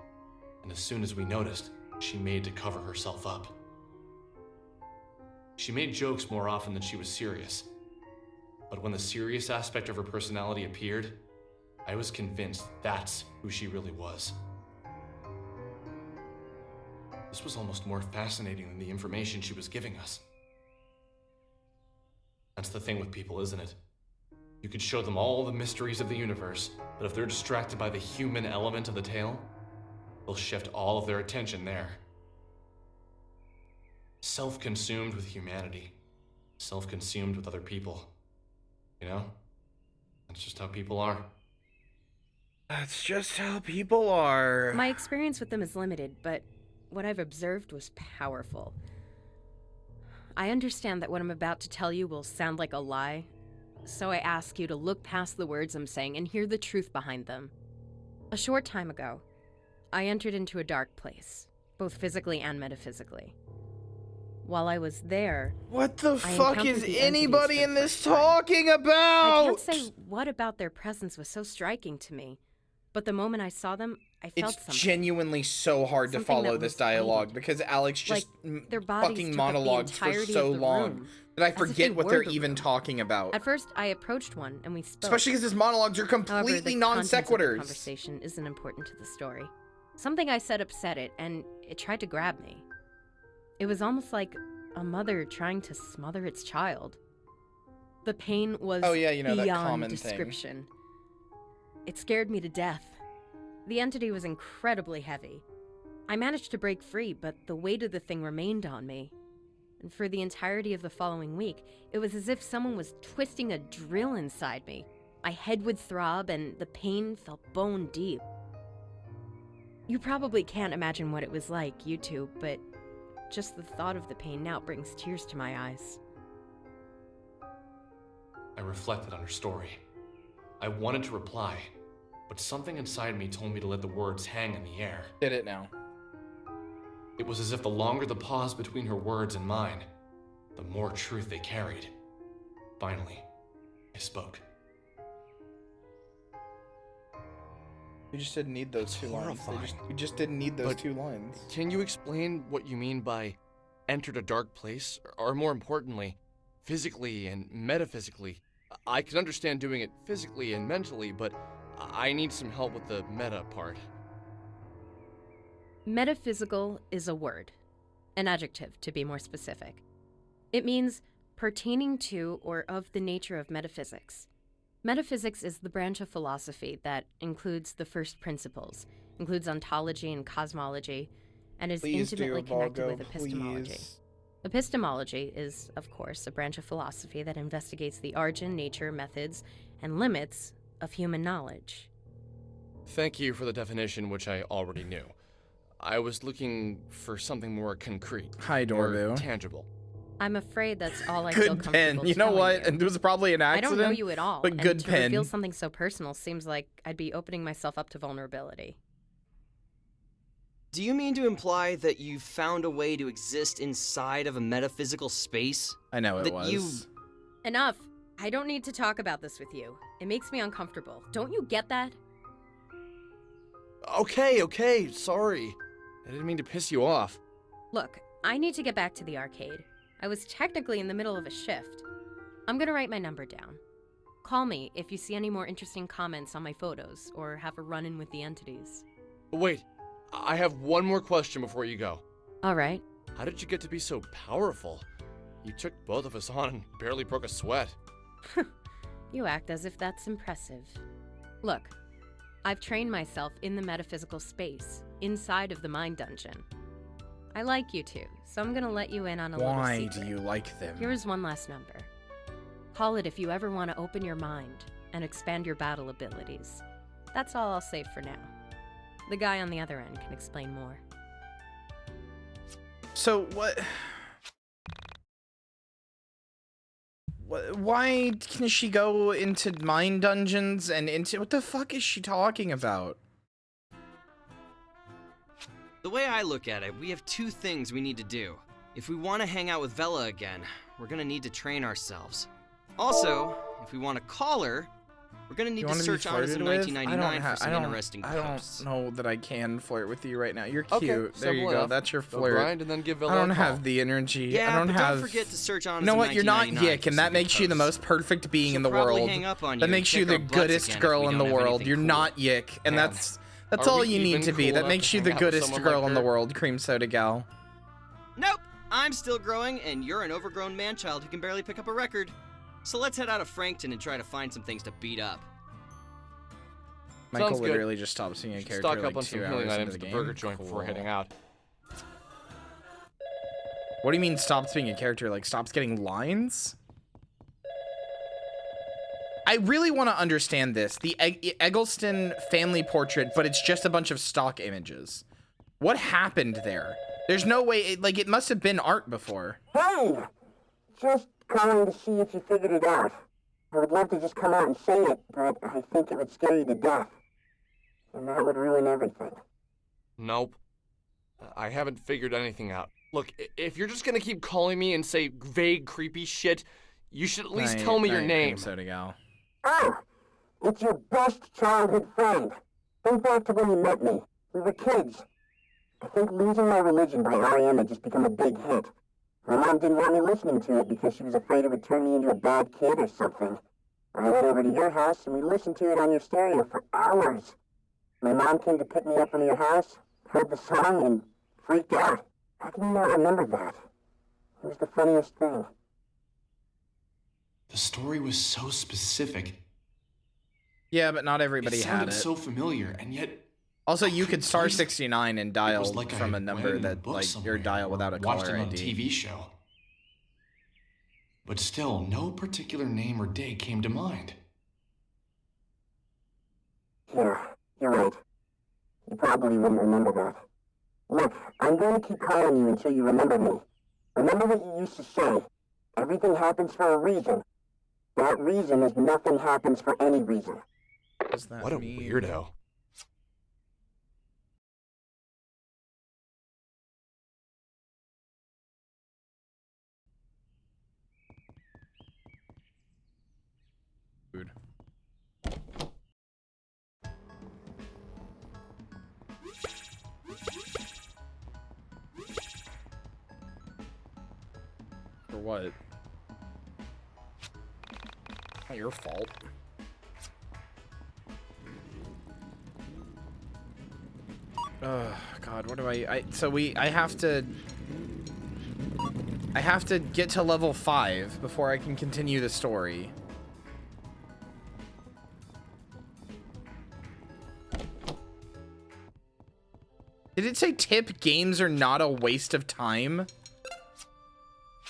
And as soon as we noticed, she made to cover herself up. She made jokes more often than she was serious. But when the serious aspect of her personality appeared, I was convinced that's who she really was. This was almost more fascinating than the information she was giving us. That's the thing with people, isn't it? You could show them all the mysteries of the universe, but if they're distracted by the human element of the tale, they'll shift all of their attention there. Self-consumed with humanity. Self-consumed with other people. You know? That's just how people are. That's just how people are. My experience with them is limited, but what I've observed was powerful. I understand that what I'm about to tell you will sound like a lie, so I ask you to look past the words I'm saying and hear the truth behind them. A short time ago, I entered into a dark place, both physically and metaphysically. While I was there, What the I fuck encountered is the anybody entities in for the this first time. talking I about? can't say what about their presence was so striking to me, but the moment I saw them, I felt It's something. genuinely so hard to Something follow that this was dialogue weighted. because Alex just Like, their bodies fucking took up the monologues for entirety so of the long room, that I as if forget they what were they're the even room. talking about. At first, I approached one and we spoke. Especially because his monologues are However, completely the non contents of the sequiturs. conversation isn't important to the story. Something I said upset it, and it tried to grab me. It was almost like a mother trying to smother its child. The pain was Oh, yeah, you know, that beyond common thing. description. It scared me to death. The entity was incredibly heavy. I managed to break free, but the weight of the thing remained on me. And for the entirety of the following week, it was as if someone was twisting a drill inside me. My head would throb, and the pain felt bone deep. You probably can't imagine what it was like, you two, but just the thought of the pain now brings tears to my eyes. I reflected on her story. I wanted to reply, but something inside me told me to let the words hang in the air. Did it now. It was as if the longer the pause between her words and mine, the more truth they carried. Finally, I spoke. You just didn't need those two lines. horrifying. You just didn't need those But 2 lines. Can you explain what you mean by entered a dark place? Or more importantly, physically and metaphysically. I can understand doing it physically and mentally, but I need some help with the meta part. Metaphysical is a word, an adjective to be more specific. It means pertaining to or of the nature of metaphysics. Metaphysics is the branch of philosophy that includes the first principles, includes ontology and cosmology, and is intimately connected with epistemology. Epistemology is, of course, a branch of philosophy that investigates the origin, nature, methods, and limits of human knowledge. Thank you for the definition, which I already knew. I was looking for something more concrete. Hi, Dorbu. More tangible. I'm afraid that's all I feel Good comfortable pen. You know telling what? you. And it was probably an I accident. don't know you at all, but and good to pen. reveal something so personal seems like I'd be opening myself up to vulnerability. Do you mean to imply that you found a way to exist inside of a metaphysical space? I know it that was. Enough. I don't need to talk about this with you. It makes me uncomfortable. Don't you get that? Okay, sorry. I didn't mean to piss you off. Look, I need to get back to the arcade. I was technically in the middle of a shift. I'm gonna write my number down. Call me if you see any more interesting comments on my photos or have a run-in with the entities. Wait, I have one more question before you go. All right. How did you get to be so powerful? You took both of us on and barely broke a sweat. You act as if that's impressive. Look, I've trained myself in the metaphysical space, inside of the mind dungeon. I like you two, so I'm gonna let you in on a little secret. Why do you like them? Here's one last number. Call it if you ever want to open your mind and expand your battle abilities. That's all I'll say for now. The guy on the other end can explain more. So what? Why can she go into mine dungeons and into what the fuck is she talking about? The way I look at it, we have two things we need to do. If we want to hang out with Vela again, we're gonna need to train ourselves. Also, if we want to call her, we're gonna need to search Honest in 1999 for some interesting posts. I don't know that I can flirt with you right now. You're Okay, cute. There you simple go. enough. That's your Go flirt. grind and then give Vela I don't a call. have the energy. Yeah, I don't but have. don't forget to search Honest You know in what? You're not 1999 YIIK, for and some that good makes you the posts. most perfect being in the She'll probably world. hang up on you That and makes you kick the our butts goodest again if girl we in the don't have world. anything You're cool. not YIIK, and Damn. that's Are all we you need even to be. cool That enough makes to you the hang out with goodest someone girl like in the her? world, cream soda gal. Nope, I'm still growing, and you're an overgrown man-child who can barely pick up a record. So let's head out of Frankton and try to find some things to beat up. Michael Sounds good. literally just stopped seeing a Should character stock up like on some 2 healing hours items into at the the game. burger joint before Cool. heading out. What do you mean stops being a character? Like stops getting lines? I really want to understand this. The Eggleston family portrait, but it's just a bunch of stock images. What happened there? There's no way, it must have been art before. Hey! Just calling to see if you figured it out. I would love to just come out and say it, but I think it would scare you to death. And that would ruin everything. Nope. I haven't figured anything out. Look, if you're just gonna keep calling me and say vague, creepy shit, you should at least tell me your name. Soda gal. Oh! It's your best childhood friend. Think back to when you met me. We were kids. I think Losing My Religion by R.E.M. had just become a big hit. My mom didn't want me listening to it because she was afraid it would turn me into a bad kid or something. I went over to your house and we listened to it on your stereo for hours. My mom came to pick me up from your house, heard the song, and freaked out. How can you not remember that? It was the funniest thing. The story was so specific. Yeah, but not everybody It had sounded it. so familiar, and yet Also, you could star 69 and dial like I from a had number read in a that, book like, your somewhere dial or without a watched caller it on a ID. TV show. But still, no particular name or day came to mind. Yeah, you're right. You probably wouldn't remember that. Look, I'm going to keep calling you until you remember me. Remember what you used to say. Everything happens for a reason. That reason is nothing happens for any reason. What a weirdo. Food. For what? Not your fault. Oh God, what do I have to get to level 5 before I can continue the story. Did it say tip games are not a waste of time?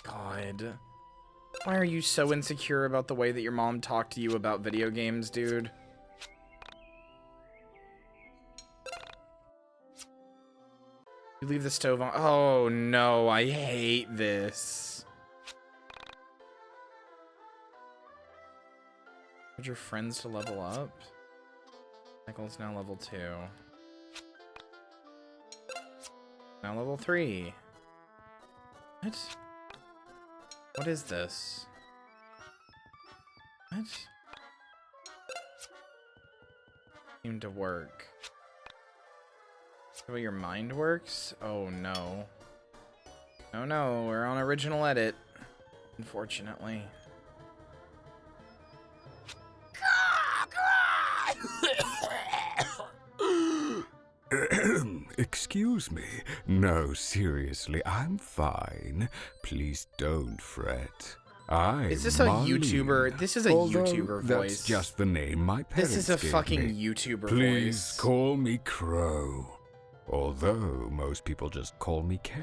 God. Why are you so insecure about the way that your mom talked to you about video games, dude? You leave the stove on. Oh no, I hate this. Need your friends to level up? Michael's now level 2. Now level 3. What? What is this? What? Seem to work. The way your mind works? Oh no. Oh no, we're on original edit. Unfortunately. Excuse me. No, seriously, I'm fine. Please don't fret. Is this a YouTuber? This is a YouTuber voice. That's just the name my parents This is a gave fucking me. YouTuber Please voice. call me Crow. Although most people just call me K.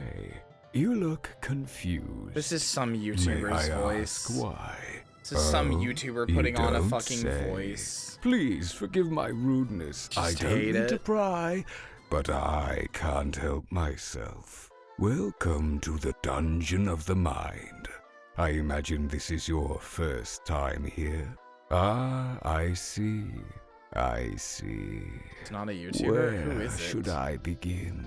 You look confused. This is some May YouTuber's I voice. ask why? This is some Oh, YouTuber you putting on a don't fucking say. voice. Please forgive my rudeness. I Just don't hate mean to it. pry, but I can't help myself. Welcome to the Dungeon of the Mind. I imagine this is your first time here. Ah, I see. I see. It's not a YouTuber. Where Who is it? should I begin?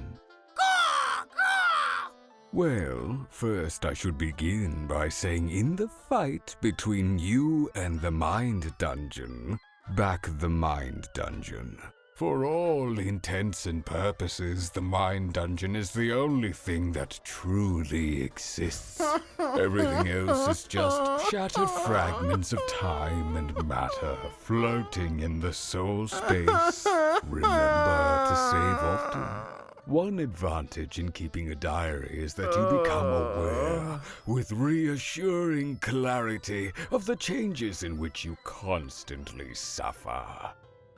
Well, first I should begin by saying in the fight between you and the Mind Dungeon, back the Mind Dungeon. For all intents and purposes, the Mind Dungeon is the only thing that truly exists. Everything else is just shattered fragments of time and matter floating in the soul space. Remember to save often. One advantage in keeping a diary is that you become aware, with reassuring clarity, of the changes in which you constantly suffer.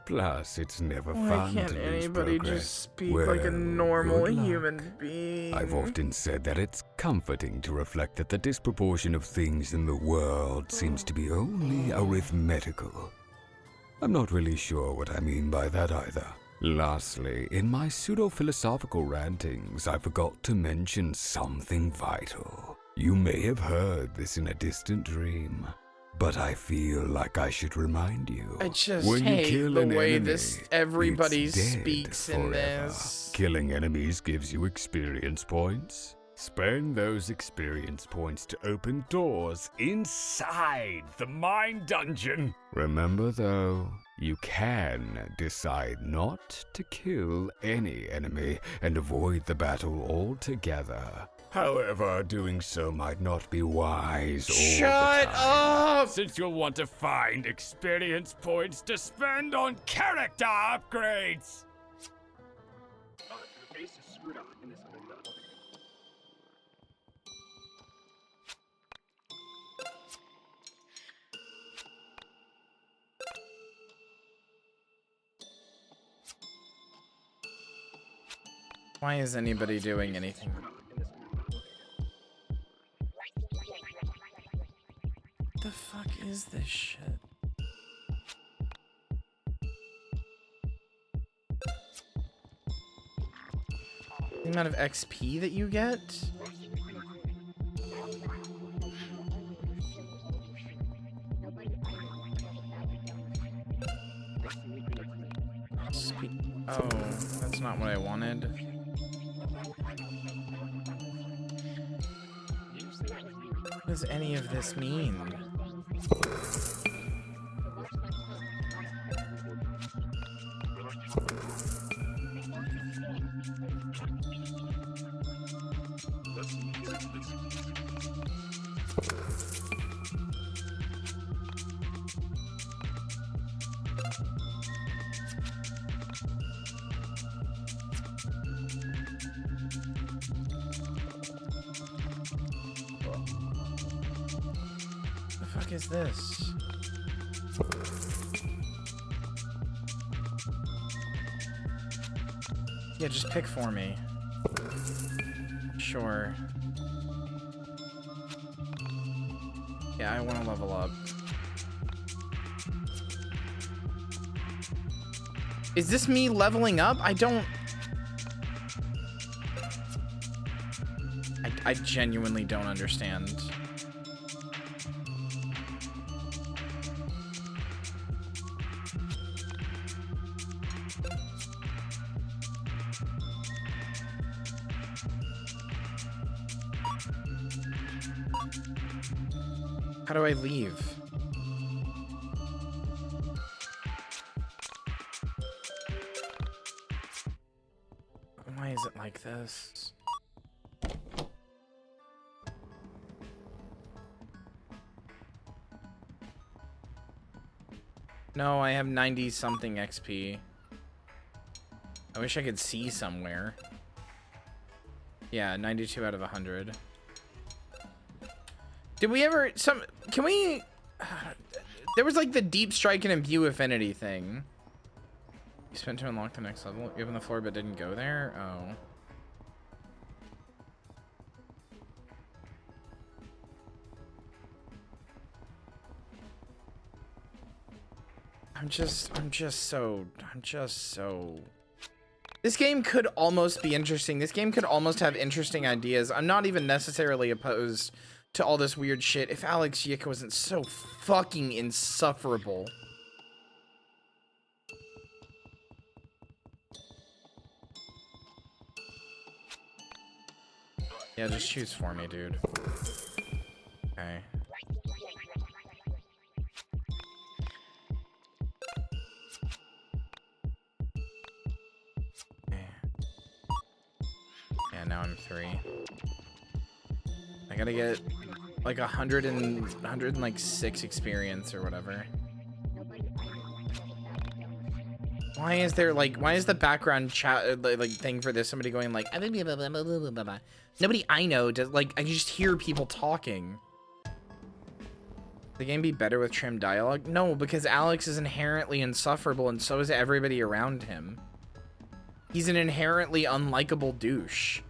Plus, it's never Why fun can't to lose anybody progress. just speak like a normal good luck. human being? I've often said that it's comforting to reflect that the disproportion of things in the world seems to be only arithmetical. I'm not really sure what I mean by that either. Lastly, in my pseudo-philosophical rantings, I forgot to mention something vital. You may have heard this in a distant dream, but I feel like I should remind you. I just when hate you kill the an way enemy, everybody it's dead speaks in forever. this. Killing enemies gives you experience points. Spend those experience points to open doors inside the Mind Dungeon. Remember though, you can decide not to kill any enemy and avoid the battle altogether. However, doing so might not be wise all Shut the time. up! Since you'll want to find experience points to spend on character upgrades. Why is anybody doing anything? What the fuck is this shit? The amount of XP that you get? Oh, that's not what I wanted. What does any of this mean? The fuck is this? Yeah, just pick for me. Sure. Yeah, I want to level up. Is this me leveling up? I don't... I genuinely don't understand. How do I leave? Why is it like this? No, I have 90 something XP. I wish I could see somewhere. Yeah, 92 out of 100. Did we ever can we there was like the deep strike and imbue affinity thing. You spent to unlock the next level. You opened the floor but didn't go there? Oh. I'm just so this game could almost be interesting. This game could almost have interesting ideas. I'm not even necessarily opposed to all this weird shit if Alex YIIK wasn't so fucking insufferable. Yeah, just choose for me, dude. Okay. Yeah, now I'm 3. I gotta get like 106 experience or whatever. Why is there like, why is the background chat like thing for this somebody going like nobody I know does, like I can just hear people talking. The game be better with trimmed dialogue? No, because Alex is inherently insufferable and so is everybody around him. He's an inherently unlikable douche.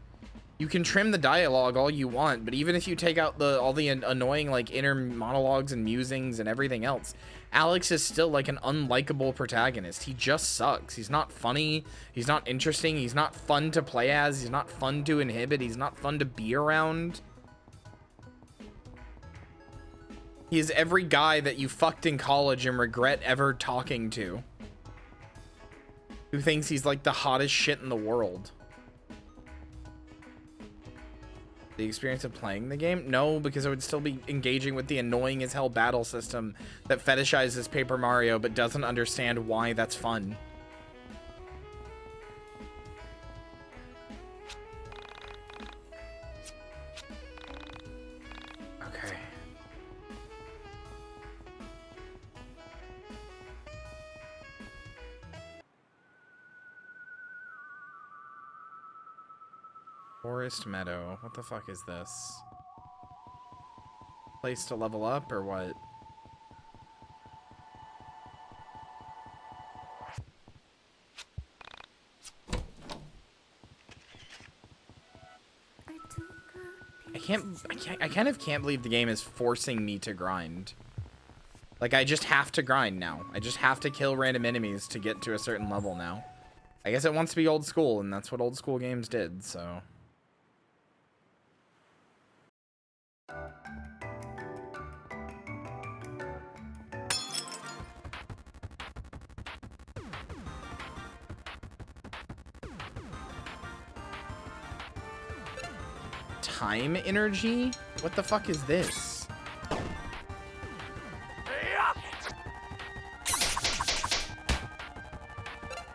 You can trim the dialogue all you want, but even if you take out all the annoying like inner monologues and musings and everything else, Alex is still like an unlikable protagonist. He just sucks. He's not funny. He's not interesting. He's not fun to play as. He's not fun to inhibit. He's not fun to be around. He is every guy that you fucked in college and regret ever talking to, who thinks he's like the hottest shit in the world. The experience of playing the game? No, because I would still be engaging with the annoying as hell battle system that fetishizes Paper Mario but doesn't understand why that's fun. Okay. Forest Meadow. What the fuck is this? Place to level up or what? I kind of can't believe the game is forcing me to grind. Like I just have to grind now. I just have to kill random enemies to get to a certain level now. I guess it wants to be old school and that's what old school games did, so. Time energy? What the fuck is this?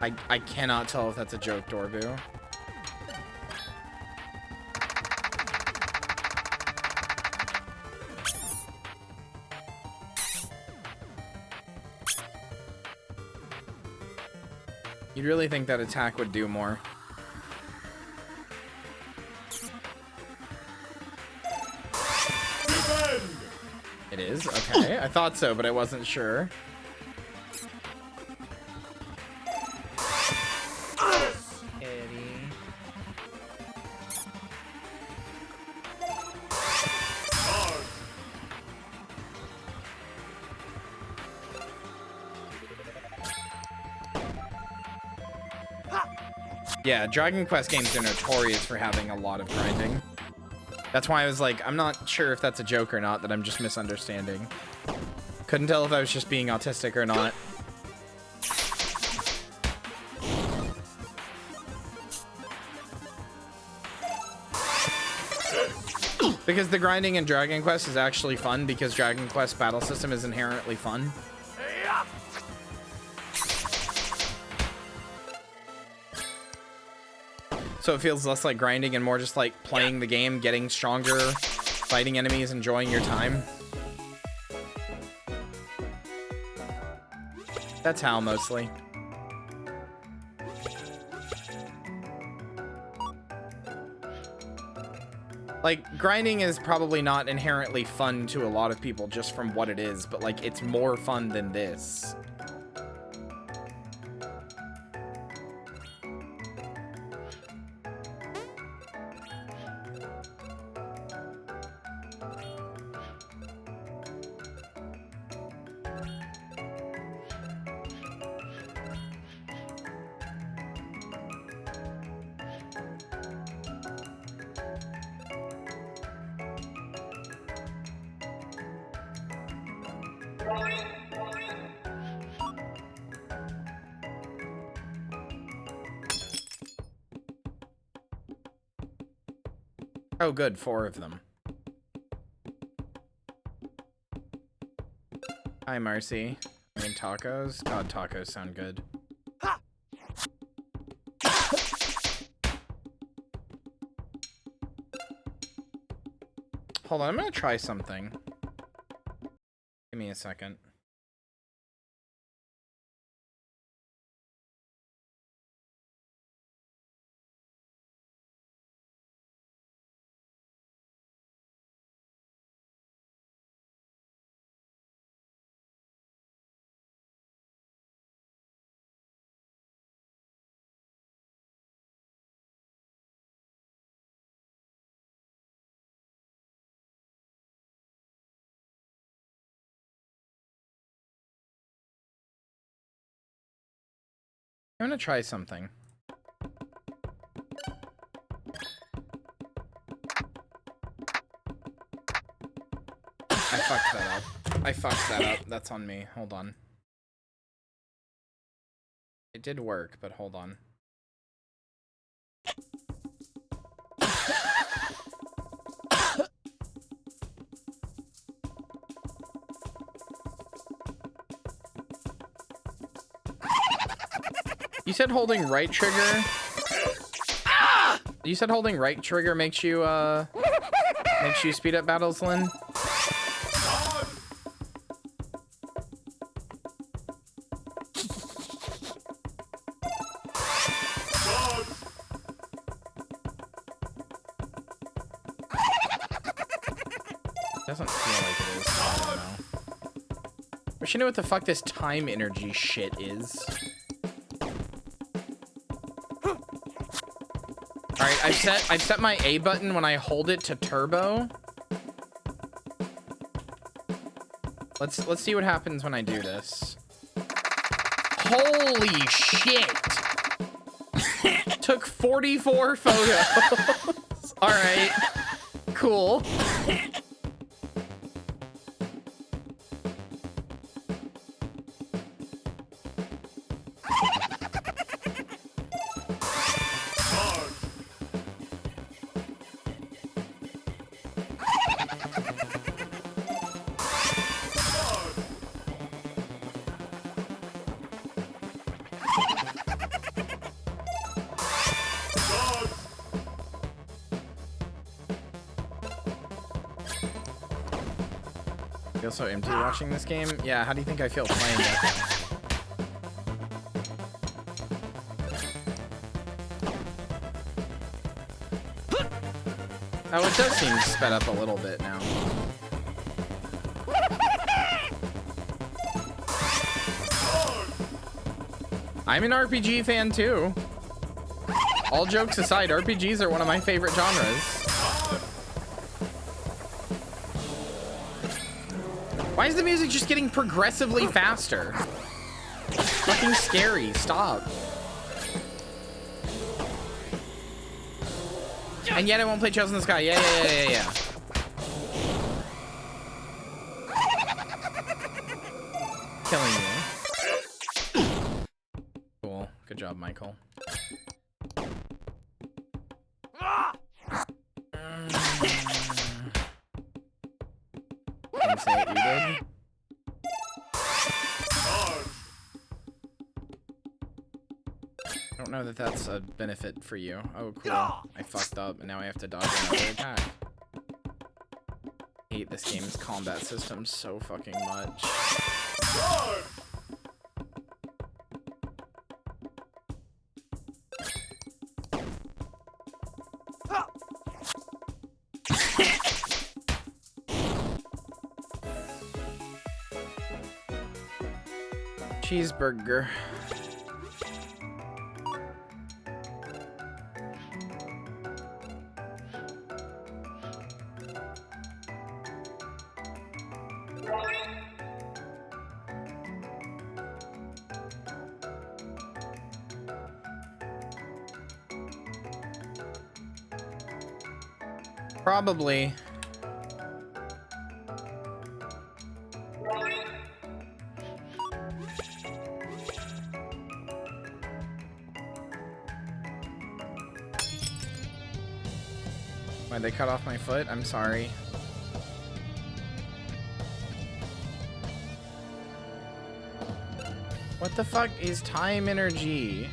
I cannot tell if that's a joke, Dorbu. You'd really think that attack would do more. It is? Okay, I thought so, but I wasn't sure. Yeah, Dragon Quest games are notorious for having a lot of grinding. That's why I was like, I'm not sure if that's a joke or not, that I'm just misunderstanding. Couldn't tell if I was just being autistic or not. Because the grinding in Dragon Quest is actually fun, because Dragon Quest battle system is inherently fun. So it feels less like grinding and more just like playing the game, getting stronger, fighting enemies, enjoying your time. That's how, mostly. Like, grinding is probably not inherently fun to a lot of people just from what it is, but like, it's more fun than this. Oh, good, 4 of them. Hi, Marcy. I mean, tacos? God, tacos sound good. Hold on, I'm gonna try something. Give me a second. I'm gonna try something. I fucked that up. I fucked that up. That's on me. Hold on. It did work, but hold on. You said holding right trigger? Ah! You said holding right trigger makes you speed up battles, Lynn? Doesn't feel like it is. I don't know. Wish I knew what the fuck this time energy shit is. Alright, I've set my A button when I hold it to turbo. Let's see what happens when I do this. Holy shit! Took 44 photos. Alright. Cool. Feel so empty watching this game? Yeah, how do you think I feel playing it? Oh, it does seem sped up a little bit now. I'm an RPG fan too. All jokes aside, RPGs are one of my favorite genres. Why is the music just getting progressively faster? Fucking scary. Stop. And yet I won't play Trails in the Sky. Yeah. Killing you. Cool. Good job, Michael. Can you say it, you did? I don't know that that's a benefit for you. Oh, cool. I fucked up, and now I have to dodge another attack. I hate this game's combat system so fucking much. Cheeseburger. Probably. Why'd they cut off my foot? I'm sorry. What the fuck is time energy?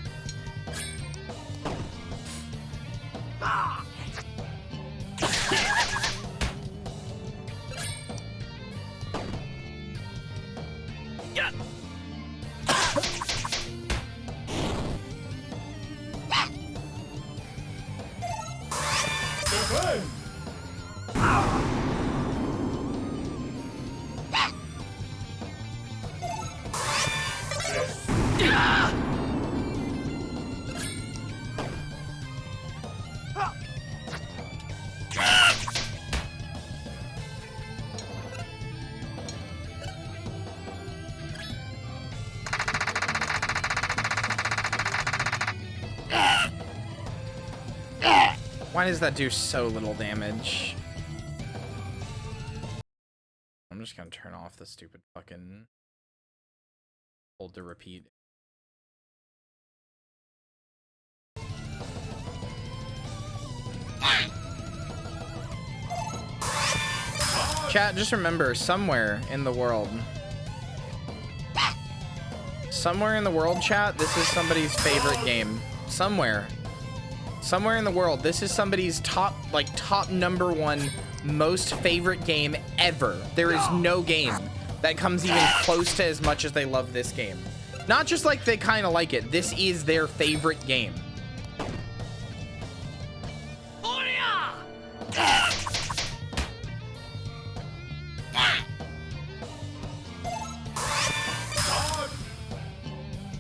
Why does that do so little damage? I'm just gonna turn off the stupid fucking hold to repeat. Chat, just remember, somewhere in the world, chat, this is somebody's favorite game. Somewhere in the world, this is somebody's top number one most favorite game ever. There is no game that comes even close to as much as they love this game. Not just like they kind of like it. This is their favorite game.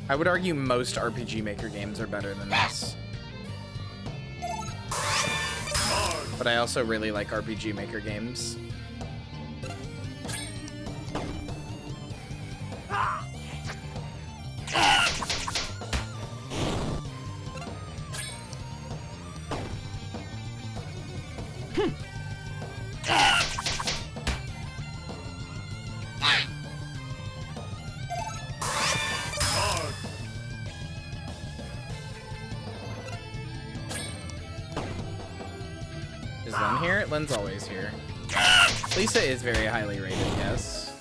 I would argue most RPG Maker games are better than this. But I also really like RPG Maker games. Is Lynn here? Lynn's always here. Lisa is very highly rated, yes.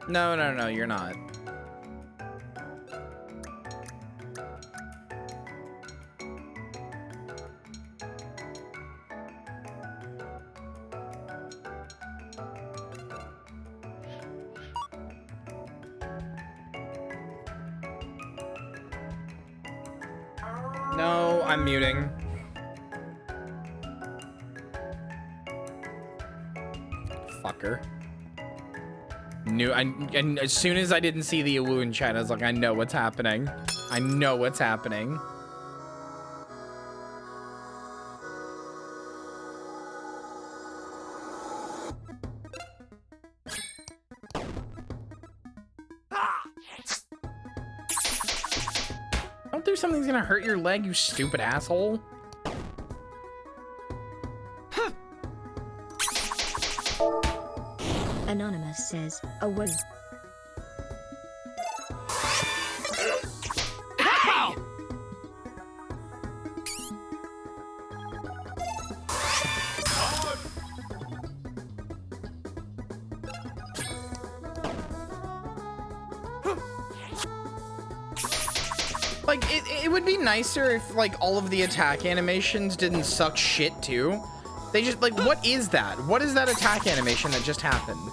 No, you're not. No, I'm muting. Fucker. And as soon as I didn't see the Awu in chat, I was like, I know what's happening. I know what's happening. Don't do something that's gonna hurt your leg, you stupid asshole. Anonymous says, "A woo." Ow! Like, it would be nicer if, like, all of the attack animations didn't suck shit, too. They just, like, what is that? What is that attack animation that just happened?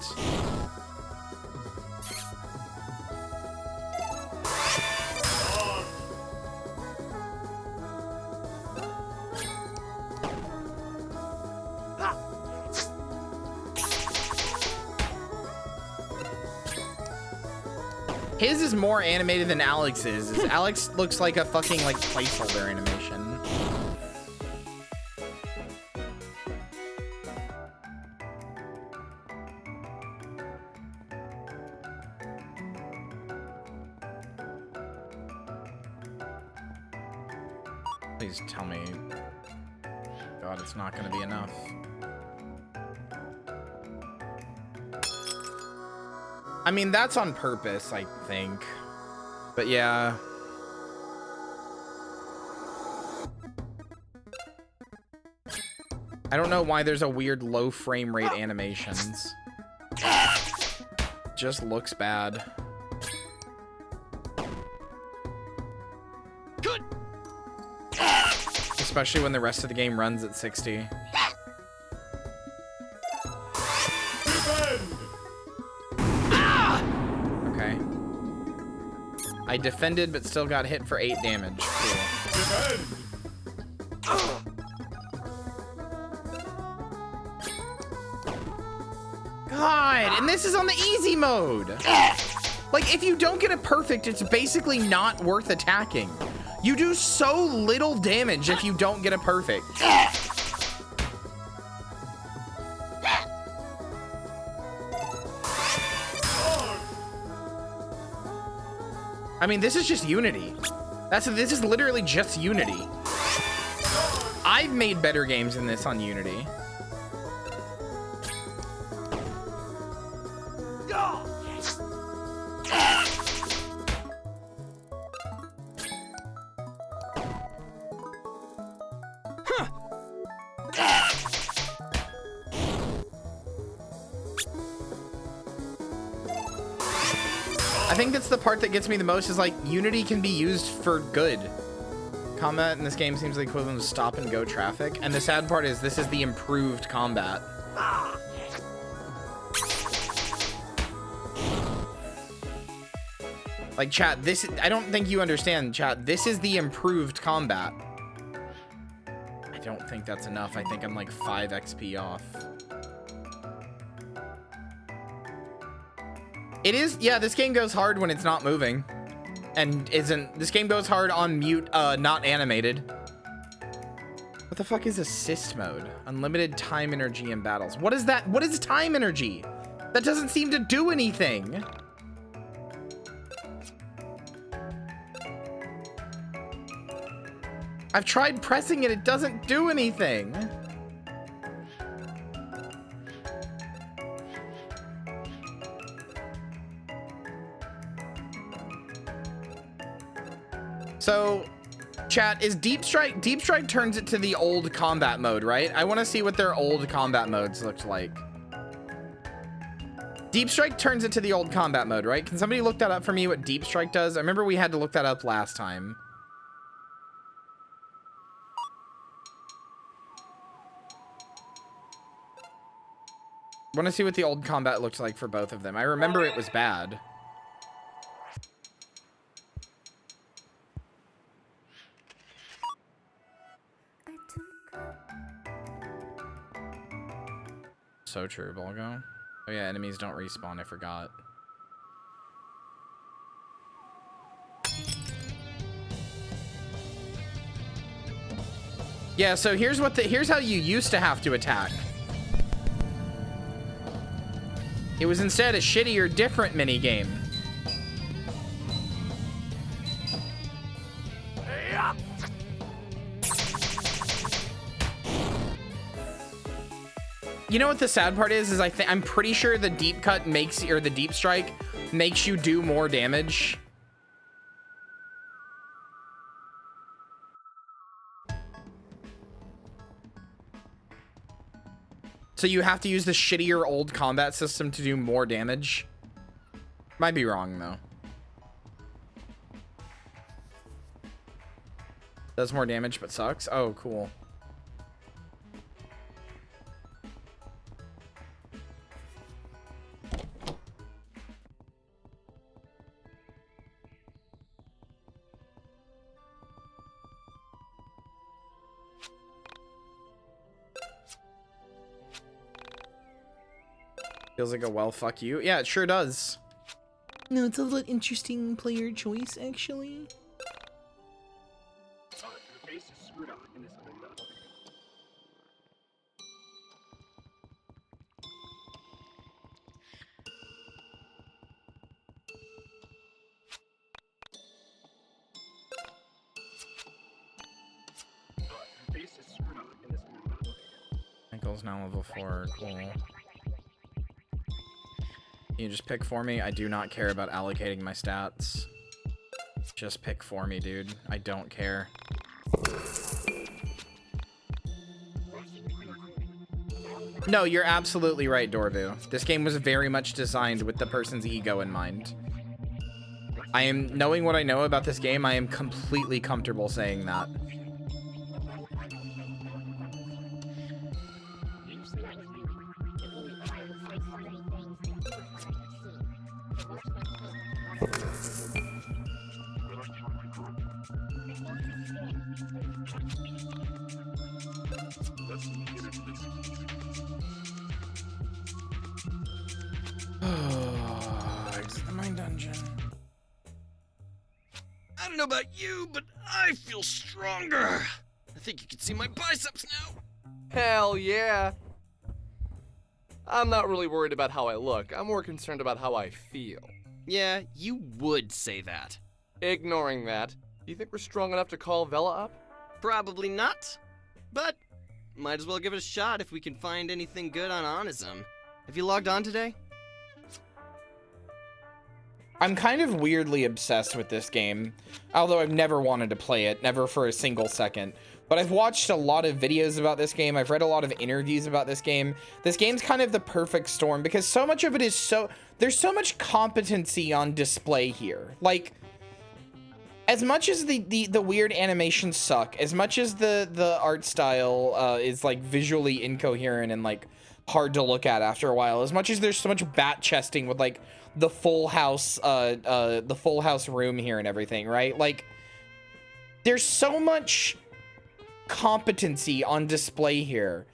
His is more animated than Alex's. Alex looks like a fucking, like, placeholder animation. Please tell me. God, it's not gonna be enough. I mean, that's on purpose, I think. But yeah. I don't know why there's a weird low frame rate animations. Just looks bad. Good. Especially when the rest of the game runs at 60. Okay. I defended, but still got hit for 8 damage. Cool. God, and this is on the easy mode. Like, if you don't get it perfect, it's basically not worth attacking. You do so little damage if you don't get it perfect. I mean, this is just Unity. This is literally just Unity. I've made better games than this on Unity. I think that's the part that gets me the most is like Unity can be used for good. Combat in this game seems the equivalent of stop and go traffic. And the sad part is this is the improved combat. Like chat, I don't think you understand, chat. This is the improved combat. I don't think that's enough. I think I'm like 5 XP off. It is, yeah, this game goes hard when it's not moving. And this game goes hard on mute, not animated. What the fuck is assist mode? Unlimited time energy in battles. What is that? What is time energy? That doesn't seem to do anything. I've tried pressing it, it doesn't do anything. So, chat, is Deep Strike turns it to the old combat mode, right? I want to see what their old combat modes looked like. Deep Strike turns it to the old combat mode, right? Can somebody look that up for me, what Deep Strike does? I remember we had to look that up last time. I want to see what the old combat looked like for both of them. I remember it was bad. So true, Bulgo. Oh yeah, enemies don't respawn, I forgot. Yeah, so here's how you used to have to attack. It was instead a shittier, different minigame. You know what the sad part is I'm pretty sure the deep cut makes, or the deep strike makes you do more damage. So you have to use the shittier old combat system to do more damage. Might be wrong though. Does more damage but sucks. Oh, cool. Feels like a well fuck you. Yeah, it sure does. No, it's a little interesting player choice, actually. Michael's now level 4. Cool. You just pick for me. I do not care about allocating my stats. Just pick for me, dude. I don't care. No, you're absolutely right, Dorvu. This game was very much designed with the person's ego in mind. I am, knowing what I know about this game, I am completely comfortable saying that. Exit the mine dungeon. I don't know about you, but I feel stronger. I think you can see my biceps now. Hell yeah. I'm not really worried about how I look. I'm more concerned about how I feel. Yeah, you would say that. Ignoring that, do you think we're strong enough to call Vela up? Probably not. But might as well give it a shot if we can find anything good on Onism. Have you logged on today? I'm kind of weirdly obsessed with this game, although I've never wanted to play it, never for a single second. But I've watched a lot of videos about this game. I've read a lot of interviews about this game. This game's kind of the perfect storm because so much of it is there's so much competency on display here. Like, as much as the weird animations suck, as much as the art style is like visually incoherent and like hard to look at after a while, as much as there's so much bat chesting with like the full house room here and everything, right? Like, there's so much competency on display here,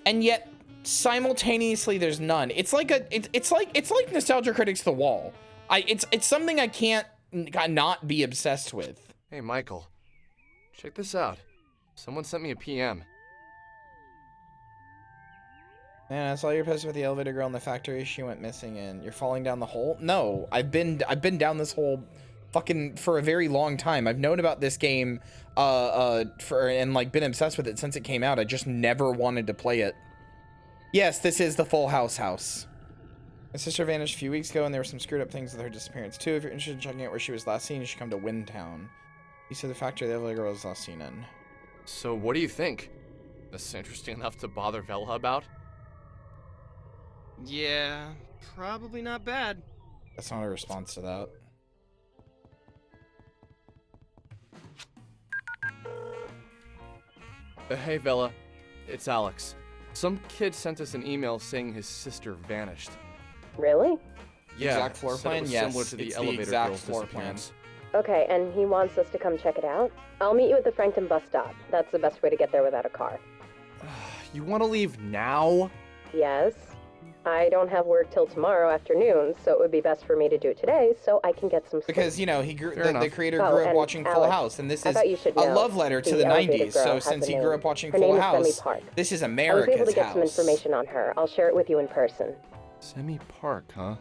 and yet simultaneously there's none. It's like it's like Nostalgia Critics The Wall. It's something I can't not be obsessed with. Hey Michael, check this out. Someone sent me a PM. Man, I saw your post with the elevator girl in the factory. She went missing, and you're falling down the hole. No, I've been down this hole for a very long time. I've known about this game and like been obsessed with it since it came out. I just never wanted to play it. Yes, this is the Full House house. My sister vanished a few weeks ago, and there were some screwed up things with her disappearance too. If you're interested in checking out where she was last seen, you should come to Windtown. You said the factory the elevator girl was last seen in. So what do you think? This is interesting enough to bother Vela about? Yeah, probably not bad. That's not a response to that. Hey Vela, it's Alex. Some kid sent us an email saying his sister vanished. Really? Yeah, exact floor plan? It was Yes, similar to the it's elevator the exact girl's floor plan. disappearance. Okay, and he wants us to come check it out? I'll meet you at the Frankton bus stop. That's the best way to get there without a car. You want to leave now? Yes. I don't have work till tomorrow afternoon, so it would be best for me to do it today so I can get some sleep. Because, you know, he grew, the creator Oh, grew up and watching Full Alex, House, and this I is thought you should a know love letter to the elevator 90s. girl So has since a he name. grew up watching Her Full name is House, Semi Park. this is I was able America's to get some house. information on her. I'll share it with you in person. Semi Park, huh?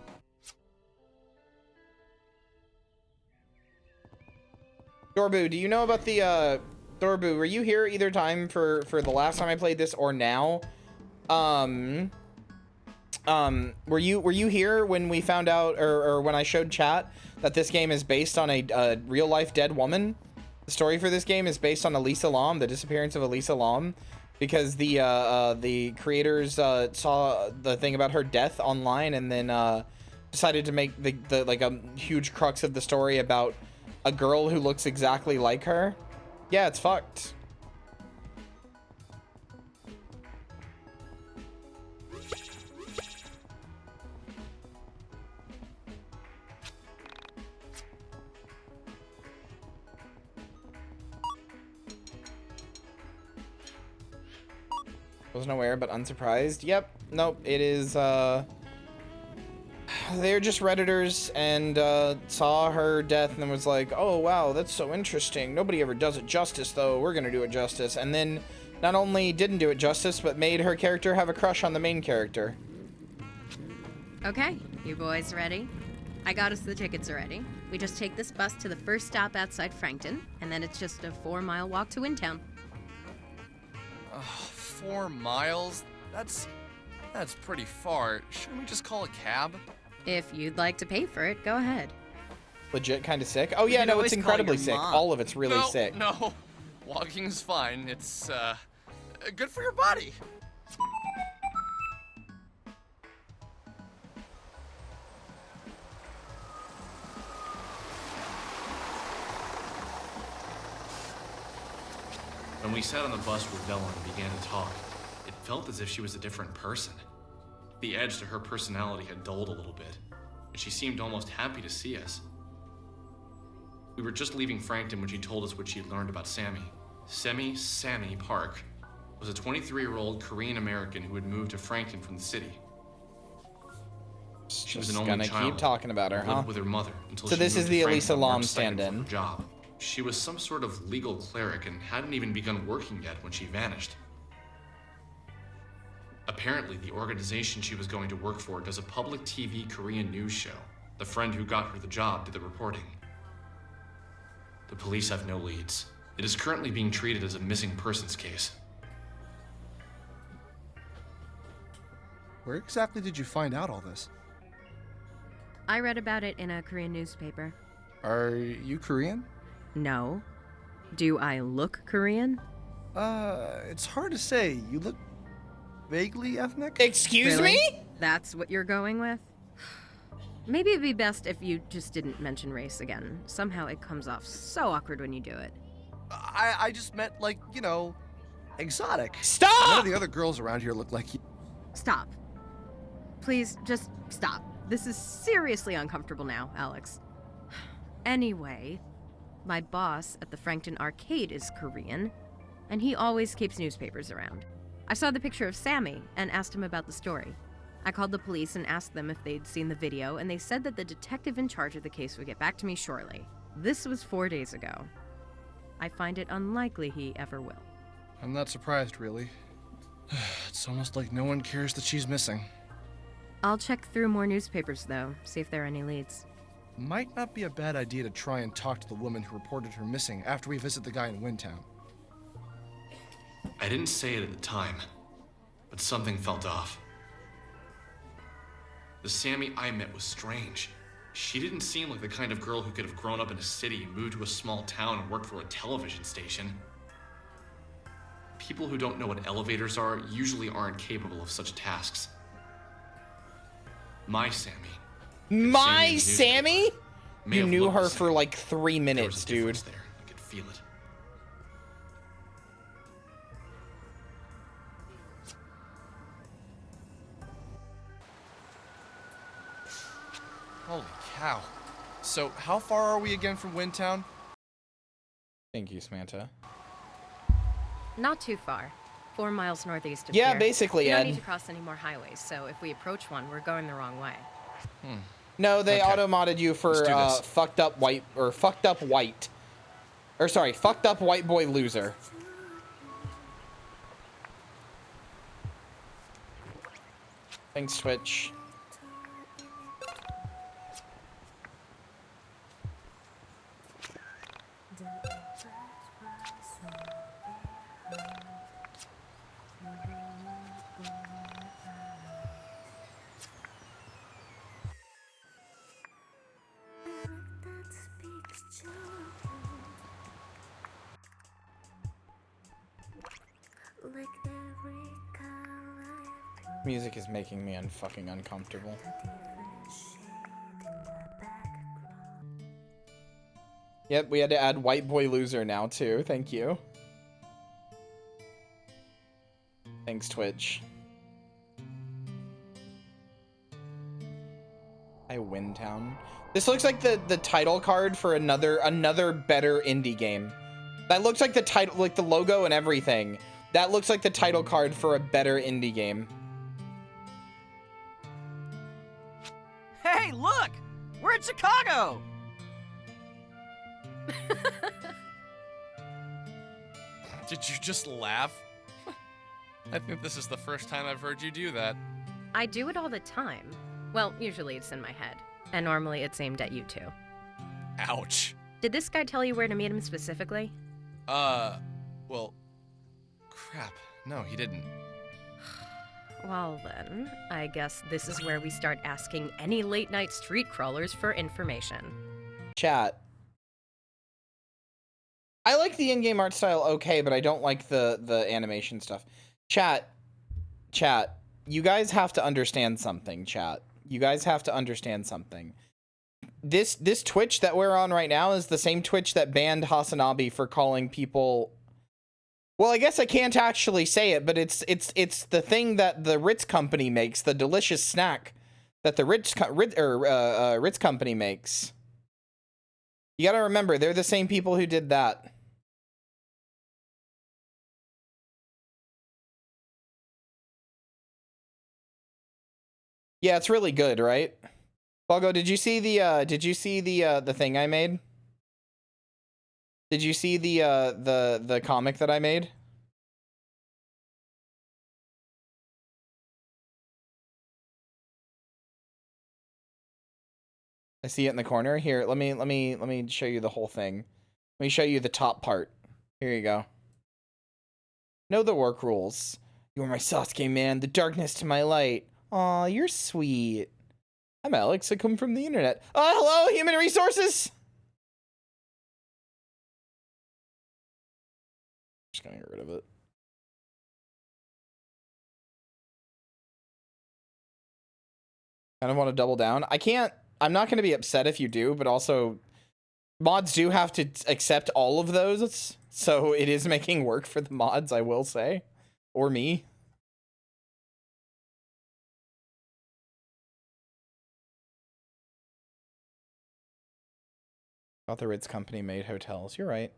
Dorbu, do you know about the Dorbu, were you here either time for the last time I played this or now? Were you here when we found out, or when I showed chat that this game is based on a real life dead woman? The story for this game is based on Elisa Lam, the disappearance of Elisa Lam, because the creators saw the thing about her death online and then decided to make the like a huge crux of the story about a girl who looks exactly like her. Yeah, it's fucked. Wasn't aware, but unsurprised. Yep. Nope. It is, they're just Redditors and, saw her death and then was like, oh, wow, that's so interesting. Nobody ever does it justice, though. We're gonna do it justice. And then not only didn't do it justice, but made her character have a crush on the main character. Okay, you boys ready? I got us the tickets already. We just take this bus to the first stop outside Frankton, and then it's just a 4-mile walk to Wintown. 4 miles? That's pretty far. Shouldn't we just call a cab? If you'd like to pay for it, go ahead. Legit kind of sick. Oh yeah, You can no, always it's call incredibly your sick. mom. All of it's really No, sick. No, walking's fine. It's good for your body. When we sat on the bus with Bella and began to talk, it felt as if she was a different person. The edge to her personality had dulled a little bit, and she seemed almost happy to see us. We were just leaving Frankton when she told us what she had learned about Sammy. Sammy Park was a 23-year-old Korean American who had moved to Frankton from the city. She was an only Gonna child. keep talking about her, lived huh? with her mother until So she this moved is to the Frankton Elisa on March Lam 2nd stand-in. for her job. She was some sort of legal cleric and hadn't even begun working yet when she vanished. Apparently, the organization she was going to work for does a public TV Korean news show. The friend who got her the job did the reporting. The police have no leads. It is currently being treated as a missing persons case. Where exactly did you find out all this? I read about it in a Korean newspaper. Are you Korean? No. Do I look Korean? It's hard to say. You look vaguely ethnic? Excuse Really? me? That's what you're going with? Maybe it'd be best if you just didn't mention race again. Somehow it comes off so awkward when you do it. I just meant, like, you know, exotic. Stop! None of the other girls around here look like you. Stop. Please, just stop. This is seriously uncomfortable now, Alex. Anyway, my boss at the Frankton Arcade is Korean, and he always keeps newspapers around. I saw the picture of Sammy and asked him about the story. I called the police and asked them if they'd seen the video, and they said that the detective in charge of the case would get back to me shortly. This was 4 days ago. I find it unlikely he ever will. I'm not surprised, really. It's almost like no one cares that she's missing. I'll check through more newspapers, though, see if there are any leads. Might not be a bad idea to try and talk to the woman who reported her missing after we visit the guy in Wintown. I didn't say it at the time, but something felt off. The Sammy I met was strange. She didn't seem like the kind of girl who could have grown up in a city, moved to a small town, and worked for a television station. People who don't know what elevators are usually aren't capable of such tasks. My Sammy. My Sammy? May You have knew looked her the for same. like 3 There was minutes, a dude. difference there. I could feel it. Holy cow. So, how far are we again from Wintown? Thank you, Samantha. Not too far. 4 miles northeast of Yeah, here. basically, We don't Ed. need to cross any more highways, so if we approach one, we're going the wrong way. No, they Okay. auto-modded you for Let's do this. fucked up white boy loser. Thanks, Twitch. Music is making me unfucking uncomfortable. Yep, we had to add white boy loser now too. Thank you. Thanks, Twitch. I win town. This looks like the title card for another better indie game. That looks like the title, like the logo and everything. That looks like the title card for a better indie game. Hey, look! We're in Chicago! Did you just laugh? I think this is the first time I've heard you do that. I do it all the time. Well, usually it's in my head. And normally it's aimed at you two. Ouch. Did this guy tell you where to meet him specifically? Well, crap. No, he didn't. Well then, I guess this is where we start asking any late-night street crawlers for information. Chat. I like the in-game art style okay, but I don't like the animation stuff. Chat. You guys have to understand something, chat. You guys have to understand something. This Twitch that we're on right now is the same Twitch that banned Hasanabi for calling people... Well, I guess I can't actually say it, but it's the thing that the Ritz company makes, the delicious snack that the Ritz company makes. You gotta remember, they're the same people who did that. Yeah, it's really good, right? Boggo, did you see the thing I made? Did you see the comic that I made? I see it in the corner. Here, let me show you the whole thing. Let me show you the top part. Here you go. Know the work rules. You are my Sasuke man, the darkness to my light. Aw, you're sweet. I'm Alex, I come from the internet. Hello, human resources! Just gonna get rid of it. Kind of want to double down. I'm not going to be upset if you do, but also mods do have to accept all of those. So it is making work for the mods, I will say. Or me. Thought the Ritz company made hotels. You're right.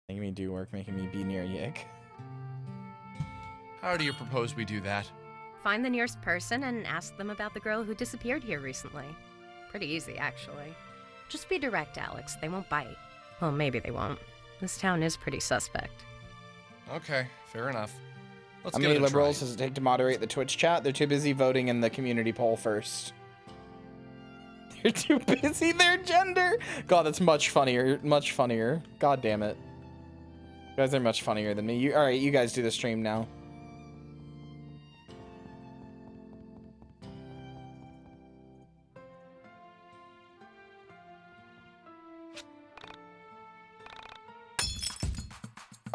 Making me do work, making me be near YIIK. How do you propose we do that? Find the nearest person and ask them about the girl who disappeared here recently. Pretty easy, actually. Just be direct, Alex. They won't bite. Well, maybe they won't. This town is pretty suspect. Okay, fair enough. Let's How give many it a liberals try. does it take to moderate the Twitch chat? They're too busy voting in the community poll first. They're too busy, their gender! God, that's much funnier. Much funnier. God damn it. You guys are much funnier than me. Alright, you guys do the stream now.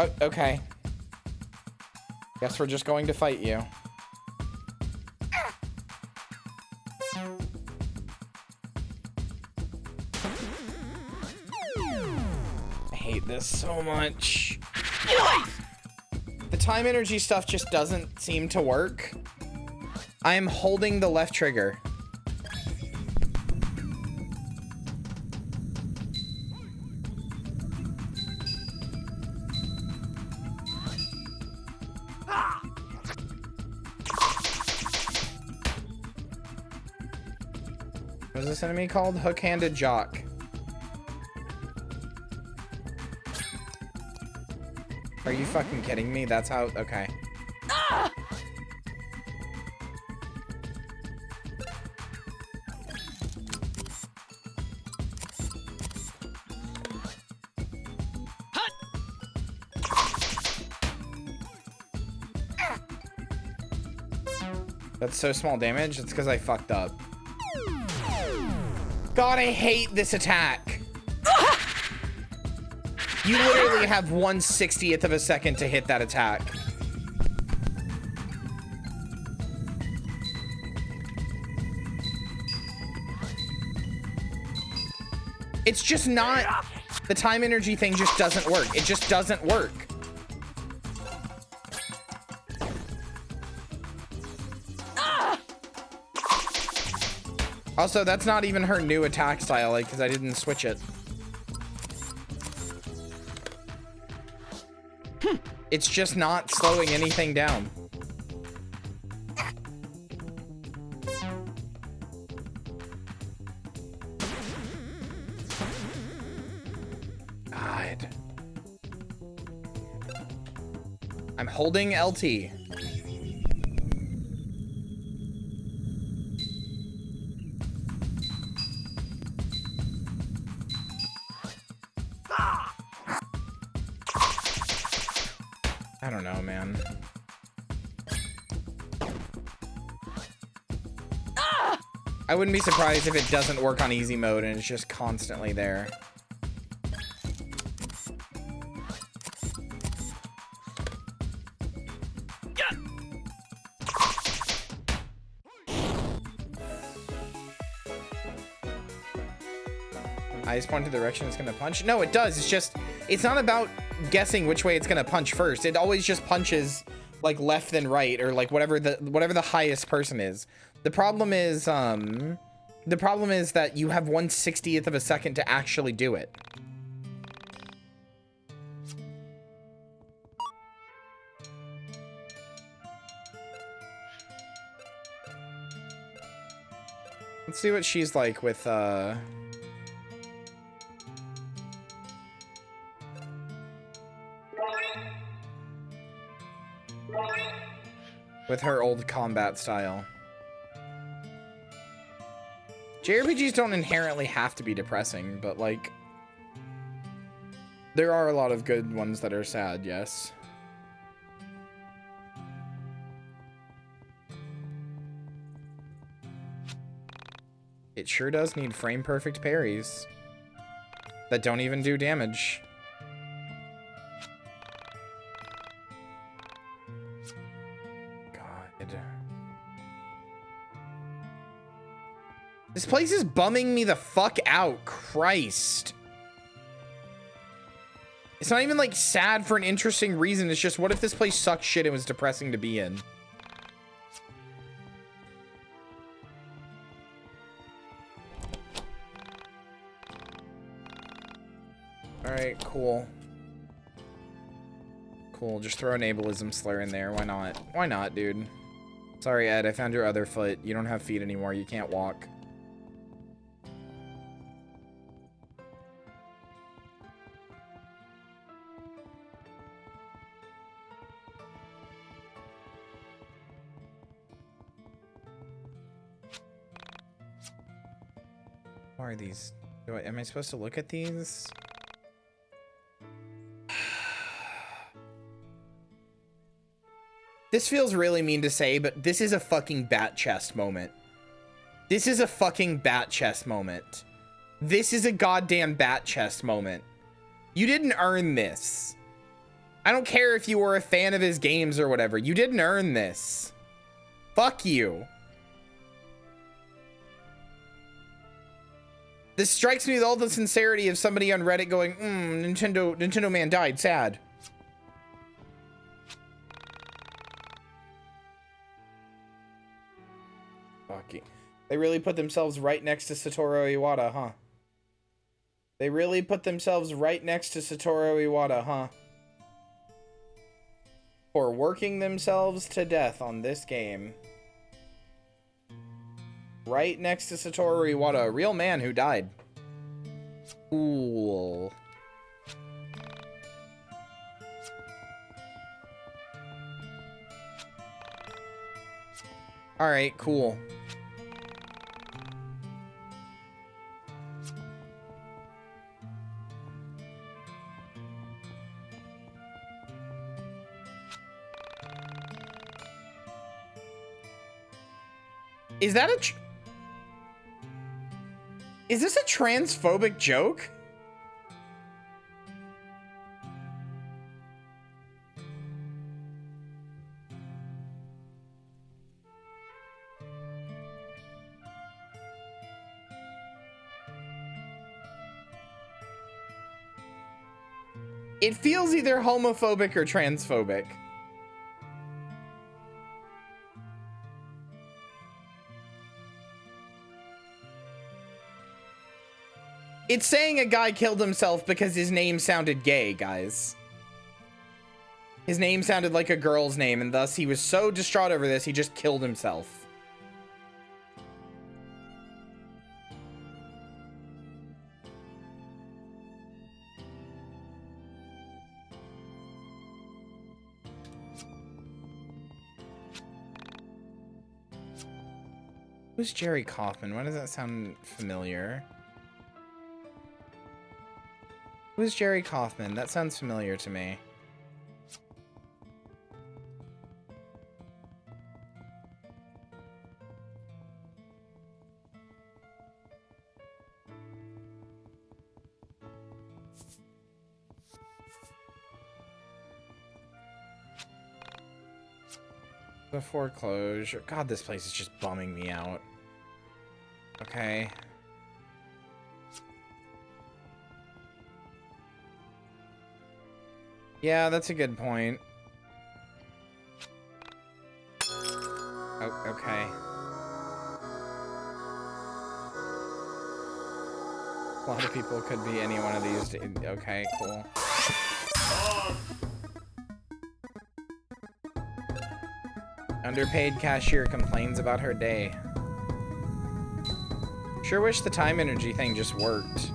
Oh, okay. Guess we're just going to fight you. hate this so much. The time energy stuff just doesn't seem to work. I am holding the left trigger. What is this enemy called? Hook-handed Jock. Are you fucking kidding me? That's how... Okay. That's so small damage. It's because I fucked up. God, I hate this attack. You literally have 1/60th of a second to hit that attack. It's just not... The time energy thing just doesn't work. It just doesn't work. Also, that's not even her new attack style, like, because I didn't switch it. It's just not slowing anything down. God. I'm holding LT. I don't know, man. I wouldn't be surprised if it doesn't work on easy mode and it's just constantly there. Eyes point to the direction it's gonna punch. No, it does. It's just, it's not about guessing which way it's gonna punch first. It always just punches like left then right, or like whatever the highest person is. The problem is that you have 1/60th of a second to actually do it. Let's see what she's like with her old combat style. JRPGs don't inherently have to be depressing, but like, there are a lot of good ones that are sad, yes. It sure does need frame perfect parries that don't even do damage. This place is bumming me the fuck out. Christ. It's not even like sad for an interesting reason. It's just, what if this place sucked shit and was depressing to be in? Alright, cool. Cool, just throw an ableism slur in there. Why not? Why not, dude? Sorry, Ed, I found your other foot. You don't have feet anymore. You can't walk. What are these? Am I supposed to look at these? This feels really mean to say, but this is a fucking bat chest moment. This is a fucking bat chest moment. This is a goddamn bat chest moment. You didn't earn this. I don't care if you were a fan of his games or whatever. You didn't earn this. Fuck you. This strikes me with all the sincerity of somebody on Reddit going, Nintendo man died, sad. Fucking. They really put themselves right next to Satoru Iwata, huh? They really put themselves right next to Satoru Iwata, huh? For working themselves to death on this game. Right next to Satoru Iwata, a real man who died. Cool. Alright, cool. Is that a... Is this a transphobic joke? It feels either homophobic or transphobic. It's saying a guy killed himself because his name sounded gay, guys. His name sounded like a girl's name, and thus he was so distraught over this, he just killed himself. Who's Jerry Kaufman? Why does that sound familiar? Who's Jerry Kaufman? That sounds familiar to me. The foreclosure. God, this place is just bumming me out. Okay. Yeah, that's a good point. Oh, okay. A lot of people could be any one of these. Okay, cool. Underpaid cashier complains about her day. Sure wish the time energy thing just worked.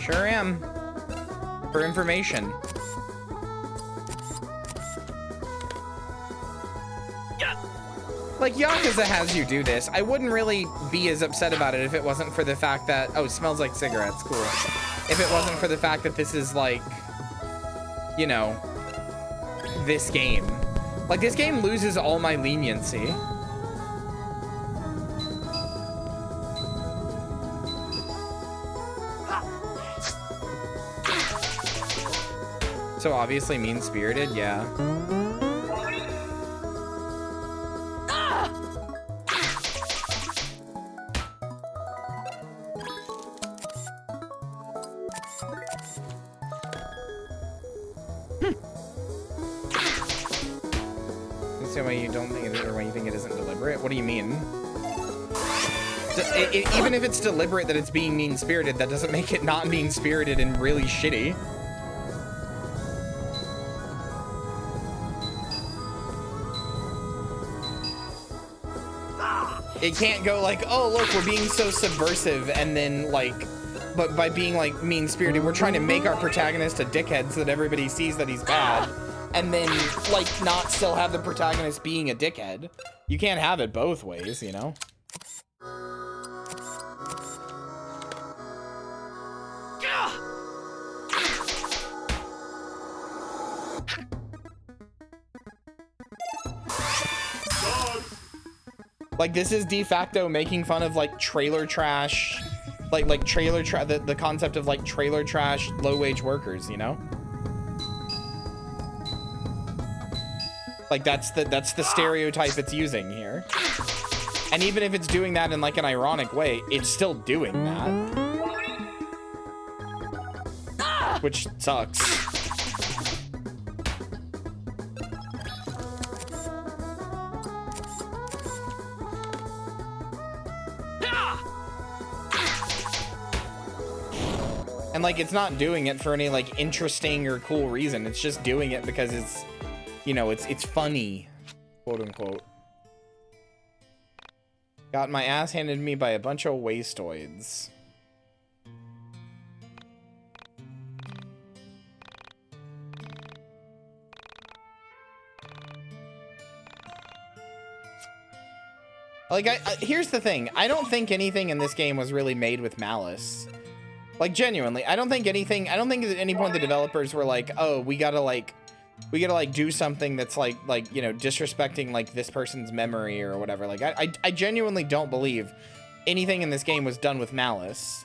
Sure am. For information. Like, Yakuza has you do this. I wouldn't really be as upset about it if it wasn't for the fact that... Oh, it smells like cigarettes. Cool. If it wasn't for the fact that this is, like... You know... This game. Like, this game loses all my leniency. So obviously mean-spirited, yeah. What do you mean? Even if it's deliberate that it's being mean-spirited, that doesn't make it not mean-spirited and really shitty. It can't go like, oh, look, we're being so subversive, and then, like, but by being, like, mean-spirited, we're trying to make our protagonist a dickhead so that everybody sees that he's bad, and then, like, not still have the protagonist being a dickhead. You can't have it both ways, you know? Like, this is de facto making fun of like trailer trash, like trailer trash, the concept of like trailer trash low wage workers, you know? Like that's the stereotype it's using here. And even if it's doing that in like an ironic way, it's still doing that. Which sucks. And like, it's not doing it for any like interesting or cool reason. It's just doing it because it's, you know, it's funny, quote unquote. Got my ass handed to me by a bunch of wastoids. Like, here's the thing. I don't think anything in this game was really made with malice. Like, genuinely, I don't think at any point the developers were like, oh, we gotta do something that's like, you know, disrespecting like this person's memory or whatever. Like, I genuinely don't believe anything in this game was done with malice,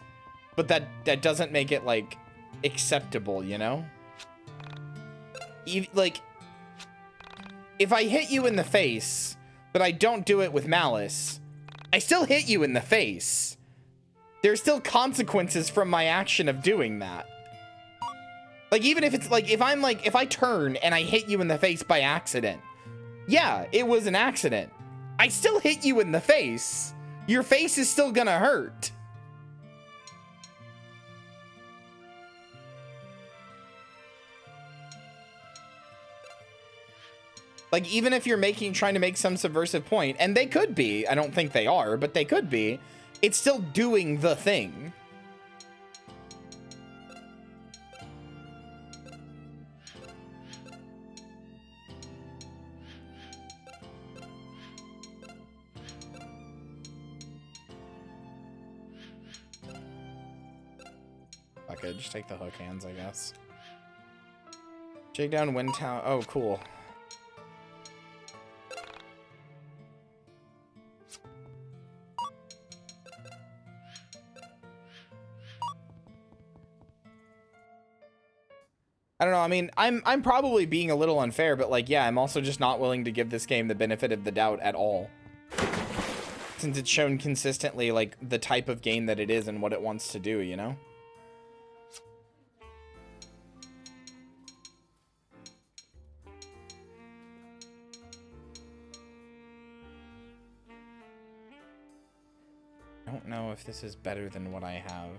but that doesn't make it like acceptable, you know? Like, if I hit you in the face, but I don't do it with malice, I still hit you in the face. There's still consequences from my action of doing that. Like, even if it's like, if I turn and I hit you in the face by accident, yeah, it was an accident. I still hit you in the face. Your face is still gonna hurt. Like, even if you're trying to make some subversive point, and they could be, I don't think they are, but they could be, it's still doing the thing. Fuck it, just take the hook hands, I guess. Shake down Wind Town. Oh, cool. I don't know. I mean, I'm probably being a little unfair, but like, yeah, I'm also just not willing to give this game the benefit of the doubt at all. Since it's shown consistently like the type of game that it is and what it wants to do, you know? I don't know if this is better than what I have.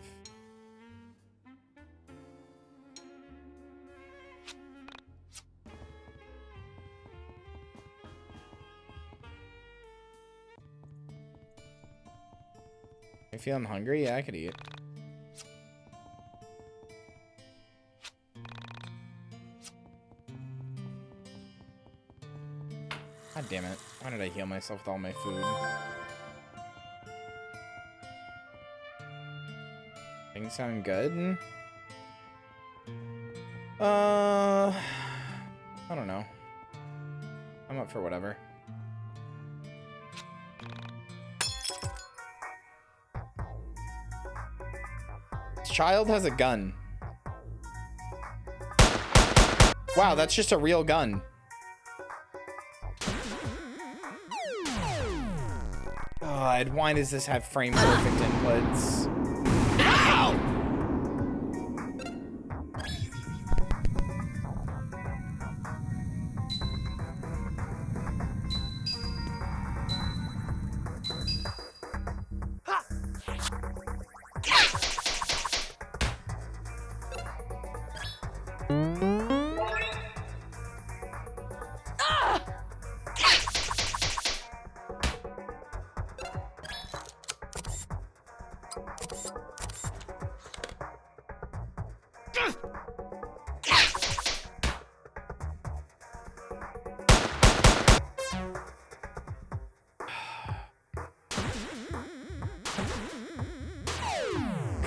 I feel I'm hungry? Yeah, I could eat. God damn it. Why did I heal myself with all my food? Things sound good? I don't know. I'm up for whatever. Child has a gun. Wow, that's just a real gun. God, why does this have frame perfect inputs? Ow!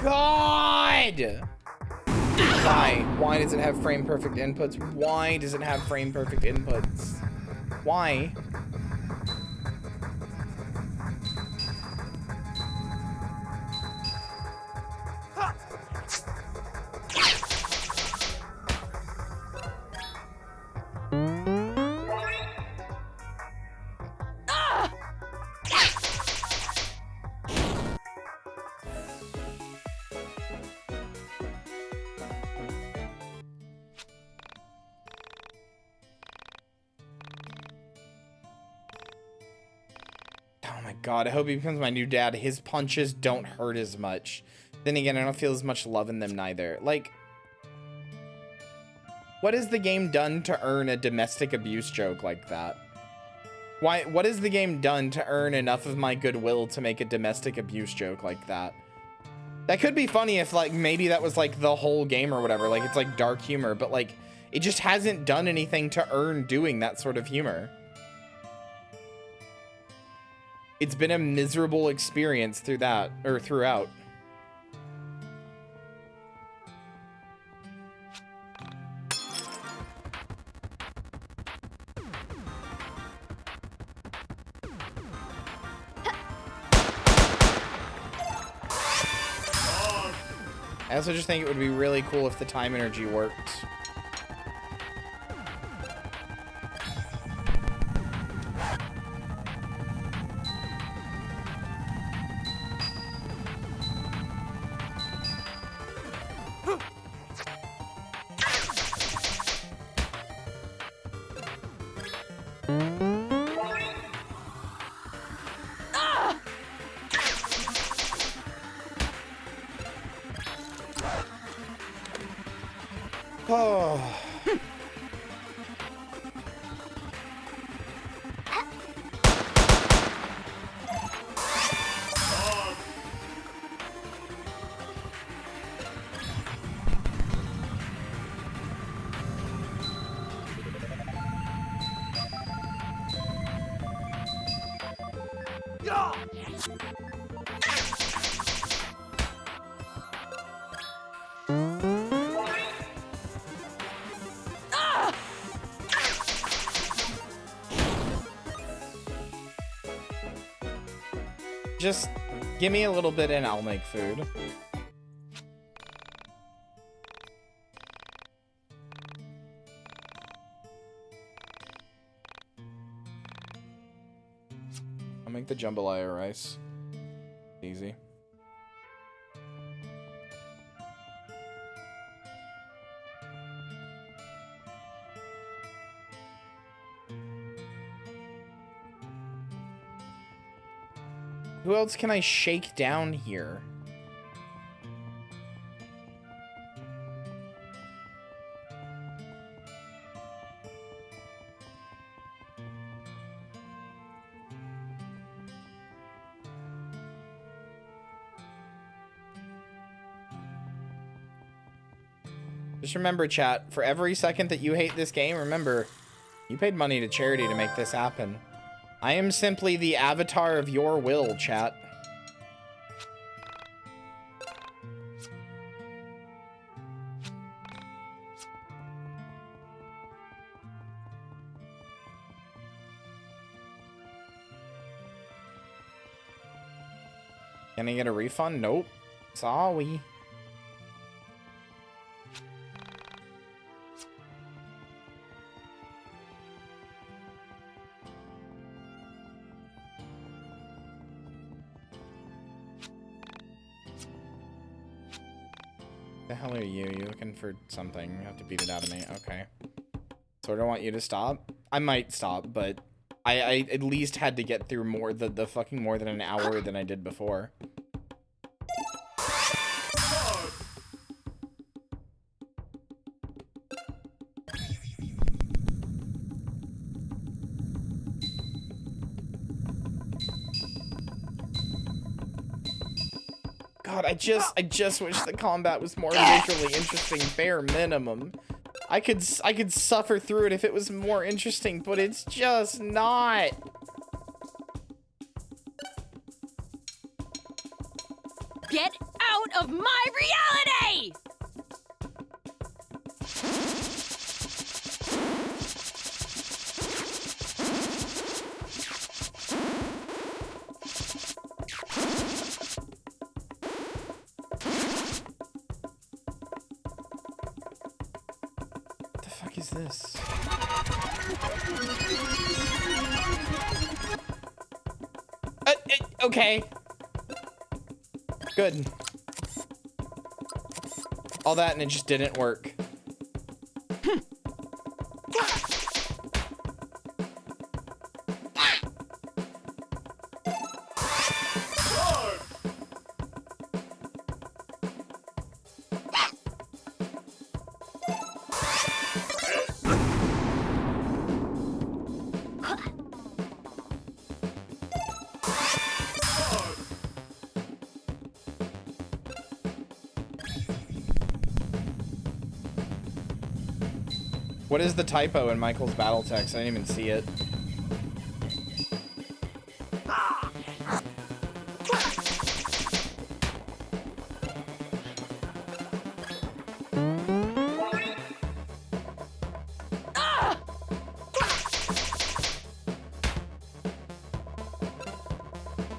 God! Why does it have frame perfect inputs? Why does it have frame perfect inputs? Why? God, I hope he becomes my new dad. His punches don't hurt as much. Then again, I don't feel as much love in them neither. Like, what has the game done to earn a domestic abuse joke like that? What has the game done to earn enough of my goodwill to make a domestic abuse joke like that? That could be funny if, like, maybe that was, like, the whole game or whatever. Like, it's, like, dark humor. But, like, it just hasn't done anything to earn doing that sort of humor. It's been a miserable experience through that, or throughout. I also just think it would be really cool if the time energy worked. Oh. Just give me a little bit and I'll make food. I'll make the jambalaya rice. Easy. Who else can I shake down here? Just remember, chat, for every second that you hate this game, remember, you paid money to charity to make this happen. I am simply the avatar of your will, chat. Can I get a refund? Nope. Sorry. The hell are you? You looking for something? You have to beat it out of me. Okay. So I don't want you to stop. I might stop, but I at least had to get through more the fucking more than an hour than I did before. God, I just wish the combat was more visually interesting, bare minimum. I could suffer through it if it was more interesting, but it's just not. Get out of my reality! Is this? Okay. Good. All that and it just didn't work. What is the typo in Michael's battle text? I didn't even see it.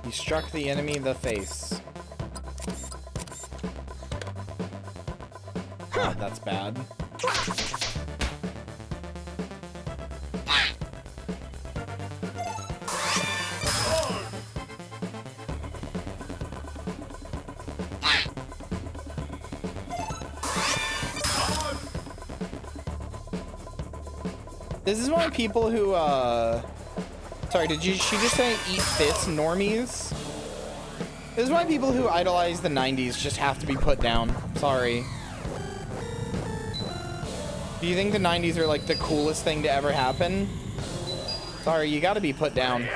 He struck the enemy in the face. God, that's bad. This is why people who, sorry, she just say eat fists, normies? This is why people who idolize the 90s just have to be put down. Sorry. Do you think the 90s are like the coolest thing to ever happen? Sorry, you gotta be put down.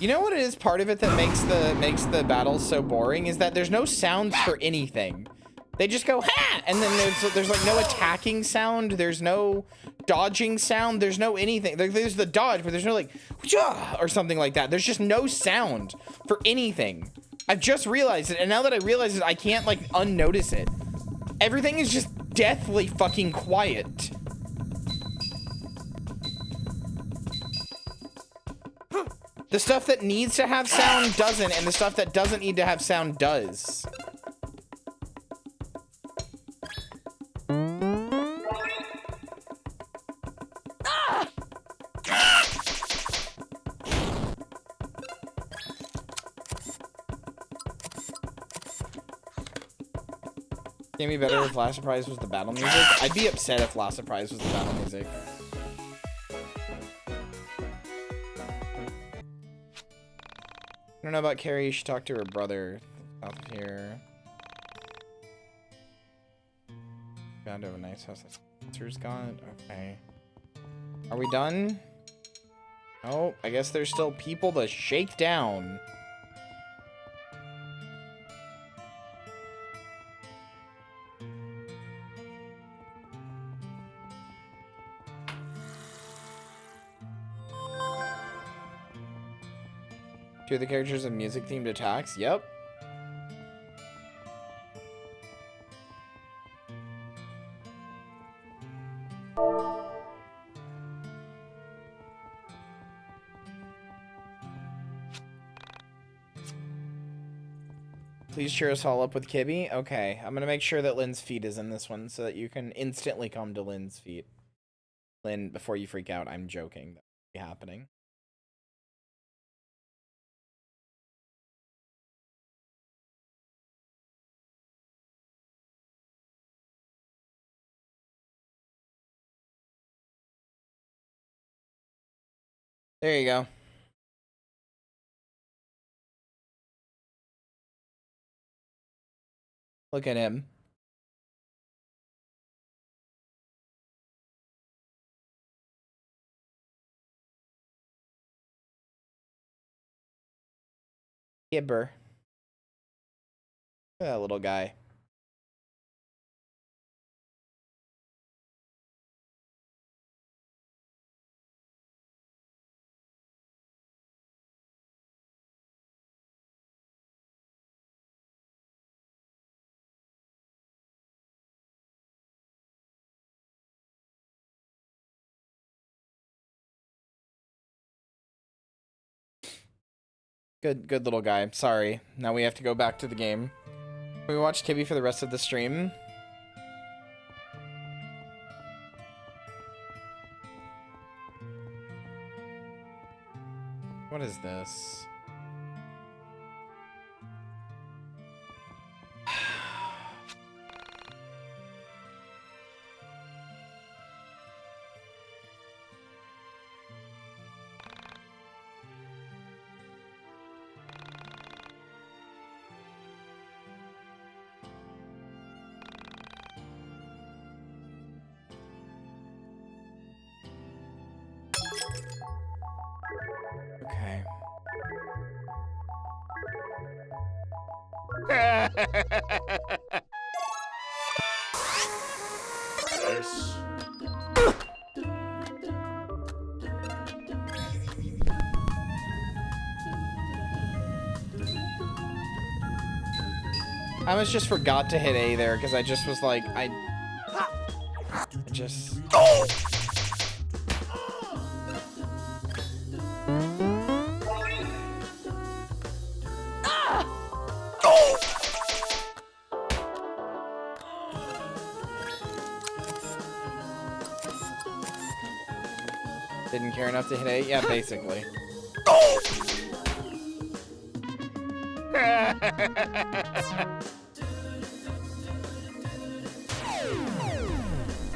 You know what it is? Part of it that makes the battles so boring is that there's no sounds for anything. They just go ha, and then there's like no attacking sound. There's no dodging sound. There's no anything. There's the dodge, but there's no like or something like that. There's just no sound for anything. I've just realized it, and now that I realize it, I can't like unnotice it. Everything is just deathly fucking quiet. The stuff that needs to have sound doesn't, and the stuff that doesn't need to have sound does. Can't be better if Last Surprise was the battle music. I'd be upset if Last Surprise was the battle music. I don't know about Carrie. You should talk to her brother. South of here. Found a nice house. Spencer's got. Okay. Are we done? Oh, I guess there's still people to shake down. Two of the characters have music-themed attacks? Yep. Please cheer us all up with Kibby. Okay, I'm gonna make sure that Lynn's feet is in this one so that you can instantly come to Lynn's feet. Lynn, before you freak out, I'm joking. That will be happening. There you go. Look at him. Gibber. Look at that little guy. Good little guy. Sorry. Now we have to go back to the game. Can we watch Kibby for the rest of the stream? What is this? Okay. Nice. I almost just forgot to hit A there because I just was like, I just. Didn't care enough to hit A? Yeah, basically.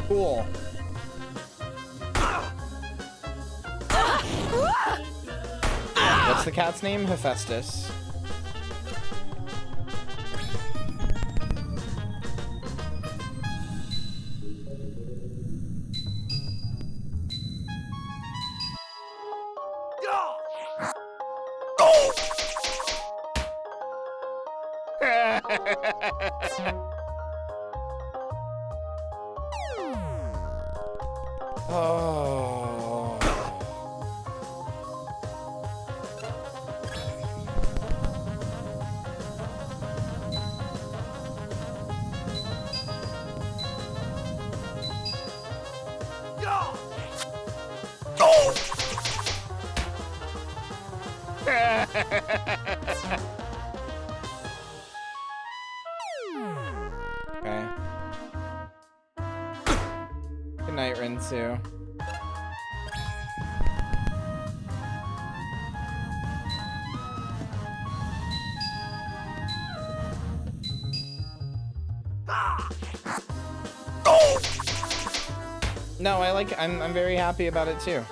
Cool. What's the cat's name? Hephaestus. Oh. Okay. Good night, Rinsu. No, I'm very happy about it too.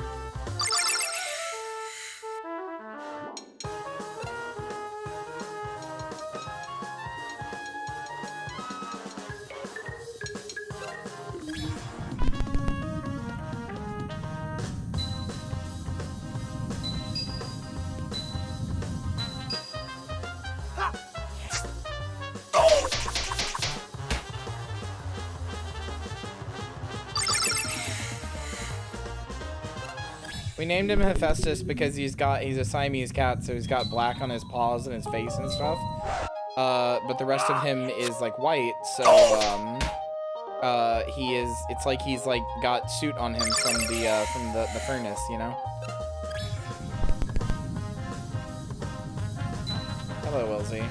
We named him Hephaestus because he's a Siamese cat, so he's got black on his paws and his face and stuff. But the rest of him is like white, so it's like he's like got soot on him from the furnace, you know? Hello, Wilsey.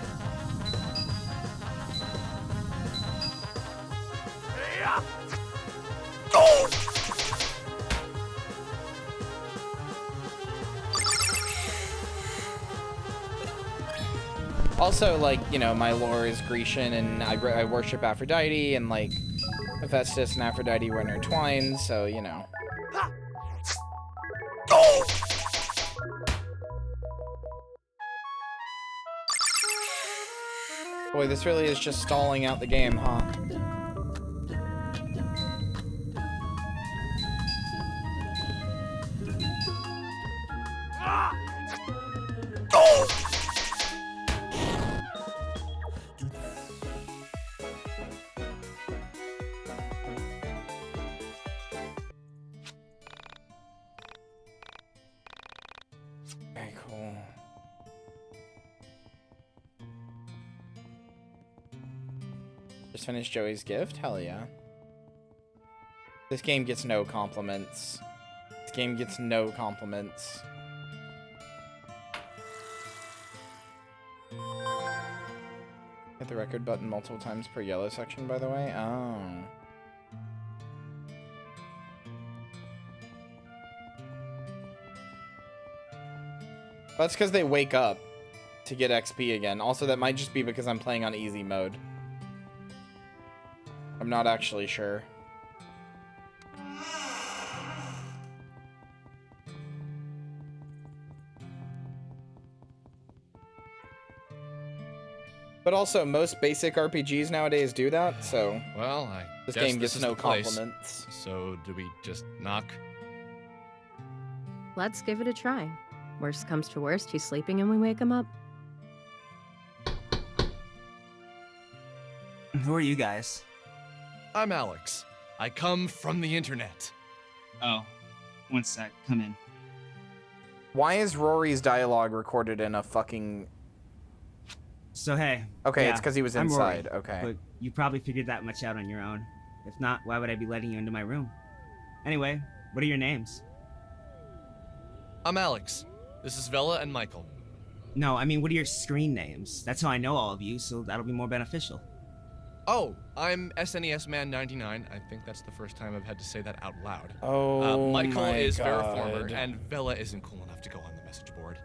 Also, like, you know, my lore is Grecian, and I worship Aphrodite, and, like, Hephaestus and Aphrodite were intertwined, so, you know. Boy, this really is just stalling out the game, huh? Okay, cool. Just finished Joey's gift? Hell yeah. This game gets no compliments. This game gets no compliments. Hit the record button multiple times per yellow section, by the way. Oh. That's because they wake up to get XP again. Also, that might just be because I'm playing on easy mode. I'm not actually sure. But also, most basic RPGs nowadays do that, so... Well, I this guess game this gets is no the place. compliments. So, do we just knock? let's give it a try. Worst comes to worst, he's sleeping and we wake him up. Who are you guys? I'm Alex. I come from the internet. Oh, one sec. Come in. Why is Rory's dialogue recorded in a fucking... So hey. Okay, yeah, it's because he was I'm Rory, inside. Okay. But you probably figured that much out on your own. If not, why would I be letting you into my room? Anyway, what are your names? I'm Alex. This is Vela and Michael. No, I mean, what are your screen names? That's how I know all of you, so that'll be more beneficial. Oh, I'm SNES Man 99. I think that's the first time I've had to say that out loud. Oh, Michael my is God. Veriformer, and Vela isn't cool enough to go on the message board.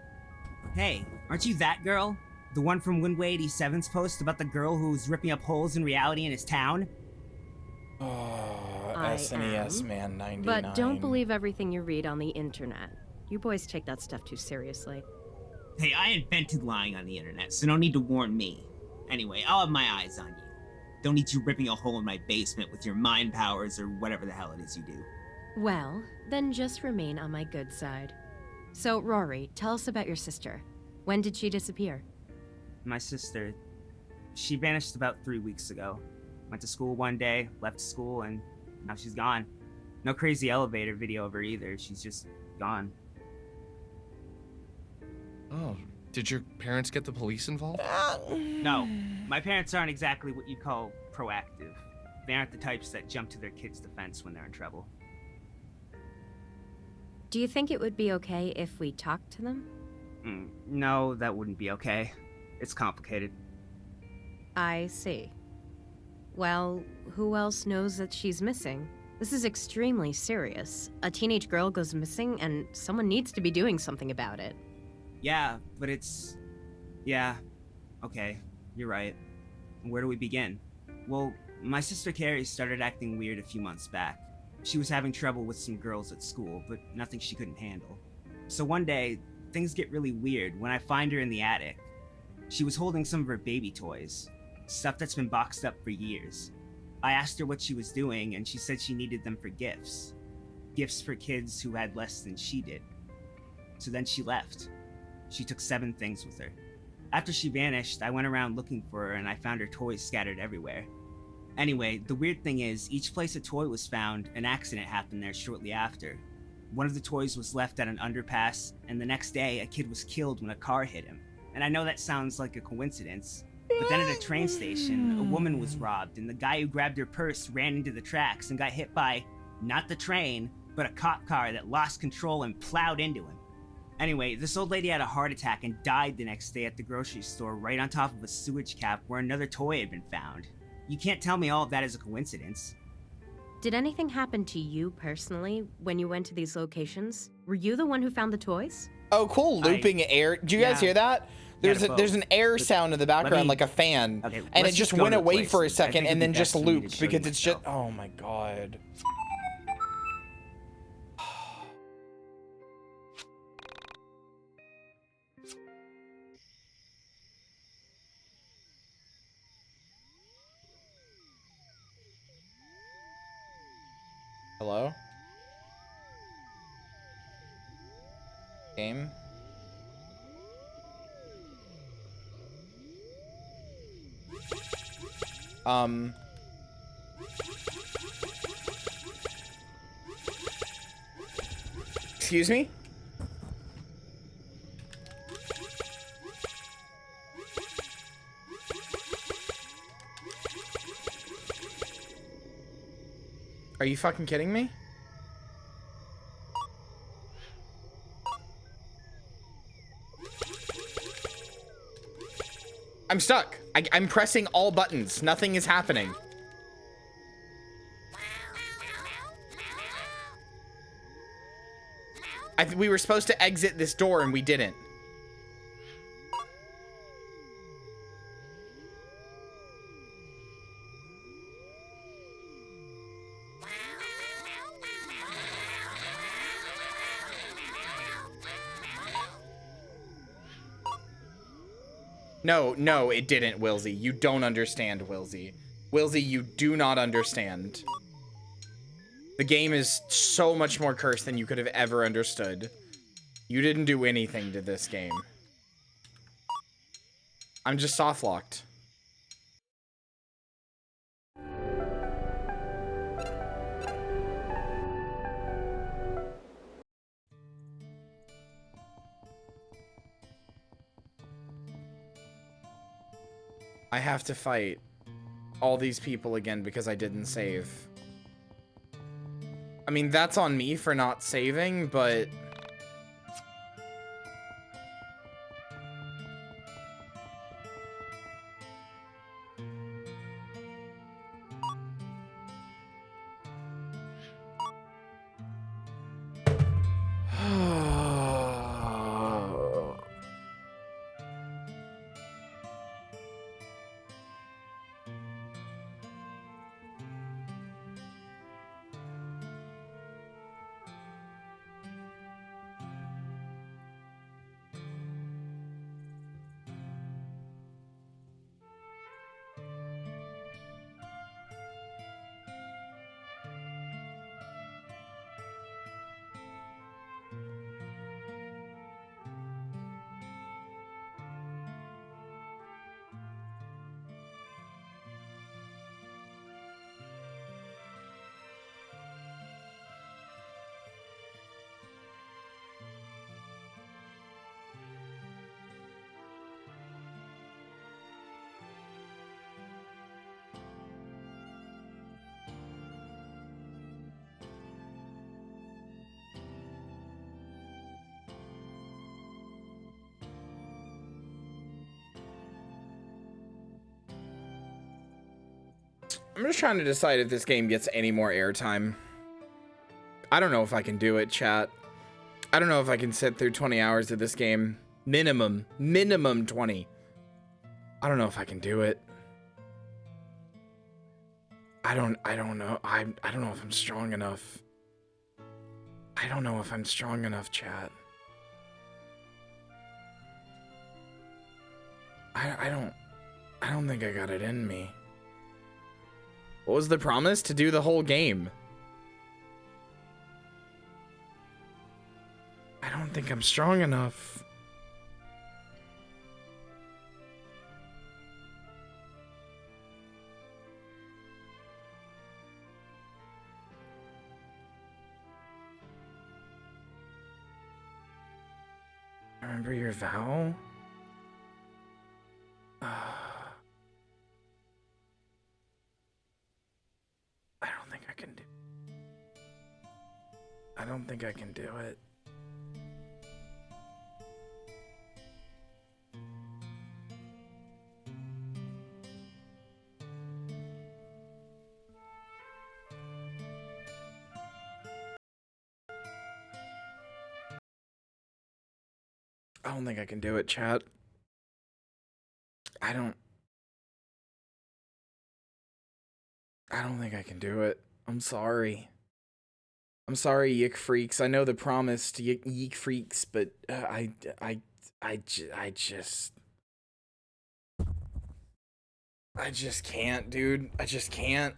Hey, aren't you that girl? The one from Windway 87's post about the girl who's ripping up holes in reality in his town? Oh, I SNES am, Man 99. But don't believe everything you read on the internet. You boys take that stuff too seriously. Hey, I invented lying on the internet, so no need to warn me. Anyway, I'll have my eyes on you. Don't need you ripping a hole in my basement with your mind powers or whatever the hell it is you do. Well, then just remain on my good side. So, Rory, tell us about your sister. When did she disappear? My sister, she vanished about 3 weeks ago. Went to school one day, left school, and now she's gone. No crazy elevator video of her either, she's just gone. Oh, did your parents get the police involved? No, my parents aren't exactly what you'd call proactive. They aren't the types that jump to their kids' defense when they're in trouble. Do you think it would be okay if we talked to them? No, that wouldn't be okay. It's complicated. I see. Well, who else knows that she's missing? This is extremely serious. A teenage girl goes missing and someone needs to be doing something about it. Yeah, but it's... Yeah, okay, you're right. Where do we begin? Well, my sister Carrie started acting weird a few months back. She was having trouble with some girls at school, but nothing she couldn't handle. So one day, things get really weird when I find her in the attic. She was holding some of her baby toys, stuff that's been boxed up for years. I asked her what she was doing, and she said she needed them for gifts. Gifts for kids who had less than she did. So then she left. She took 7 things with her. After she vanished, I went around looking for her and I found her toys scattered everywhere. Anyway, the weird thing is, each place a toy was found, an accident happened there shortly after. One of the toys was left at an underpass, and the next day, a kid was killed when a car hit him. And I know that sounds like a coincidence, but then at a train station, a woman was robbed, and the guy who grabbed her purse ran into the tracks and got hit by, not the train, but a cop car that lost control and plowed into him. Anyway, this old lady had a heart attack and died the next day at the grocery store right on top of a sewage cap where another toy had been found. You can't tell me all of that is a coincidence. Did anything happen to you personally when you went to these locations? Were you the one who found the toys? Oh, cool. Looping air. Do you guys hear that? There's an air sound in the background, like a fan, and it just went away for a second and then just looped because it's just... Oh my god. Hello? Game? Excuse me? Are you fucking kidding me? I'm stuck. I'm pressing all buttons. Nothing is happening. We were supposed to exit this door and we didn't. No, it didn't, Wilsey. You don't understand, Wilsey. Wilsey, you do not understand. The game is so much more cursed than you could have ever understood. You didn't do anything to this game. I'm just soft locked. I have to fight all these people again because I didn't save. I mean, that's on me for not saving, but... I'm just trying to decide if this game gets any more airtime. I don't know if I can do it, chat. I don't know if I can sit through 20 hours of this game. Minimum 20. I don't know if I can do it. I don't know. I don't know if I'm strong enough. I don't know if I'm strong enough, chat. I don't think I got it in me. What was the promise? To do the whole game. I don't think I'm strong enough. Remember your vow? I don't think I can do it. I don't think I can do it, chat. I don't think I can do it. I'm sorry. I'm sorry, YIIK freaks. I know the promise to YIIK freaks, but I just can't, dude. I just can't.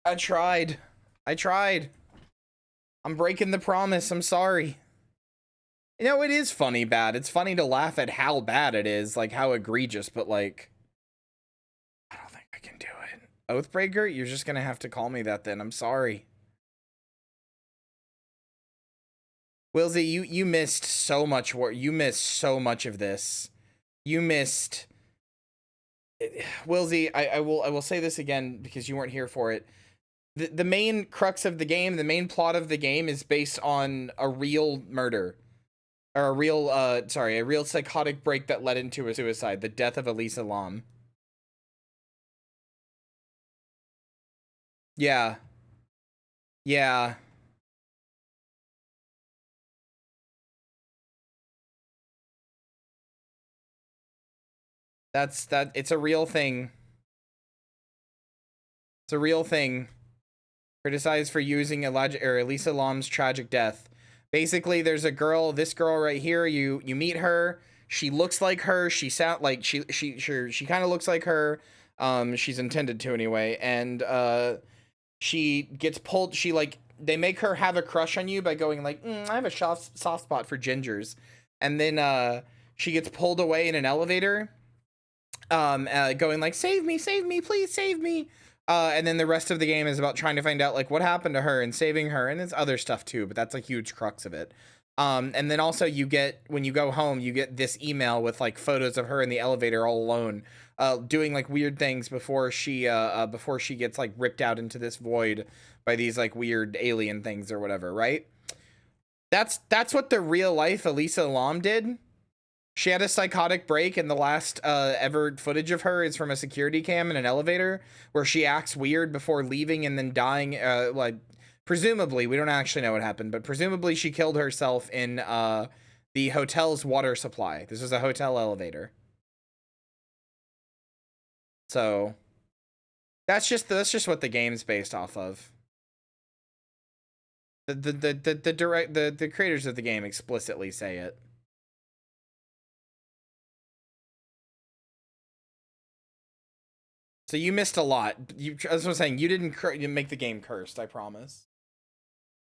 I tried. I'm breaking the promise. I'm sorry. You know, it is funny bad. It's funny to laugh at how bad it is, like how egregious, but like, I don't think I can do it. Oathbreaker, you're just gonna have to call me that then. I'm sorry. Wilsey, you missed so much work. You missed so much of this. You missed. Wilsey, I will say this again because you weren't here for it. The main crux of the game, the main plot of the game is based on a real murder. Or a real psychotic break that led into a suicide. The death of Elisa Lam. Yeah. Yeah. It's a real thing. It's a real thing. Criticized for using Elisa Lam's tragic death. Basically, there's a girl, this girl right here, you meet her, she looks like her, she sound like she kind of looks like her. She's intended to anyway, and she gets pulled. She like, they make her have a crush on you by going like, I have a soft spot for gingers. And then she gets pulled away in an elevator, going like, save me, please save me. And then the rest of the game is about trying to find out like what happened to her and saving her, and it's other stuff too, but that's a huge crux of it. And then also you get, when you go home, you get this email with like photos of her in the elevator all alone, doing like weird things before she gets like ripped out into this void by these like weird alien things or whatever, right? That's what the real life Elisa Lam did. She had a psychotic break, and the last ever footage of her is from a security cam in an elevator where she acts weird before leaving and then dying. Like, presumably, we don't actually know what happened, but presumably she killed herself in the hotel's water supply. This was a hotel elevator. So that's just what the game's based off of. The creators of the game explicitly say it. So you missed a lot. As I was saying, you didn't make the game cursed, I promise.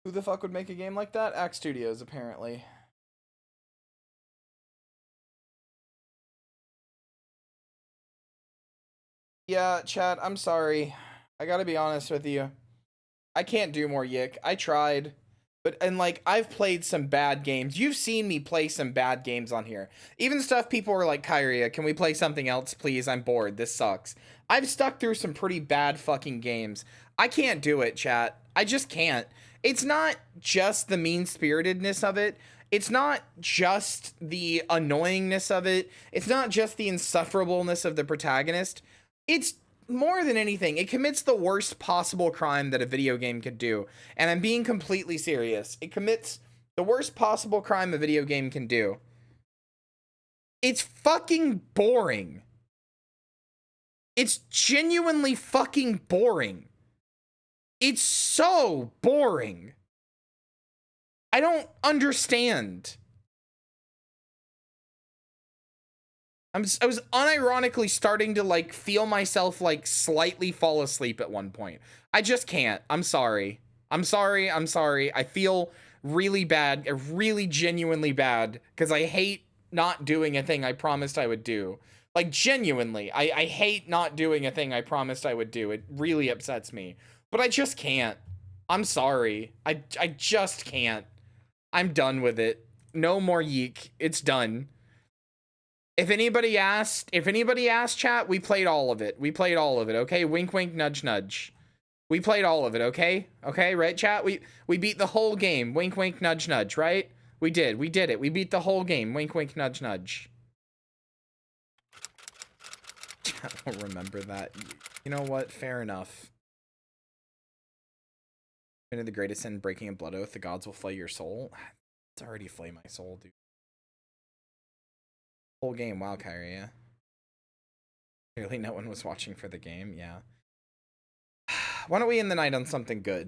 Who the fuck would make a game like that? Axe Studios, apparently. Yeah, chat, I'm sorry. I gotta be honest with you. I can't do more YIIK. I tried. And like, I've played some bad games. You've seen me play some bad games on here. Even stuff people were like, Kyria, can we play something else, please? I'm bored. This sucks. I've stuck through some pretty bad fucking games. I can't do it, chat. I just can't. It's not just the mean-spiritedness of it. It's not just the annoyingness of it. It's not just the insufferableness of the protagonist. It's more than anything, it commits the worst possible crime that a video game could do. And I'm being completely serious. It commits the worst possible crime a video game can do. It's fucking boring. It's genuinely fucking boring. It's so boring. I don't understand. I was unironically starting to like feel myself like slightly fall asleep at one point. I just can't. I'm sorry. I'm sorry. I feel really bad, really genuinely bad, because I hate not doing a thing I promised I would do. Like, genuinely, I hate not doing a thing I promised I would do. It really upsets me. But I just can't. I'm sorry. I just can't. I'm done with it. No more YIIK. It's done. If anybody asked, chat, we played all of it. Okay? Wink, wink, nudge, nudge. We played all of it, okay? Okay, right, chat? We beat the whole game. Wink, wink, nudge, nudge, right? We did it. We beat the whole game. Wink, wink, nudge, nudge. I don't remember that. You know what? Fair enough. Into the greatest sin, breaking a blood oath, the gods will flay your soul. It's already flay my soul, dude. Whole game, wow, Kyria. Clearly no one was watching for the game, yeah. Why don't we end the night on something good?